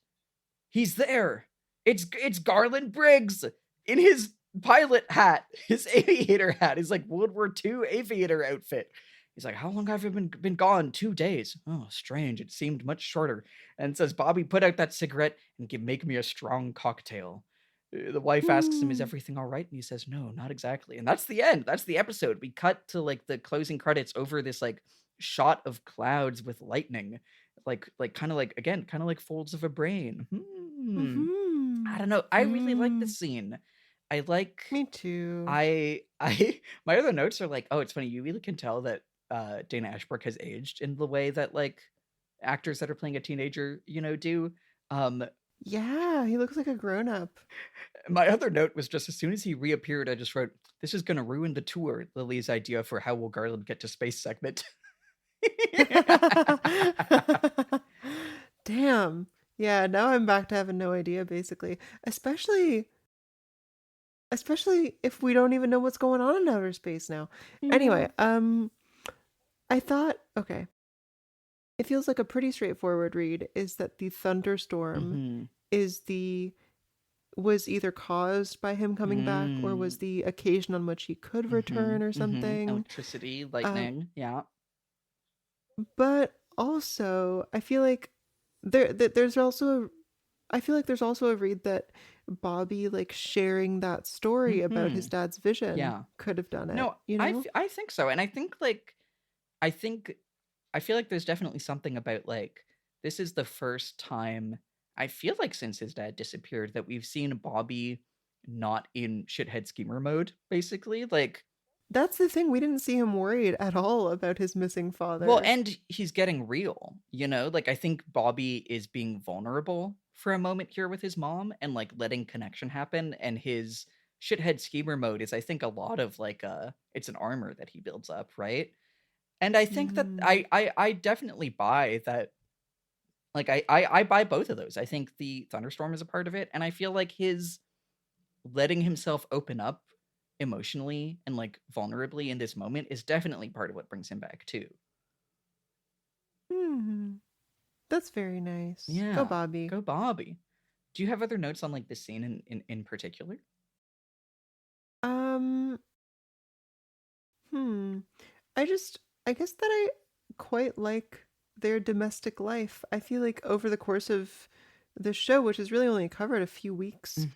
he's there. It's Garland Briggs in his pilot hat, his aviator hat, his like World War II aviator outfit. He's like, how long have I been gone? 2 days. Oh, strange. It seemed much shorter. And says, Bobby, put out that cigarette and make me a strong cocktail. The wife asks him, is everything all right? And he says, no, not exactly. And that's the end. That's the episode. We cut to like the closing credits over this like shot of clouds with lightning. Like kind of like, again, kind of like folds of a brain. I don't know. I really like this scene. I like. Me too. I my other notes are like, oh, it's funny. You really can tell that Dana Ashbrook has aged in the way that like actors that are playing a teenager, do. Yeah, he looks like a grown-up. My other note was just as soon as he reappeared, I just wrote, this is going to ruin the tour, Lily's idea for how will Garland get to space segment. Damn. Yeah, now I'm back to having no idea, basically. Especially if we don't even know what's going on in outer space now. Anyway, I thought, okay, it feels like a pretty straightforward read is that the thunderstorm was either caused by him coming back or was the occasion on which he could return or something. Electricity, lightning, yeah. But also, I feel like there's also a read that Bobby like sharing that story about his dad's vision could have done it. No, I think so. And I think like I feel like there's definitely something about like this is the first time I feel like since his dad disappeared that we've seen Bobby not in shithead schemer mode, basically. Like that's the thing. We didn't see him worried at all about his missing father. Well, and he's getting real, Like I think Bobby is being vulnerable for a moment here with his mom and like letting connection happen, and his shithead schemer mode is I think a lot of like it's an armor that he builds up, right? And I think that I definitely buy that. Like I buy both of those. I think the thunderstorm is a part of it, and I feel like his letting himself open up emotionally and like vulnerably in this moment is definitely part of what brings him back too. That's very nice. Yeah. Go Bobby. Go Bobby. Do you have other notes on like this scene in particular? I guess that I quite like their domestic life. I feel like over the course of the show, which has really only covered a few weeks,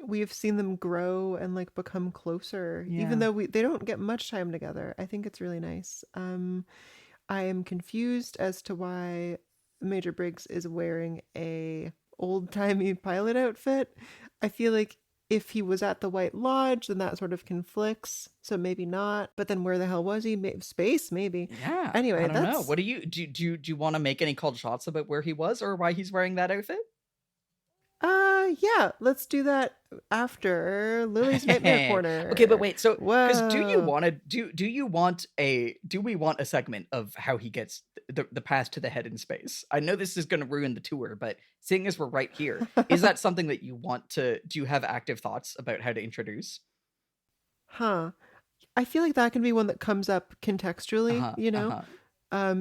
we have seen them grow and like become closer, even though they don't get much time together. I think it's really nice. I am confused as to why Major Briggs is wearing a old-timey pilot outfit. I feel like if he was at the White Lodge, then that sort of conflicts. So maybe not. But then where the hell was he? Space, maybe. Yeah. Anyway, I don't know. What do you want to make any called shots about where he was or why he's wearing that outfit? Yeah, let's do that after Lily's Nightmare Corner. Okay, but wait, so because do we want a segment of how he gets the pass to the head in space? I know this is going to ruin the tour, but seeing as we're right here, is that something that you want to? Do you have active thoughts about how to introduce? I feel like that can be one that comes up contextually.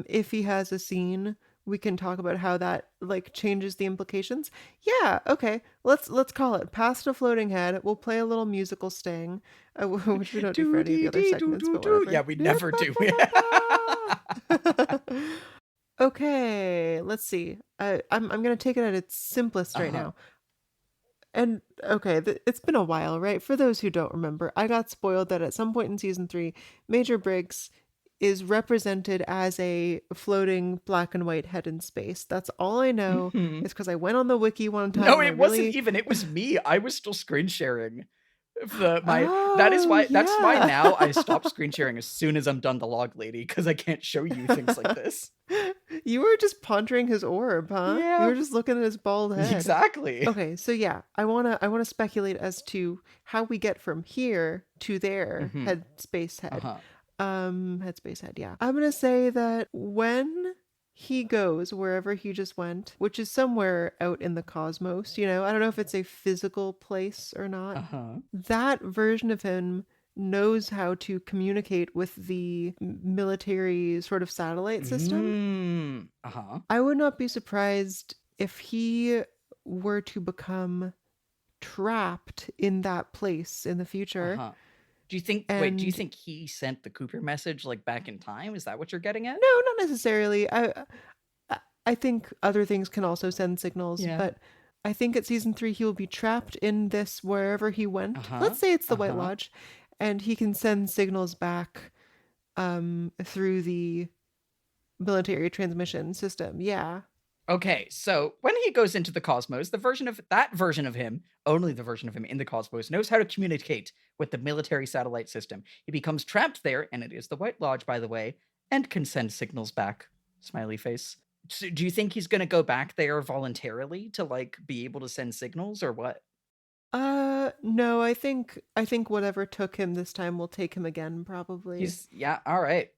If he has a scene, we can talk about how that like changes the implications. Yeah, okay. Let's call it Past a Floating Head. We'll play a little musical sting, which we don't do for any of the other segments. But whatever. Yeah, we never do. Okay, let's see. I'm gonna take it at its simplest right now. And okay, it's been a while, right? For those who don't remember, I got spoiled that at some point in season 3, Major Briggs is represented as a floating black and white head in space. That's all I know. It's because I went on the wiki one time. No, it wasn't even. It was me. I was still screen sharing. That's why now I stop screen sharing as soon as I'm done the log lady, because I can't show you things like this. You were just pondering his orb, huh? Yeah. You were just looking at his bald head. Exactly. Okay, so yeah, I wanna speculate as to how we get from here to there. Headspace head. Headspace head, yeah. I'm gonna say that when he goes wherever he just went, which is somewhere out in the cosmos, I don't know if it's a physical place or not. That version of him knows how to communicate with the military sort of satellite system. I would not be surprised if he were to become trapped in that place in the future. Uh-huh. Do you think And he sent the Cooper message like back in time? Is that what you're getting at? no, not necessarily. I think other things can also send signals, Yeah. but I think at season 3 he will be trapped in this wherever he went. Uh-huh. Let's say it's the White Uh-huh. Lodge, and he can send signals back through the military transmission system. Yeah. Okay, so when he goes into the cosmos, the version of him, only the version of him in the cosmos, knows how to communicate with the military satellite system. He becomes trapped there, and it is the White Lodge, by the way, and can send signals back. Smiley face. So do you think he's gonna go back there voluntarily to like be able to send signals, or what? No, I think whatever took him this time will take him again, probably. All right.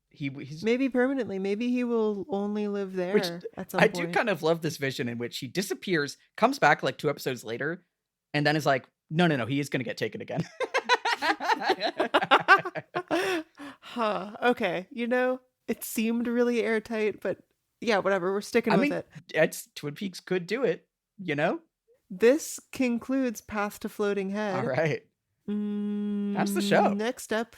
He's Maybe permanently. Maybe he will only live there at some I point. do kind of love this vision in which he disappears, comes back like 2 episodes later, and then is like, no, he is going to get taken again. Huh. Okay. It seemed really airtight, but yeah, whatever. We're sticking with it. It's Twin Peaks could do it, This concludes Path to Floating Head. All right. That's the show. Next up.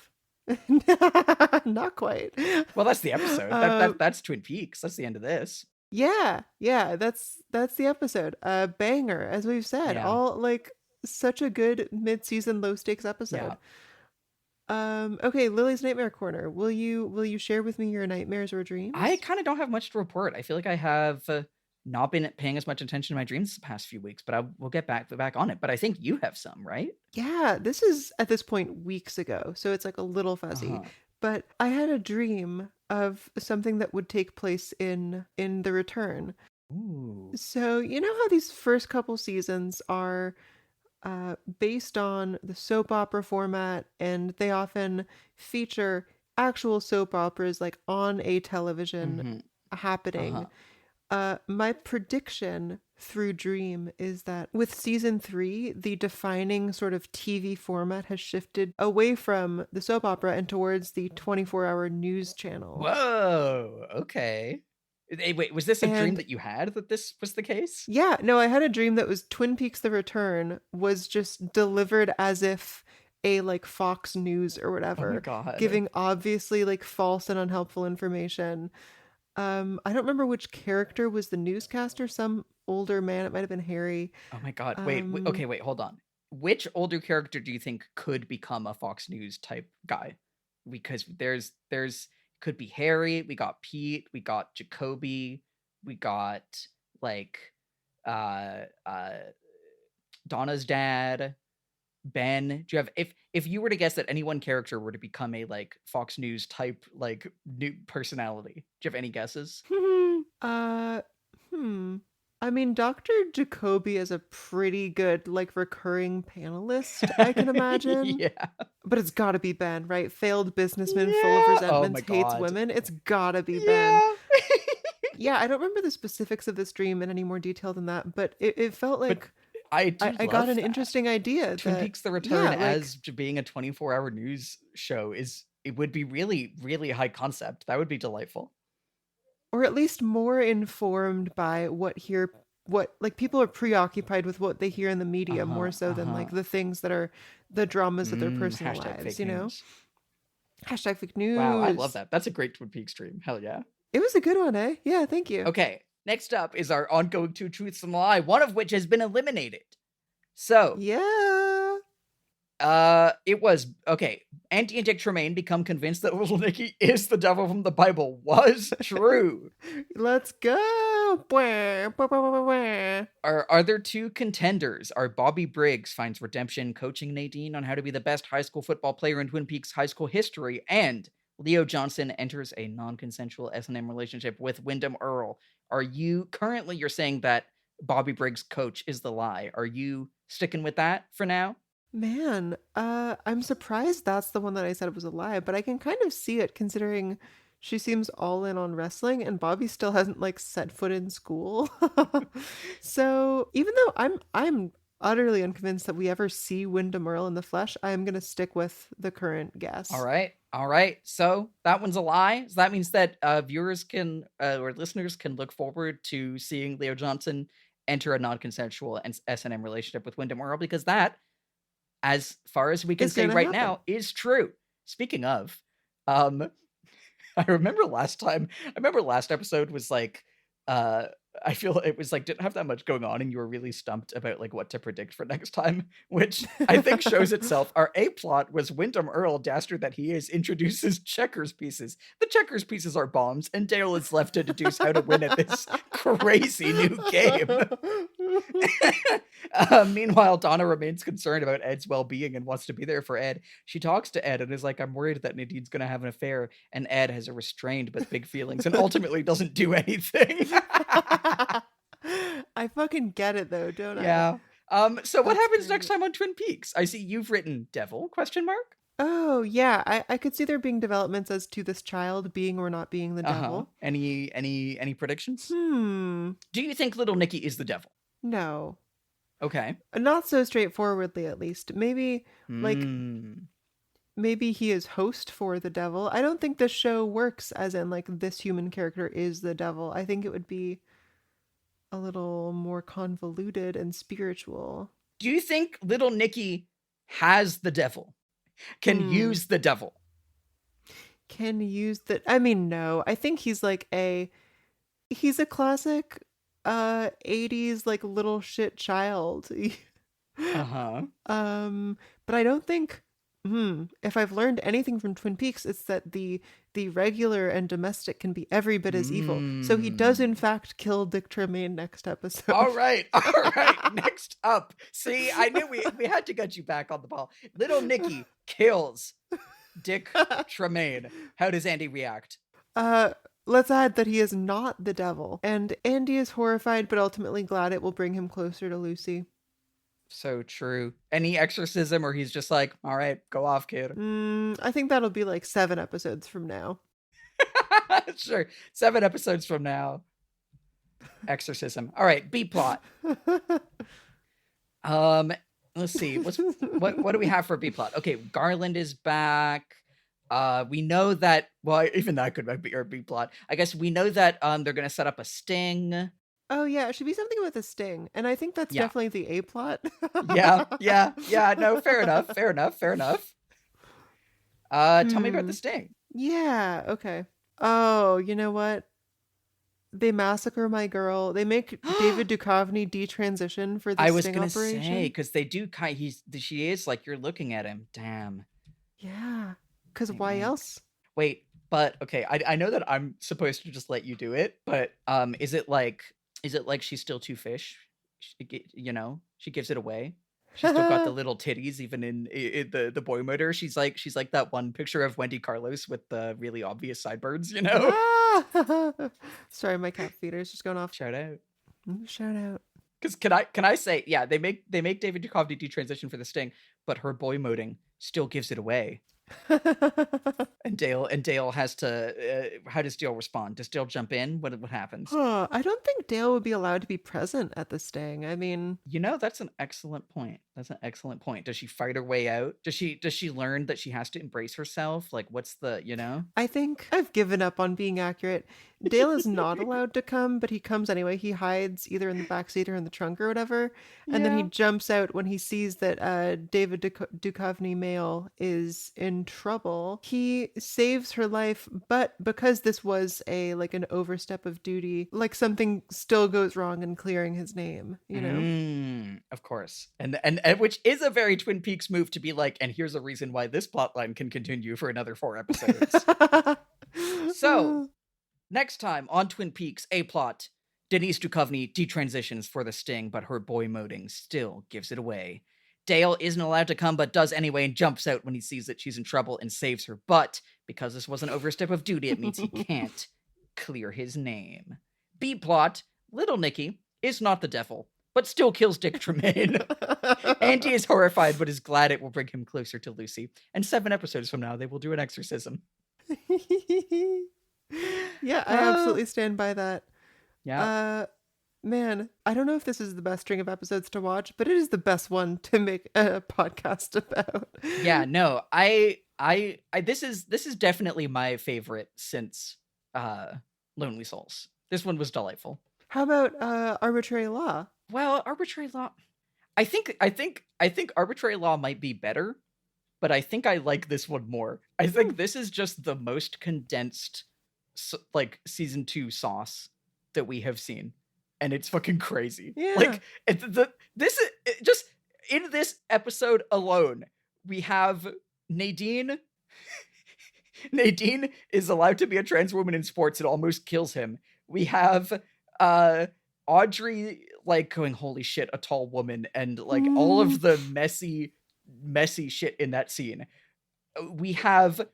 Not quite. Well, that's the episode. That's Twin Peaks. That's the end of this. Yeah, that's the episode. Banger, as we've said. Yeah. All like such a good mid-season low stakes episode. Okay, Lily's Nightmare Corner. Will you share with me your nightmares or dreams? I kind of don't have much to report. I feel like I have not been paying as much attention to my dreams the past few weeks, but we'll get back on it. But I think you have some, right? Yeah, this is at this point weeks ago, so it's like a little fuzzy. Uh-huh. But I had a dream of something that would take place in The Return. Ooh. So you know how these first couple seasons are based on the soap opera format, and they often feature actual soap operas like on a television happening. My prediction through dream is that with season 3, the defining sort of TV format has shifted away from the soap opera and towards the 24-hour news channel. Whoa. Okay. Hey, wait, was this a dream that you had that this was the case? Yeah, no, I had a dream that was Twin Peaks The Return was just delivered as if a like Fox News or whatever. Oh my God. Giving obviously like false and unhelpful information. I don't remember which character was the newscaster, some older man, it might have been Harry. Oh my God. Wait, hold on. Which older character do you think could become a Fox News type guy? Because there's could be Harry, we got Pete, we got Jacoby, we got like Donna's dad, Ben. Do you have if you were to guess that any one character were to become a like Fox News type like new personality, do you have any guesses? I mean, Dr. Jacoby is a pretty good like recurring panelist, I can imagine. Yeah. But it's gotta be Ben, right? Failed businessman, full of resentments, hates women. It's gotta be Ben. Yeah, I don't remember the specifics of this dream in any more detail than that, but it felt like I got an interesting idea. Twin Peaks The Return as being a 24-hour news show it would be really, really high concept. That would be delightful. Or at least more informed by what people are preoccupied with what they hear in the media more so than like the things that are the dramas of their personal lives, News. Hashtag fake news. Wow, I love that. That's a great Twin Peaks dream. Hell yeah. It was a good one, eh? Yeah, thank you. Okay, next up is our ongoing 2 truths and a lie, one of which has been eliminated. So yeah. It was okay. Auntie and Dick Tremayne become convinced that Little Nicky is the devil from the Bible was true. Let's go. Are there 2 contenders? Are Bobby Briggs finds redemption coaching Nadine on how to be the best high school football player in Twin Peaks high school history, and Leo Johnson enters a non-consensual S&M relationship with Wyndham Earl. You're saying that Bobby Briggs' coach is the lie. Are you sticking with that for now? Man, I'm surprised that's the one that I said was a lie, but I can kind of see it considering she seems all in on wrestling and Bobby still hasn't like set foot in school. So even though I'm utterly unconvinced that we ever see Wyndham Earl in the flesh, I'm going to stick with the current guess. All right. So that one's a lie. So that means that viewers can or listeners can look forward to seeing Leo Johnson enter a non-consensual and S&M relationship with Wyndham Earl, because that, as far as we can It's say gonna right happen. now, is true. Speaking of, I remember last episode was like, I feel it was like didn't have that much going on, and you were really stumped about like what to predict for next time, which I think shows itself. Our A plot was Wyndham Earl, dastard that he is, introduces checkers pieces. The checkers pieces are bombs, and Dale is left to deduce how to win at this crazy new game. Meanwhile, Donna remains concerned about Ed's well-being and wants to be there for Ed. She talks to Ed and is like, I'm worried that Nadine's going to have an affair, and Ed has a restrained but big feelings and ultimately doesn't do anything. I fucking get it though, don't I? Yeah. So what That's happens great. next time on Twin Peaks? I see you've written devil, ? Oh yeah, I could see there being developments as to this child being or not being the devil. Any predictions? Hmm. Do you think Little Nicky is the devil? No. Okay. Not so straightforwardly, at least. Maybe like maybe he is host for the devil. I don't think this show works as in like this human character is the devil. I think it would be a little more convoluted and spiritual. Do you think Little Nicky has the devil? Can use the devil? Can use the I mean, no. I think he's like he's a classic 80s like little shit child. Uh-huh. But I don't think if I've learned anything from Twin Peaks, it's that the regular and domestic can be every bit as evil. So he does in fact kill Dick Tremayne next episode. All right. Next up. See, I knew we had to get you back on the ball. Little Nicky kills Dick Tremayne. How does Andy react? Let's add that he is not the devil. And Andy is horrified, but ultimately glad it will bring him closer to Lucy. So true. Any exorcism, or he's just like, all right, go off, kid. I think that'll be like 7 episodes from now. Sure. 7 episodes from now. Exorcism. All right, B plot. Let's see. What do we have for B plot? Okay, Garland is back. We know that, well, even that could be our B plot. I guess we know that they're gonna set up a sting. Oh yeah, it should be something with a sting. And I think that's definitely the A plot. Yeah. No, fair enough. Tell me about the sting. Yeah, okay. Oh, you know what? They massacre my girl. They make David Duchovny detransition for the I was sting gonna operation. say, because they do she is like, you're looking at him. Damn. Yeah. Because why else? Wait, but okay, I know that I'm supposed to just let you do it, but is it like she's still too fish? She gives it away. She's still got the little titties, even in the boy motor. She's like that one picture of Wendy Carlos with the really obvious sideburns, Sorry, my cat feeder is just going off. Shout out. Shout out. Because can I say, yeah, they make David Duchovny detransition for the sting, but her boy moding still gives it away. And Dale has to how does Dale respond? Does Dale jump in? What happens? I don't think Dale would be allowed to be present at the sting. I mean, that's an excellent point. Does she fight her way out? Does she learn that she has to embrace herself? Like, what's the I think I've given up on being accurate. Dale is not allowed to come, but he comes anyway. He hides either in the backseat or in the trunk or whatever. And then he jumps out when he sees that David Duchovny male is in trouble. He saves her life, but because this was an overstep of duty, like something still goes wrong in clearing his name, Of course. And which is a very Twin Peaks move to be like, and here's a reason why this plotline can continue for another 4 episodes. So, next time on Twin Peaks, A plot, Denise Duchovny detransitions for the sting, but her boy moding still gives it away. Dale isn't allowed to come, but does anyway, and jumps out when he sees that she's in trouble and saves her. But because this was an overstep of duty, it means he can't clear his name. B plot, Little Nicky is not the devil, but still kills Dick Tremayne. Andy is horrified, but is glad it will bring him closer to Lucy. And 7 episodes from now, they will do an exorcism. Yeah, I absolutely stand by that. Yeah. Man, I don't know if this is the best string of episodes to watch, but it is the best one to make a podcast about. Yeah, no, this is definitely my favorite since Lonely Souls. This one was delightful. How about Arbitrary Law? Well, arbitrary law. I think arbitrary law might be better, but I think I like this one more. I think this is just the most condensed, like, season 2 sauce that we have seen, and it's fucking crazy. Yeah. Like, this is just in this episode alone, we have Nadine. Nadine is allowed to be a trans woman in sports. It almost kills him. We have Audrey, like, going, holy shit, a tall woman, and like all of the messy shit in that scene. We have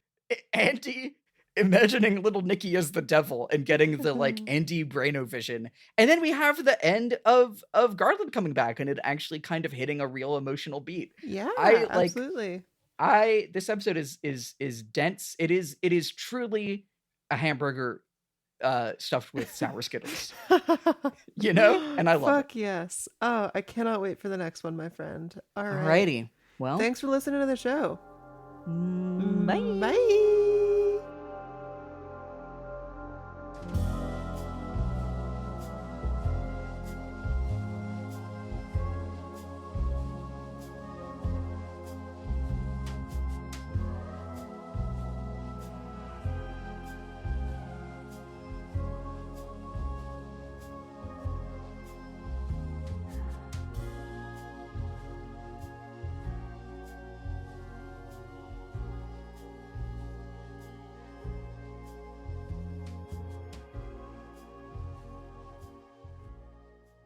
Andy imagining Little Nicky as the devil and getting the like Andy Braino vision. And then we have the end of Garland coming back and it actually kind of hitting a real emotional beat. Yeah, absolutely. This episode is dense. It is truly a hamburger stuffed with sour Skittles. You know? And I love it. Fuck yes. Oh, I cannot wait for the next one, my friend. All right. Alrighty. Well, thanks for listening to the show. Bye. Bye.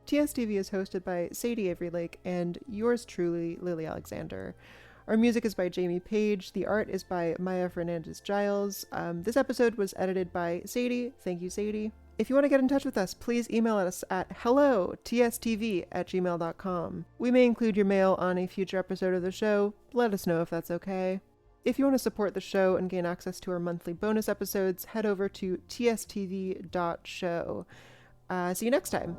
TSTV is hosted by Sadie Avery Lake and yours truly, Lily Alexander. Our music is by Jamie Page. The art is by Maya Fernandez-Giles. This episode was edited by Sadie. Thank you, Sadie. If you want to get in touch with us, please email us at hellotstv@gmail.com. We may include your mail on a future episode of the show. Let us know if that's okay. If you want to support the show and gain access to our monthly bonus episodes, head over to tstv.show. See you next time.